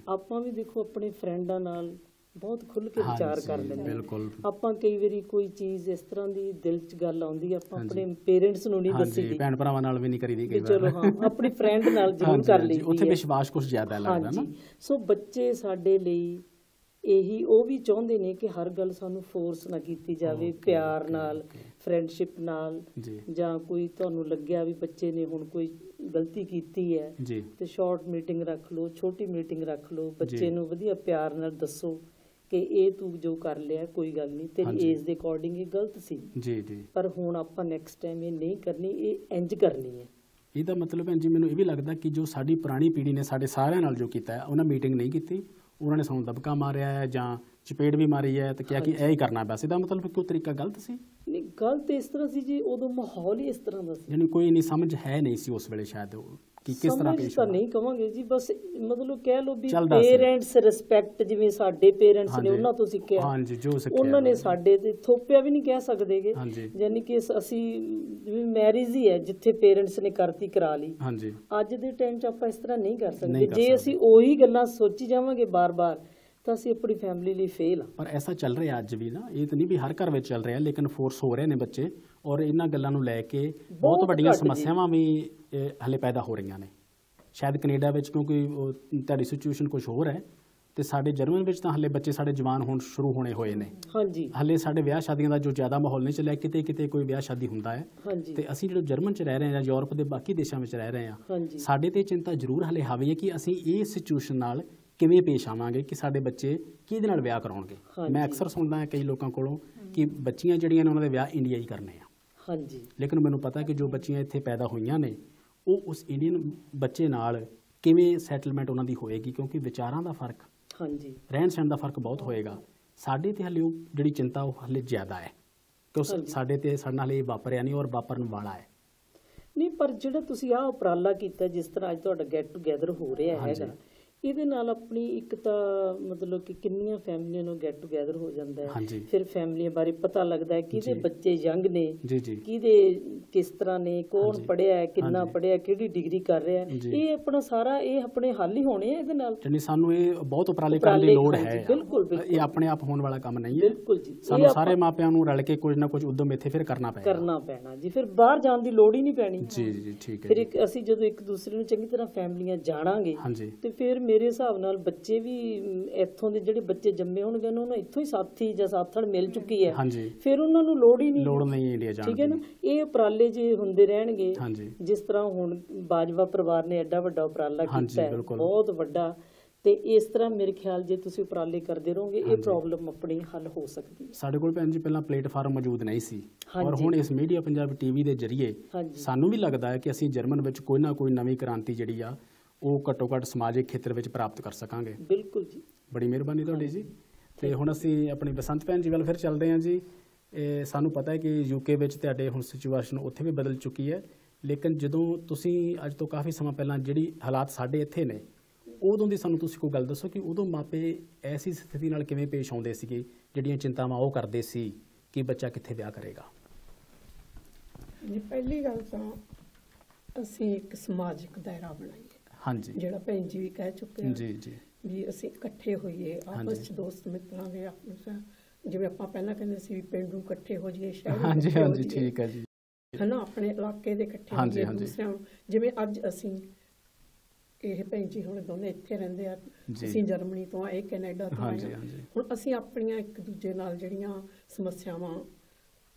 ਆਪਾਂ ਵੀ ਦੇਖੋ ਆਪਣੇ ਫਰੈਂਡਾਂ ਨਾਲ ਬਹੁਤ ਖੁੱਲ੍ਹ ਕੇ ਵਿਚਾਰ ਕਰ ਲੈਂਦੇ ਹਾਂ। ਆਪਾਂ ਕਈ ਵਾਰੀ ਕੋਈ ਚੀਜ਼ ਇਸ ਤਰ੍ਹਾਂ ਦੀ ਦਿਲ 'ਚ ਗੱਲ ਆਉਂਦੀ, ਆਪਾਂ ਆਪਣੇ ਪੇਰੈਂਟਸ ਨੂੰ ਨਹੀਂ ਦੱਸੀ, ਭੈਣ ਭਰਾਵਾਂ ਨਾਲ ਵੀ ਨਹੀਂ ਕਰੀਦੀ ਕਈ ਵਾਰ। ਚਲੋ ਹਾਂ, ਆਪਣੀ ਫਰੈਂਡ ਨਾਲ ਜ਼ਰੂਰ ਕਰ ਲਈ, ਉੱਥੇ ਵਿਸ਼ਵਾਸ ਕੁਝ ਜ਼ਿਆਦਾ ਲੱਗਦਾ ਨਾ। ਸੋ ਬੱਚੇ ਸਾਡੇ ਲਈ ਇਹੀ ਉਹ ਵੀ ਚਾਹੁੰਦੇ ਨੇ ਕਿ ਹਰ ਗੱਲ ਸਾਨੂੰ ਫੋਰਸ ਨਾ ਕੀਤੀ ਜਾਵੇ, ਪਿਆਰ ਨਾਲ, ਫਰੈਂਡਸ਼ਿਪ ਨਾਲ। ਜਾਂ ਕੋਈ ਤੁਹਾਨੂੰ ਲੱਗਿਆ ਵੀ ਬੱਚੇ ਨੇ ਹੁਣ ਕੋਈ ਗਲਤੀ ਕੀਤੀ ਹੈ ਤੇ ਸ਼ਾਰਟ ਮੀਟਿੰਗ ਰੱਖ ਲਓ, ਛੋਟੀ ਮੀਟਿੰਗ ਰੱਖ ਲਓ, ਬੱਚੇ ਨੂੰ ਵਧੀਆ ਪਿਆਰ ਨਾਲ ਦੱਸੋ ਕਿ ਇਹ ਤੂੰ ਜੋ ਕਰ ਲਿਆ ਕੋਈ ਗੱਲ ਨਹੀਂ, ਤੇਰੀ ਏਜ ਦੇ ਅਕੋਰਡਿੰਗ ਇਹ ਗਲਤ ਸੀ ਪਰ ਹੁਣ ਆਪਾਂ ਨੈਕਸਟ ਟਾਈਮ ਇਹ ਨਹੀਂ ਕਰਨੀ, ਇਹ ਇੰਜ ਕਰਨੀ ਹੈ। ਇਹਦਾ ਮਤਲਬ ਹੈ ਜੀ, ਮੈਨੂੰ ਇਹ ਵੀ ਲੱਗਦਾ ਕਿ ਜੋ ਸਾਡੀ ਪੁਰਾਣੀ ਪੀੜ੍ਹੀ ਨੇ ਸਾਡੇ ਸਾਰਿਆਂ ਨਾਲ ਜੋ ਕੀਤਾ ਹੈ, ਉਹਨਾਂ ਮੀਟਿੰਗ ਨਹੀਂ ਕੀਤੀ, ਉਹਨਾਂ ਨੇ ਸਾਨੂੰ ਦਬਕਾ ਮਾਰਿਆ ਹੈ ਜਾਂ ਚਪੇੜ ਵੀ ਮਾਰੀ ਹੈ ਤੇ ਕਿਹਾ ਕਿ ਇਹ ਹੀ ਕਰਨਾ ਬਸ। ਇਹਦਾ ਮਤਲਬ ਕਿ ਉਹ ਤਰੀਕਾ ਗਲਤ ਸੀ? ਨਹੀਂ, ਗਲਤ ਇਸ ਤਰ੍ਹਾਂ ਸੀ ਜੀ, ਉਦੋਂ ਮਾਹੌਲ ਹੀ ਇਸ ਤਰ੍ਹਾਂ ਦਾ ਸੀ। ਯਾਨੀ ਕੋਈ ਨਹੀਂ ਸਮਝ ਹੈ ਨਹੀਂ ਸੀ ਉਸ ਵੇਲੇ ਸ਼ਾਇਦ ਕਿ ਕਿਸ ਤਰ੍ਹਾਂ ਪੇਸ਼ ਹੋਣਾ। ਨਹੀਂ ਕਵਾਂਗੇ ਜੀ, ਬਸ ਮਤਲਬ ਕਹਿ ਲਓ ਵੀ ਪੇਰੈਂਟਸ ਰਿਸਪੈਕਟ, ਜਿਵੇਂ ਸਾਡੇ ਪੇਰੈਂਟਸ ਨੇ ਉਹਨਾਂ ਤੋਂ ਸਿੱਖਿਆ, ਉਹਨਾਂ ਨੇ ਸਾਡੇ ਤੇ ਥੋਪਿਆ ਵੀ ਨਹੀਂ ਕਹਿ ਸਕਦੇਗੇ। ਯਾਨੀ ਕਿ ਅਸੀਂ ਜਿਵੇਂ ਮੈਰਿਜ ਹੀ ਹੈ, ਜਿੱਥੇ ਪੇਰੈਂਟਸ ਨੇ ਕਰਤੀ ਕਰਾ ਲਈ। ਅੱਜ ਦੇ ਟਾਈਮ 'ਚ ਆਪਾਂ ਇਸ ਤਰ੍ਹਾਂ ਨਹੀਂ ਕਰ ਸਕਦੇ। ਜੇ ਅਸੀਂ ਉਹੀ ਗੱਲਾਂ ਸੋਚੀ ਜਾਵਾਂਗੇ ਬਾਰ-ਬਾਰ ਤਾਂ ਅਸੀਂ ਆਪਣੀ ਫੈਮਿਲੀ ਲਈ ਫੇਲ ਆ। ਪਰ ਐਸਾ ਚੱਲ ਰਿਹਾ ਅੱਜ ਵੀ ਨਾ, ਇਹ ਤਾਂ ਨਹੀਂ ਵੀ ਹਰ ਘਰ ਵਿੱਚ ਚੱਲ ਰਿਹਾ, ਲੇਕਿਨ ਫੋਰਸ ਹੋ ਰਹੇ ਨੇ ਬੱਚੇ, ਔਰ ਇਹਨਾਂ ਗੱਲਾਂ ਨੂੰ ਲੈ ਕੇ ਬਹੁਤ ਵੱਡੀਆਂ ਸਮੱਸਿਆਵਾਂ ਵੀ ਹਲੇ ਪੈਦਾ ਹੋ ਰਹੀਆਂ ਨੇ। ਸ਼ਾਇਦ ਕੈਨੇਡਾ ਵਿੱਚ ਕਿਉਂਕਿ ਤੁਹਾਡੀ ਸਿਚੁਏਸ਼ਨ ਕੁਝ ਹੋਰ ਹੈ, ਤੇ ਸਾਡੇ ਜਰਮਨ ਵਿੱਚ ਤਾਂ ਹਲੇ ਬੱਚੇ ਸਾਡੇ ਜਵਾਨ ਹੁਣ ਸ਼ੁਰੂ ਹੋਣੇ ਹੋਏ ਨੇ। ਹਲੇ ਸਾਡੇ ਵਿਆਹ ਸ਼ਾਦੀਆਂ ਦਾ ਜੋ ਜ਼ਿਆਦਾ ਮਾਹੌਲ ਨਹੀਂ ਚੱਲਿਆ, ਕਿਤੇ ਕਿਤੇ ਕੋਈ ਵਿਆਹ ਸ਼ਾਦੀ ਹੁੰਦਾ ਹੈ। ਤੇ ਅਸੀਂ ਜਿਹੜੇ ਜਰਮਨ 'ਚ ਰਹਿ ਰਹੇ ਹਾਂ ਜਾਂ ਯੂਰਪ ਦੇ ਬਾਕੀ ਦੇਸ਼ਾਂ ਵਿੱਚ ਰਹਿ ਰਹੇ ਹਾਂ, ਸਾਡੇ ਤੇ ਚਿੰਤਾ ਜ਼ਰੂਰ ਹਲੇ ਹਾਵੀ ਹੈ ਕਿ ਅਸੀਂ ਇਹ ਸਿਚੁਏਸ਼ਨ ਨਾਲ ਕਿਵੇਂ ਪੇਸ਼ ਆਵਾਂਗੇ ਕਿ ਸਾਡੇ ਬੱਚੇ ਕਿਹਦੇ ਨਾਲ ਵਿਆਹ ਕਰਾਉਣਗੇ। ਮੈਂ ਅਕਸਰ ਸੁਣਦਾ ਹਾਂ ਕਈ ਲੋਕਾਂ ਕੋਲੋਂ ਕਿ ਬੱਚੀਆਂ ਜਿਹੜੀਆਂ ਨੇ ਉਹਨਾਂ ਦੇ ਵਿਆਹ ਇੰਡੀਆ ਹੀ ਕਰਨੇ ਆ। ਲੇਕਿਨ ਮੈਨੂੰ ਪਤਾ ਕਿ ਜੋ ਬੱਚੀਆਂ ਇੱਥੇ ਪੈਦਾ ਹੋਈਆਂ ਨੇ, ਉਹ ਉਸ ਇੰਡੀਅਨ ਬੱਚੇ ਨਾਲ ਕਿਵੇਂ ਸੈਟਲਮੈਂਟ ਉਹਨਾਂ ਦੀ ਹੋਏਗੀ, ਕਿਉਂਕਿ ਵਿਚਾਰਾਂ ਦਾ ਫਰਕ, ਰਹਿਣ ਸਹਿਣ ਦਾ ਫਰਕ ਬਹੁਤ ਹੋਏਗਾ। ਸਾਡੇ ਤੇ ਹਲੇ ਉਹ ਜਿਹੜੀ ਚਿੰਤਾ ਉਹ ਹਲੇ ਜ਼ਿਆਦਾ ਹੈ ਕਿ ਸਾਡੇ ਨਾਲ ਇਹ ਵਾਪਰਿਆ ਨਹੀਂ ਔਰ ਵਾਪਰਨ ਵਾਲਾ ਹੈ। ਨਹੀਂ, ਪਰ ਜਿਹੜਾ ਤੁਸੀਂ ਆਹ ਉਪਰਾਲਾ ਕੀਤਾ, ਜਿਸ ਤਰ੍ਹਾਂ ਅੱਜ ਤੁਹਾਡਾ ਗੈਟ ਟੂਗੈਦਰ ਹੋ ਰਿਹਾ ਹੈਗਾ, ਇਹਦੇ ਨਾਲ ਆਪਣੀ ਇੱਕ ਤਾਂ ਮਤਲਬ ਕਿ ਕਿੰਨੀਆਂ ਫੈਮਲੀਆਂ ਨੂੰ ਗੈਟ ਟੂਗੈਦਰ ਹੋ ਜਾਂਦਾ ਹੈ, ਫਿਰ ਫੈਮਲੀਆਂ ਬਾਰੇ ਪਤਾ ਲੱਗਦਾ ਹੈ ਕਿਹਦੇ ਬੱਚੇ ਯੰਗ ਨੇ, ਕਿਹਦੇ ਕਿਸ ਤਰ੍ਹਾਂ ਨੇ, ਕੌਣ ਪੜ੍ਹਿਆ ਹੈ, ਕਿੰਨਾ ਪੜ੍ਹਿਆ, ਕਿਹੜੀ ਡਿਗਰੀ ਕਰ ਰਿਹਾ ਹੈ। ਇਹ ਆਪਣਾ ਸਾਰਾ ਇਹ ਆਪਣੇ ਹੱਲ ਹੀ ਹੋਣੇ ਆ ਇਹਦੇ ਨਾਲ। ਸਾਨੂੰ ਇਹ ਬਹੁਤ ਉਪਰਾਲੇ ਕਰਨ ਦੀ ਲੋੜ ਹੈ। ਬਿਲਕੁਲ, ਇਹ ਆਪਣੇ ਆਪ ਹੋਣ ਵਾਲਾ ਕੰਮ ਨਹੀਂ ਹੈ। ਬਿਲਕੁਲ ਜੀ, ਸਾਨੂੰ ਸਾਰੇ ਮਾਪਿਆਂ ਨੂੰ ਰਲ ਕੇ ਕੁਝ ਨਾ ਕੁਝ ਉਦਮ ਇੱਥੇ ਫਿਰ ਕਰਨਾ ਪੈਣਾ ਜੀ। ਫਿਰ ਬਾਹਰ ਜਾਣ ਦੀ ਲੋੜ ਹੀ ਨਹੀਂ ਪੈਣੀ। ਜੀ ਠੀਕ ਹੈ। ਫਿਰ ਅਸੀਂ ਜਦੋਂ ਇੱਕ ਦੂਸਰੇ ਨੂੰ ਚੰਗੀ ਤਰ੍ਹਾਂ ਫੈਮਲੀਆਂ ਜਾਣਾਂਗੇ ਤੇ ਫਿਰ ਮੇਰੇ ਹਿਸਾਬ ਨਾਲ ਬੱਚੇ ਵੀ ਇੱਥੋਂ ਦੇ ਜਿਹੜੇ ਬੱਚੇ ਜੰਮੇ ਹੋਣਗੇ ਉਹਨਾਂ ਨੂੰ ਇੱਥੋਂ ਹੀ ਸਾਥੀ ਜਾਂ ਸਾਥਣ ਮਿਲ ਚੁੱਕੀ ਹੈ, ਫਿਰ ਉਹਨਾਂ ਨੂੰ ਲੋੜ ਨਹੀਂ ਇੰਡੀਆ ਜਾਣ ਦੀ। ਠੀਕ ਹੈ ਨਾ। ਇਹ ਉਪਰਾਲੇ ਜੇ ਹੁੰਦੇ ਰਹਿਣਗੇ, ਜਿਸ ਤਰ੍ਹਾਂ ਹੁਣ ਬਾਜਵਾ ਪਰਿਵਾਰ ਨੇ ਐਡਾ ਵੱਡਾ ਉਪਰਾਲਾ ਕੀਤਾ ਹੈ, ਬਹੁਤ ਵੱਡਾ, ਤੇ ਇਸ ਤਰ੍ਹਾਂ ਮੇਰੇ ਖਿਆਲ ਜੇ ਤੁਸੀਂ ਉਪਰਾਲੇ ਕਰਦੇ ਰਹੋਗੇ ਇਹ ਪ੍ਰੋਬਲਮ ਆਪਣੀ ਹੱਲ ਹੋ ਸਕਦੀ ਹੈ। ਸਾਡੇ ਕੋਲ ਭੈਣ ਜੀ ਪਹਿਲਾਂ ਪਲੇਟਫਾਰਮ ਮੌਜੂਦ ਨਹੀਂ ਸੀ, ਔਰ ਹੁਣ ਇਸ ਮੀਡੀਆ ਪੰਜਾਬ ਟੀਵੀ ਦੇ ਜ਼ਰੀਏ ਸਾਨੂੰ ਵੀ ਲੱਗਦਾ ਹੈ ਕਿ ਅਸੀਂ ਜਰਮਨ ਵਿੱਚ ਕੋਈ ਨਾ ਕੋਈ ਨਵੀਂ ਕ੍ਰਾਂਤੀ ਜਿਹੜੀ ਆ ਉਹ ਘੱਟੋ ਘੱਟ ਸਮਾਜਿਕ ਖੇਤਰ ਵਿੱਚ ਪ੍ਰਾਪਤ ਕਰ ਸਕਾਂਗੇ। ਬਿਲਕੁਲ ਜੀ, ਬੜੀ ਮਿਹਰਬਾਨੀ ਤੁਹਾਡੀ ਜੀ। ਤੇ ਹੁਣ ਅਸੀਂ ਆਪਣੀ ਬਸੰਤ ਭੈਣ ਜੀ ਵੱਲ ਫਿਰ ਚੱਲਦੇ ਹਾਂ ਜੀ। ਸਾਨੂੰ ਪਤਾ ਹੈ ਕਿ ਯੂਕੇ ਵਿੱਚ ਤੁਹਾਡੇ ਹੁਣ ਸਿਚੁਏਸ਼ਨ ਉੱਥੇ ਵੀ ਬਦਲ ਚੁੱਕੀ ਹੈ, ਲੇਕਿਨ ਜਦੋਂ ਤੁਸੀਂ ਅੱਜ ਤੋਂ ਕਾਫੀ ਸਮਾਂ ਪਹਿਲਾਂ ਜਿਹੜੀ ਹਾਲਾਤ ਸਾਡੇ ਇੱਥੇ ਨੇ, ਉਦੋਂ ਦੀ ਸਾਨੂੰ ਤੁਸੀਂ ਕੋਈ ਗੱਲ ਦੱਸੋ ਕਿ ਉਦੋਂ ਮਾਪੇ ਐਸੀ ਸਥਿਤੀ ਨਾਲ ਕਿਵੇਂ ਪੇਸ਼ ਆਉਂਦੇ ਸੀਗੇ, ਜਿਹੜੀਆਂ ਚਿੰਤਾਵਾਂ ਉਹ ਕਰਦੇ ਸੀ ਕਿ ਬੱਚਾ ਕਿੱਥੇ ਵਿਆਹ ਕਰੇਗਾ। ਜੀ ਪਹਿਲੀ ਗੱਲ ਤਾਂ ਅਸੀਂ ਇੱਕ ਸਮਾਜਿਕ ਦਾਇਰਾ ਬਣਾਈਏ। ਜਿਹੜਾ ਭੈਣ ਜੀ ਵੀ ਕਹਿ ਚੁੱਕੇ ਆ ਵੀ ਅਸੀਂ ਇਕੱਠੇ ਹੋਈਏ ਆਪਸ ਚ ਦੋਸਤ ਮਿੱਤਰਾਂ ਦੇ ਆਪਸ, ਜਿਵੇਂ ਆਪਾਂ ਪਹਿਲਾਂ ਕਹਿੰਦੇ ਸੀ ਵੀ ਪਿੰਡੂ ਇਕੱਠੇ ਹੋ ਜਾਈਏ, ਸ਼ਹਿਰ ਠੀਕ ਹੈ ਜੀ, ਹਨਾ, ਆਪਣੇ ਇਲਾਕੇ ਦੇ ਇਕੱਠੇ ਹੋ ਜਾਈਏ ਦੂਸਰਿਆਂ ਨੂੰ। ਜਿਵੇਂ ਅੱਜ ਅਸੀਂ ਇਹ ਭੈਣ ਜੀ ਹੁਣ ਦੋਨੇ ਇੱਥੇ ਰਹਿੰਦੇ ਆ, ਅਸੀਂ ਜਰਮਨੀ ਤੋਂ ਆ, ਇਹ ਕੈਨੇਡਾ ਤੋਂ ਆਏ ਆ। ਹੁਣ ਅਸੀਂ ਆਪਣੀਆਂ ਇੱਕ ਦੂਜੇ ਨਾਲ ਜਿਹੜੀਆਂ ਸਮੱਸਿਆਵਾਂ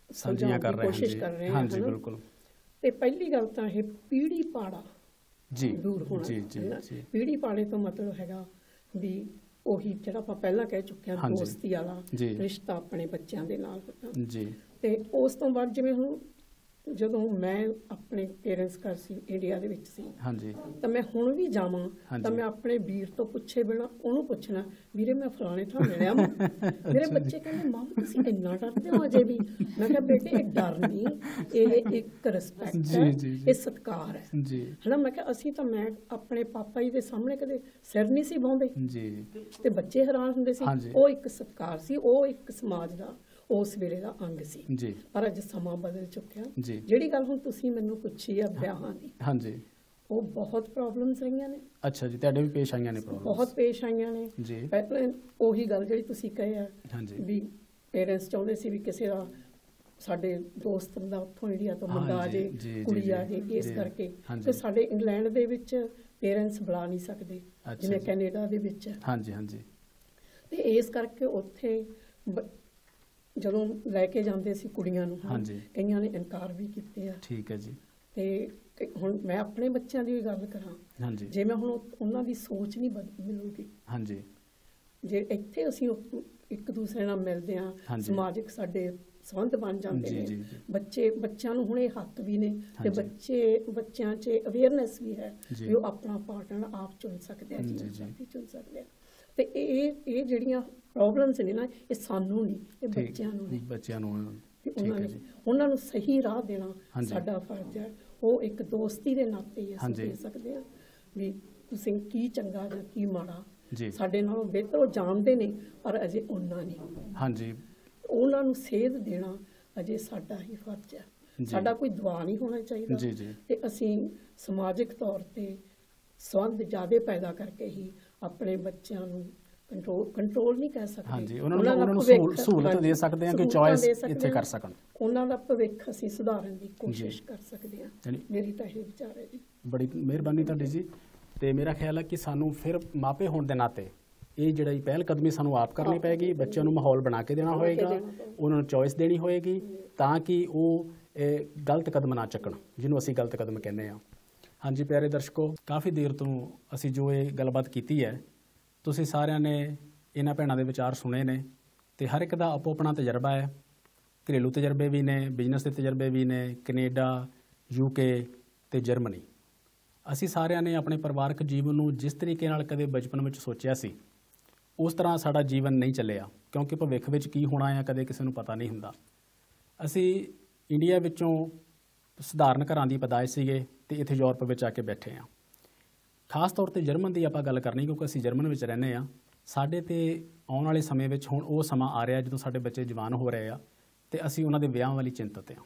ਸਾਂਝੀਆਂ ਕਰ ਰਹੇ ਹਾਂ, ਕੋਸ਼ਿਸ਼ ਕਰ ਰਹੇ ਹਾਂ। ਹਾਂਜੀ, ਬਿਲਕੁਲ। ਤੇ ਪਹਿਲੀ ਗੱਲ ਤਾਂ ਇਹ ਪੀੜੀ ਪਾੜਾ ਦੂਰ ਹੋਣਾ। ਪੀੜੀ ਪਾੜੇ ਤੋਂ ਮਤਲਬ ਹੈਗਾ ਵੀ ਉਹੀ ਜਿਹੜਾ ਆਪਾਂ ਪਹਿਲਾਂ ਕਹਿ ਚੁੱਕੇ ਹਾਂ, ਦੋਸਤੀ ਵਾਲਾ ਰਿਸ਼ਤਾ ਆਪਣੇ ਬੱਚਿਆਂ ਦੇ ਨਾਲ ਹੋਣਾ। ਤੇ ਉਸ ਤੋਂ ਬਾਅਦ ਜਿਵੇਂ ਹੁਣ ਜਦੋਂ ਮੈਂ ਆਪਣੇ ਪੇਰੈਂਟਸ ਘਰ ਸੀ, ਇੰਡੀਆ ਦੇ ਵਿੱਚ ਸੀ, ਤਾਂ ਮੈਂ ਹੁਣ ਵੀ ਜਾਵਾਂ ਤਾਂ ਮੈਂ ਆਪਣੇ ਵੀਰ ਤੋਂ ਪੁੱਛੇ ਬਿਨਾਂ ਉਹਨੂੰ ਪੁੱਛਣਾ, ਵੀਰੇ ਮੈਂ ਫਲਾਣੇ ਥਾਂ ਮਿਲਿਆ। ਮੇਰੇ ਬੱਚੇ ਕਹਿੰਦੇ ਮਾਂ ਤੁਸੀਂ ਇੰਨਾ ਡਰਦੇ ਹੋ ਅਜੇ ਵੀ? ਮੈਂ ਕਿਹਾ ਬੇਟੇ ਇਹ ਡਰ ਨਹੀਂ, ਇਹ ਇੱਕ ਰਿਸਪੈਕਟ ਹੈ, ਇਹ ਸਤਿਕਾਰ ਹੈ, ਹਨਾ। ਮੈਂ ਕਿਹਾ ਅਸੀਂ ਤਾਂ, ਮੈਂ ਆਪਣੇ ਪਾਪਾ ਜੀ ਦੇ ਸਾਹਮਣੇ ਕਦੇ ਸਿਰ ਨਹੀਂ ਸੀ ਵਾਹੁੰਦੇ ਤੇ ਬੱਚੇ ਹੈਰਾਨ ਹੁੰਦੇ ਸੀ। ਉਹ ਇੱਕ ਸਤਿਕਾਰ ਸੀ, ਉਹ ਇੱਕ ਸਮਾਜ ਦਾ ਉਸ ਵੇਲੇ ਦਾ ਅੰਗ ਸੀ। ਪਰ ਅੱਜ ਸਮਾਂ ਬਦਲ ਚੁੱਕਿਆ। ਜਿਹੜੀ ਗੱਲ ਹੁਣ ਤੁਸੀਂ ਮੈਨੂੰ ਪੁੱਛੀ ਆ ਵਿਆਹਾਂ ਦੀ, ਉਹ ਬਹੁਤ ਪ੍ਰੋਬਲਮਸ ਰਹੀਆਂ ਨੇ। ਅੱਛਾ ਜੀ, ਤੁਹਾਡੇ ਵੀ ਪੇਸ਼ ਆਈਆਂ ਨੇ ਪ੍ਰੋਬਲਮਸ? ਬਹੁਤ ਪੇਸ਼ ਆਈਆਂ ਨੇ। ਪਹਿਲਾਂ ਉਹੀ ਗੱਲ ਜਿਹੜੀ ਤੁਸੀਂ ਕਹੇ ਆ ਵੀ ਪੇਰੈਂਟਸ ਚਾਹੁੰਦੇ ਸੀ ਵੀ ਕਿਸੇ ਦਾ, ਸਾਡੇ ਦੋਸਤ ਦਾ ਉੱਥੋਂ ਇੰਡੀਆ ਤੋਂ ਮੁੰਡਾ ਆ ਜੇ, ਕੁੜੀ ਆ ਜੇ, ਇਸ ਕਰਕੇ। ਤੇ ਸਾਡੇ ਇੰਗਲੈਂਡ ਦੇ ਵਿੱਚ ਪੇਰੈਂਟਸ ਬੁਲਾ ਨਹੀਂ ਸਕਦੇ ਜਿਵੇਂ ਕੈਨੇਡਾ ਦੇ ਵਿੱਚ। ਤੇ ਇਸ ਕਰਕੇ ਉੱਥੇ ਜਦੋਂ ਲੈ ਕੇ ਜਾਂਦੇ ਸੀ ਕੁੜੀਆਂ ਨੂੰ, ਕਈਆਂ ਨੇ ਇਨਕਾਰ ਵੀ ਕੀਤੇ ਆ। ਠੀਕ ਹੈ ਜੀ। ਤੇ ਹੁਣ ਮੈਂ ਆਪਣੇ ਬੱਚਿਆਂ ਦੀ ਵੀ ਗੱਲ ਕਰਾਂ, ਜੇ ਮੈਂ ਹੁਣ ਉਹਨਾਂ ਦੀ ਸੋਚ ਨਹੀਂ ਮਿਲੂਗੀ, ਜੇ ਇੱਥੇ ਅਸੀਂ ਇੱਕ ਦੂਸਰੇ ਨਾਲ ਮਿਲਦੇ ਹਾਂ, ਸਮਾਜਿਕ ਸਾਡੇ ਸੰਬੰਧ ਬਣ ਜਾਂਦੇ ਨੇ, ਬੱਚਿਆਂ ਨੂੰ ਹੁਣ ਇਹ ਹੱਕ ਵੀ ਨੇ ਤੇ ਬੱਚਿਆਂ 'ਚ ਅਵੇਅਰਨੈਸ ਵੀ ਹੈ ਵੀ ਉਹ ਆਪਣਾ ਪਾਰਟਨਰ ਆਪ ਚੁਣ ਸਕਦੇ ਆ, ਚੁਣ ਸਕਦੇ ਆ। ਤੇ ਇਹ ਜਿਹੜੀਆਂ ਪ੍ਰੋਬਲਮਸ ਨੇ ਨਾ, ਇਹ ਸਾਨੂੰ ਨਹੀਂ, ਇਹ ਬੱਚਿਆਂ ਨੂੰ ਨੇ। ਉਹਨਾਂ ਨੂੰ ਸਹੀ ਰਾਹ ਦੇਣਾ ਸਾਡਾ ਫਰਜ਼ ਹੈ। ਉਹ ਇੱਕ ਦੋਸਤੀ ਦੇ ਨਾਤੇ ਹੀ ਅਸੀਂ ਦੇ ਸਕਦੇ ਹਾਂ ਵੀ ਤੁਸੀਂ ਕੀ ਚੰਗਾ ਜਾਂ ਕੀ ਮਾੜਾ, ਸਾਡੇ ਨਾਲੋਂ ਬਿਹਤਰ ਉਹ ਜਾਣਦੇ ਨੇ, ਪਰ ਅਜੇ ਉਹਨਾਂ ਨਹੀਂ। ਉਹਨਾਂ ਨੂੰ ਸੇਧ ਦੇਣਾ ਅਜੇ ਸਾਡਾ ਹੀ ਫਰਜ਼ ਹੈ। ਸਾਡਾ ਕੋਈ ਦਵਾ ਨਹੀਂ ਹੋਣਾ ਚਾਹੀਦਾ। ਤੇ ਅਸੀਂ ਸਮਾਜਿਕ ਤੌਰ ਤੇ ਸੰਬੰਧ ਜ਼ਿਆਦਾ ਪੈਦਾ ਕਰਕੇ ਹੀ ਆਪਣੇ ਬੱਚਿਆਂ ਨੂੰ ਕੰਟਰੋਲ ਨਹੀਂ ਕਹਿ ਸਕਦੇ, ਉਹਨਾਂ ਨੂੰ ਸਹੂਲਤ ਦੇ ਸਕਦੇ ਹਾਂ ਕਿ ਚੋਇਸ ਇੱਥੇ ਕਰ ਸਕਣ। ਉਹਨਾਂ ਦਾ ਭਵਿੱਖ ਅਸੀਂ ਸੁਧਾਰਨ ਦੀ ਕੋਸ਼ਿਸ਼ ਕਰ ਸਕਦੇ ਹਾਂ। ਮੇਰੀ ਤਾਂ ਇਹ ਵਿਚਾਰ ਹੈ ਜੀ। ਬੜੀ ਮਿਹਰਬਾਨੀ ਤੁਹਾਡੀ ਜੀ। ਤੇ ਮੇਰਾ ਖਿਆਲ ਹੈ ਕਿ ਸਾਨੂੰ ਫਿਰ ਮਾਪੇ ਹੋਣ ਦੇ ਨਾਤੇ ਇਹ ਜਿਹੜੀ ਪਹਿਲ ਕਦਮੀ ਸਾਨੂੰ ਆਪ ਕਰਨੀ ਪਏਗੀ। ਬੱਚਿਆਂ ਨੂੰ ਮਾਹੌਲ ਬਣਾ ਕੇ ਦੇਣਾ ਹੋਏਗਾ, ਉਹਨਾਂ ਨੂੰ ਚੋਇਸ ਦੇਣੀ ਹੋਏਗੀ ਤਾਂ ਕਿ ਉਹ ਗਲਤ ਕਦਮ ਨਾ ਚੱਕਣ, ਜਿਹਨੂੰ ਅਸੀਂ ਗਲਤ ਕਦਮ ਕਹਿੰਦੇ ਹਾਂ। ਹਾਂਜੀ ਪਿਆਰੇ ਦਰਸ਼ਕੋ, ਕਾਫੀ ਦੇਰ ਤੋਂ ਅਸੀਂ ਜੋ ਇਹ ਗੱਲਬਾਤ ਕੀਤੀ ਹੈ, ਤੁਸੀਂ ਸਾਰਿਆਂ ਨੇ ਇਹਨਾਂ ਭੈਣਾਂ ਦੇ ਵਿਚਾਰ ਸੁਣੇ ਨੇ ਤੇ ਹਰ ਇੱਕ ਦਾ ਆਪੋ ਆਪਣਾ ਤਜਰਬਾ ਹੈ। ਘਰੇਲੂ ਤਜਰਬੇ ਵੀ ਨੇ, ਬਿਜ਼ਨਸ ਦੇ ਤਜਰਬੇ ਵੀ ਨੇ, ਕੈਨੇਡਾ, UK ਤੇ ਜਰਮਨੀ। ਅਸੀਂ ਸਾਰਿਆਂ ਨੇ ਆਪਣੇ ਪਰਿਵਾਰਕ ਜੀਵਨ ਨੂੰ ਜਿਸ ਤਰੀਕੇ ਨਾਲ ਕਦੇ ਬਚਪਨ ਵਿੱਚ ਸੋਚਿਆ ਸੀ, ਉਸ ਤਰ੍ਹਾਂ ਸਾਡਾ ਜੀਵਨ ਨਹੀਂ ਚੱਲਿਆ, ਕਿਉਂਕਿ ਭਵਿੱਖ ਵਿੱਚ ਕੀ ਹੋਣਾ ਹੈ ਕਦੇ ਕਿਸੇ ਨੂੰ ਪਤਾ ਨਹੀਂ ਹੁੰਦਾ। ਅਸੀਂ ਇੰਡੀਆ ਵਿੱਚੋਂ ਸਧਾਰਨ ਘਰਾਂ ਦੀ ਪੈਦਾਇਸ਼ ਸੀਗੇ ਤੇ ਇੱਥੇ ਯੂਰਪ ਵਿੱਚ ਆ ਕੇ ਬੈਠੇ ਹਾਂ। ਖਾਸ ਤੌਰ ਤੇ ਜਰਮਨ ਦੀ ਆਪਾਂ ਗੱਲ ਕਰਨੀ, ਕਿਉਂਕਿ ਅਸੀਂ ਜਰਮਨ ਵਿੱਚ ਰਹਿੰਦੇ ਹਾਂ। ਸਾਡੇ ਤੇ ਆਉਣ ਵਾਲੇ ਸਮੇਂ ਵਿੱਚ ਹੁਣ ਉਹ ਸਮਾਂ ਆ ਰਿਹਾ ਜਦੋਂ ਸਾਡੇ ਬੱਚੇ ਜਵਾਨ ਹੋ ਰਹੇ ਆ ਤੇ ਅਸੀਂ ਉਹਨਾਂ ਦੇ ਵਿਆਹ ਵਾਲੀ ਚਿੰਤਤ ਹਾਂ,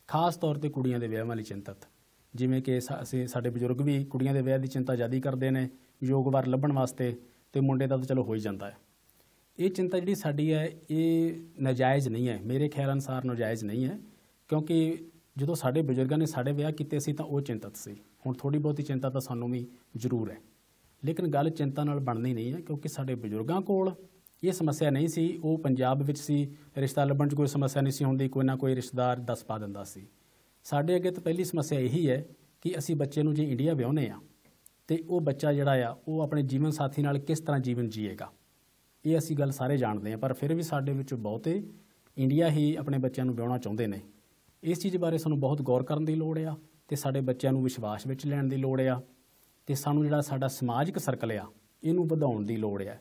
ਖਾਸ ਤੌਰ ਤੇ ਕੁੜੀਆਂ ਦੇ ਵਿਆਹ ਵਾਲੀ ਚਿੰਤਤ। ਜਿਵੇਂ ਕਿ ਸਾਡੇ ਬਜ਼ੁਰਗ ਵੀ ਕੁੜੀਆਂ ਦੇ ਵਿਆਹ ਦੀ ਚਿੰਤਾ ਜ਼ਿਆਦਾ ਕਰਦੇ ਨੇ ਯੋਗ ਵਰ ਲੱਭਣ ਵਾਸਤੇ, ਤੇ ਮੁੰਡੇ ਦਾ ਤਾਂ ਚਲੋ ਹੋ ਹੀ ਜਾਂਦਾ ਹੈ। ਇਹ ਚਿੰਤਾ ਜਿਹੜੀ ਸਾਡੀ ਹੈ ਇਹ ਨਾਜਾਇਜ਼ ਨਹੀਂ ਹੈ, ਮੇਰੇ ਖਿਆਲ ਅਨੁਸਾਰ ਨਾਜਾਇਜ਼ ਨਹੀਂ ਹੈ, ਕਿਉਂਕਿ ਜਦੋਂ ਸਾਡੇ ਬਜ਼ੁਰਗਾਂ ਨੇ ਸਾਡੇ ਵਿਆਹ ਕੀਤੇ ਸੀ ਤਾਂ ਉਹ ਚਿੰਤਤ ਸੀ। ਹੁਣ ਥੋੜ੍ਹੀ ਬਹੁਤੀ ਚਿੰਤਾ ਤਾਂ ਸਾਨੂੰ ਵੀ ਜ਼ਰੂਰ ਹੈ, ਲੇਕਿਨ ਗੱਲ ਚਿੰਤਾ ਨਾਲ ਬਣਨੀ ਨਹੀਂ ਹੈ, ਕਿਉਂਕਿ ਸਾਡੇ ਬਜ਼ੁਰਗਾਂ ਕੋਲ ਇਹ ਸਮੱਸਿਆ ਨਹੀਂ ਸੀ। ਉਹ ਪੰਜਾਬ ਵਿੱਚ ਸੀ, ਰਿਸ਼ਤਾ ਲੱਭਣ 'ਚ ਕੋਈ ਸਮੱਸਿਆ ਨਹੀਂ ਸੀ ਹੁੰਦੀ, ਕੋਈ ਨਾ ਕੋਈ ਰਿਸ਼ਤੇਦਾਰ ਦੱਸ ਪਾ ਦਿੰਦਾ ਸੀ। ਸਾਡੇ ਅੱਗੇ ਤਾਂ ਪਹਿਲੀ ਸਮੱਸਿਆ ਇਹੀ ਹੈ ਕਿ ਅਸੀਂ ਬੱਚੇ ਨੂੰ ਜੇ ਇੰਡੀਆ ਵਿਆਹੁੰਦੇ ਹਾਂ ਤੇ ਉਹ ਬੱਚਾ ਜਿਹੜਾ ਆ ਉਹ ਆਪਣੇ ਜੀਵਨ ਸਾਥੀ ਨਾਲ ਕਿਸ ਤਰ੍ਹਾਂ ਜੀਵਨ ਜੀਏਗਾ। ਇਹ ਅਸੀਂ ਗੱਲ ਸਾਰੇ ਜਾਣਦੇ ਹਾਂ, ਪਰ ਫਿਰ ਵੀ ਸਾਡੇ ਵਿੱਚ ਬਹੁਤੇ ਇੰਡੀਆ ਹੀ ਆਪਣੇ ਬੱਚਿਆਂ ਨੂੰ ਵਿਆਹੁਣਾ ਚਾਹੁੰਦੇ ਨੇ। ਇਸ ਚੀਜ਼ ਬਾਰੇ ਸਾਨੂੰ ਬਹੁਤ ਗੌਰ ਕਰਨ ਦੀ ਲੋੜ ਆ ਤੇ ਸਾਡੇ ਬੱਚਿਆਂ ਨੂੰ ਵਿਸ਼ਵਾਸ ਵਿੱਚ ਲੈਣ ਦੀ ਲੋੜ ਆ ਤੇ ਸਾਨੂੰ ਜਿਹੜਾ ਸਾਡਾ ਸਮਾਜਿਕ ਸਰਕਲ ਆ ਇਹਨੂੰ ਵਧਾਉਣ ਦੀ ਲੋੜ ਆ।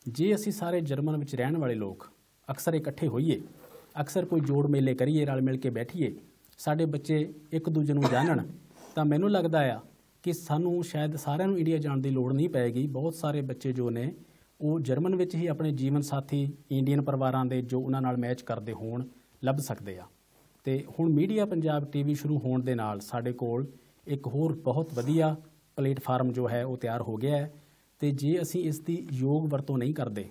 ਜੇ ਅਸੀਂ ਸਾਰੇ ਜਰਮਨ ਵਿੱਚ ਰਹਿਣ ਵਾਲੇ ਲੋਕ ਅਕਸਰ ਇਕੱਠੇ ਹੋਈਏ, ਅਕਸਰ ਕੋਈ ਜੋੜ ਮੇਲੇ ਕਰੀਏ, ਰਲ ਮਿਲ ਕੇ ਬੈਠੀਏ, ਸਾਡੇ ਬੱਚੇ ਇੱਕ ਦੂਜੇ ਨੂੰ ਜਾਣਨ, ਤਾਂ ਮੈਨੂੰ ਲੱਗਦਾ ਆ ਕਿ ਸਾਨੂੰ ਸ਼ਾਇਦ ਸਾਰਿਆਂ ਨੂੰ ਇੰਡੀਆ ਜਾਣ ਦੀ ਲੋੜ ਨਹੀਂ ਪਏਗੀ। ਬਹੁਤ ਸਾਰੇ ਬੱਚੇ ਜੋ ਨੇ ਉਹ ਜਰਮਨ ਵਿੱਚ ਹੀ ਆਪਣੇ ਜੀਵਨ ਸਾਥੀ ਇੰਡੀਅਨ ਪਰਿਵਾਰਾਂ ਦੇ ਜੋ ਉਹਨਾਂ ਨਾਲ ਮੈਚ ਕਰਦੇ ਹੋਣ ਲੱਭ ਸਕਦੇ ਆ। ਤੇ ਹੁਣ ਮੀਡੀਆ ਪੰਜਾਬ TV ਸ਼ੁਰੂ ਹੋਣ ਦੇ ਨਾਲ ਸਾਡੇ ਕੋਲ ਇੱਕ ਹੋਰ ਬਹੁਤ ਵਧੀਆ ਪਲੇਟਫਾਰਮ ਜੋ ਹੈ ਉਹ ਤਿਆਰ ਹੋ ਗਿਆ ਹੈ, ਤੇ ਜੇ ਅਸੀਂ ਇਸ ਦੀ ਯੋਗ ਵਰਤੋਂ ਨਹੀਂ ਕਰਦੇ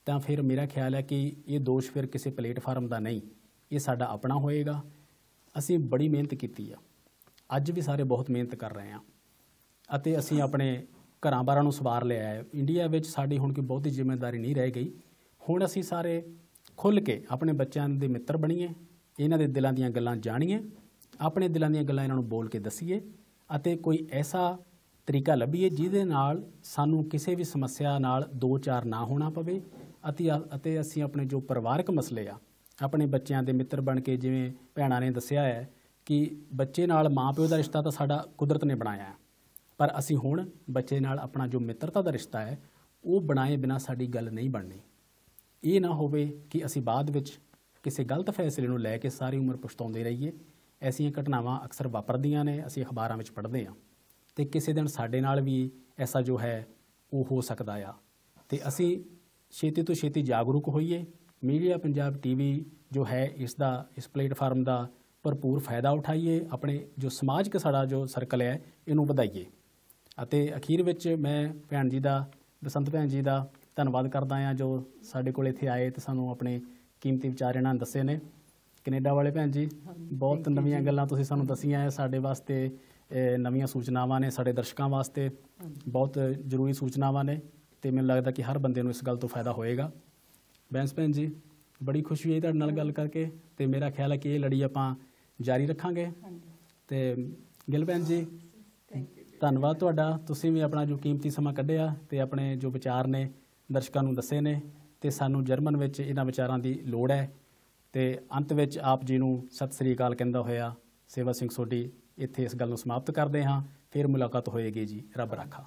ਤਾਂ ਫਿਰ ਮੇਰਾ ਖਿਆਲ ਹੈ ਕਿ ਇਹ ਦੋਸ਼ ਫਿਰ ਕਿਸੇ ਪਲੇਟਫਾਰਮ ਦਾ ਨਹੀਂ, ਇਹ ਸਾਡਾ ਆਪਣਾ ਹੋਏਗਾ। ਅਸੀਂ ਬੜੀ ਮਿਹਨਤ ਕੀਤੀ ਆ, ਅੱਜ ਵੀ ਸਾਰੇ ਬਹੁਤ ਮਿਹਨਤ ਕਰ ਰਹੇ ਹਾਂ, ਅਤੇ ਅਸੀਂ ਆਪਣੇ ਘਰਾਂ ਬਾਰਾਂ ਨੂੰ ਸਵਾਰ ਲਿਆ ਹੈ। ਇੰਡੀਆ ਵਿੱਚ ਸਾਡੀ ਹੁਣ ਕੋਈ ਬਹੁਤੀ ਜ਼ਿੰਮੇਵਾਰੀ ਨਹੀਂ ਰਹਿ ਗਈ। ਹੁਣ ਅਸੀਂ ਸਾਰੇ ਖੁੱਲ੍ਹ ਕੇ ਆਪਣੇ ਬੱਚਿਆਂ ਦੇ ਮਿੱਤਰ ਬਣੀਏ, ਇਹਨਾਂ ਦੇ ਦਿਲਾਂ ਦੀਆਂ ਗੱਲਾਂ ਜਾਣੀਏ, ਆਪਣੇ ਦਿਲਾਂ ਦੀਆਂ ਗੱਲਾਂ ਇਹਨਾਂ ਨੂੰ ਬੋਲ ਕੇ ਦੱਸੀਏ, ਅਤੇ ਕੋਈ ਐਸਾ ਤਰੀਕਾ ਲੱਭੀਏ ਜਿਹਦੇ ਨਾਲ ਸਾਨੂੰ ਕਿਸੇ ਵੀ ਸਮੱਸਿਆ ਨਾਲ ਦੋ ਚਾਰ ਨਾ ਹੋਣਾ ਪਵੇ, ਅਤੇ ਅਸੀਂ ਆਪਣੇ ਜੋ ਪਰਿਵਾਰਕ ਮਸਲੇ ਆ ਆਪਣੇ ਬੱਚਿਆਂ ਦੇ ਮਿੱਤਰ ਬਣ ਕੇ, ਜਿਵੇਂ ਭੈਣਾਂ ਨੇ ਦੱਸਿਆ ਹੈ ਕਿ ਬੱਚੇ ਨਾਲ ਮਾਂ ਪਿਓ ਦਾ ਰਿਸ਼ਤਾ ਤਾਂ ਸਾਡਾ ਕੁਦਰਤ ਨੇ ਬਣਾਇਆ ਹੈ, ਪਰ ਅਸੀਂ ਹੁਣ ਬੱਚੇ ਨਾਲ ਆਪਣਾ ਜੋ ਮਿੱਤਰਤਾ ਦਾ ਰਿਸ਼ਤਾ ਹੈ ਉਹ ਬਣਾਏ ਬਿਨਾਂ ਸਾਡੀ ਗੱਲ ਨਹੀਂ ਬਣਨੀ। ਇਹ ਨਾ ਹੋਵੇ ਕਿ ਅਸੀਂ ਬਾਅਦ ਵਿੱਚ ਕਿਸੇ ਗਲਤ ਫੈਸਲੇ ਨੂੰ ਲੈ ਕੇ ਸਾਰੀ ਉਮਰ ਪਛਤਾਉਂਦੇ ਰਹੀਏ। ਐਸੀਆਂ ਘਟਨਾਵਾਂ ਅਕਸਰ ਵਾਪਰਦੀਆਂ ਨੇ, ਅਸੀਂ ਅਖਬਾਰਾਂ ਵਿੱਚ ਪੜ੍ਹਦੇ ਹਾਂ, ਅਤੇ ਕਿਸੇ ਦਿਨ ਸਾਡੇ ਨਾਲ ਵੀ ਐਸਾ ਜੋ ਹੈ ਉਹ ਹੋ ਸਕਦਾ ਆ। ਅਤੇ ਅਸੀਂ ਛੇਤੀ ਤੋਂ ਛੇਤੀ ਜਾਗਰੂਕ ਹੋਈਏ। ਮੀਡੀਆ ਪੰਜਾਬ TV ਜੋ ਹੈ ਇਸ ਪਲੇਟਫਾਰਮ ਦਾ ਭਰਪੂਰ ਫਾਇਦਾ ਉਠਾਈਏ, ਆਪਣੇ ਜੋ ਸਮਾਜਿਕ ਸਾਡਾ ਜੋ ਸਰਕਲ ਹੈ ਇਹਨੂੰ ਵਧਾਈਏ। ਅਤੇ ਅਖੀਰ ਵਿੱਚ ਮੈਂ ਭੈਣ ਜੀ ਦਾ, ਬਸੰਤ ਭੈਣ ਜੀ ਦਾ ਧੰਨਵਾਦ ਕਰਦਾ ਹਾਂ ਜੋ ਸਾਡੇ ਕੋਲ ਇੱਥੇ ਆਏ ਅਤੇ ਸਾਨੂੰ ਆਪਣੇ ਕੀਮਤੀ ਵਿਚਾਰ ਇਹਨਾਂ ਨੇ ਦੱਸੇ ਨੇ। ਕੈਨੇਡਾ ਵਾਲੇ ਭੈਣ ਜੀ, ਬਹੁਤ ਨਵੀਆਂ ਗੱਲਾਂ ਤੁਸੀਂ ਸਾਨੂੰ ਦੱਸੀਆਂ ਹੈ, ਸਾਡੇ ਵਾਸਤੇ ਨਵੀਆਂ ਸੂਚਨਾਵਾਂ ਨੇ, ਸਾਡੇ ਦਰਸ਼ਕਾਂ ਵਾਸਤੇ ਬਹੁਤ ਜ਼ਰੂਰੀ ਸੂਚਨਾਵਾਂ ਨੇ, ਅਤੇ ਮੈਨੂੰ ਲੱਗਦਾ ਕਿ ਹਰ ਬੰਦੇ ਨੂੰ ਇਸ ਗੱਲ ਤੋਂ ਫਾਇਦਾ ਹੋਏਗਾ। ਬੈਂਸ ਭੈਣ ਜੀ, ਬੜੀ ਖੁਸ਼ੀ ਹੋਈ ਤੁਹਾਡੇ ਨਾਲ ਗੱਲ ਕਰਕੇ, ਅਤੇ ਮੇਰਾ ਖਿਆਲ ਹੈ ਕਿ ਇਹ ਲੜੀ ਆਪਾਂ ਜਾਰੀ ਰੱਖਾਂਗੇ। ਅਤੇ ਗਿੱਲ ਭੈਣ ਜੀ, ਧੰਨਵਾਦ ਤੁਹਾਡਾ, ਤੁਸੀਂ ਵੀ ਆਪਣਾ ਜੋ ਕੀਮਤੀ ਸਮਾਂ ਕੱਢਿਆ ਅਤੇ ਆਪਣੇ ਜੋ ਵਿਚਾਰ ਨੇ ਦਰਸ਼ਕਾਂ ਨੂੰ ਦੱਸੇ ਨੇ, ਅਤੇ ਸਾਨੂੰ ਜਰਮਨ ਵਿੱਚ ਇਹਨਾਂ ਵਿਚਾਰਾਂ ਦੀ ਲੋੜ ਹੈ। ਅਤੇ ਅੰਤ ਵਿੱਚ ਆਪ ਜੀ ਨੂੰ ਸਤਿ ਸ੍ਰੀ ਅਕਾਲ ਕਹਿੰਦਾ ਹੋਇਆ ਸੇਵਾ ਸਿੰਘ ਸੋਢੀ ਇੱਥੇ ਇਸ ਗੱਲ ਨੂੰ ਸਮਾਪਤ ਕਰਦੇ ਹਾਂ। ਫਿਰ ਮੁਲਾਕਾਤ ਹੋਏਗੀ ਜੀ, ਰੱਬ ਰਾਖਾ।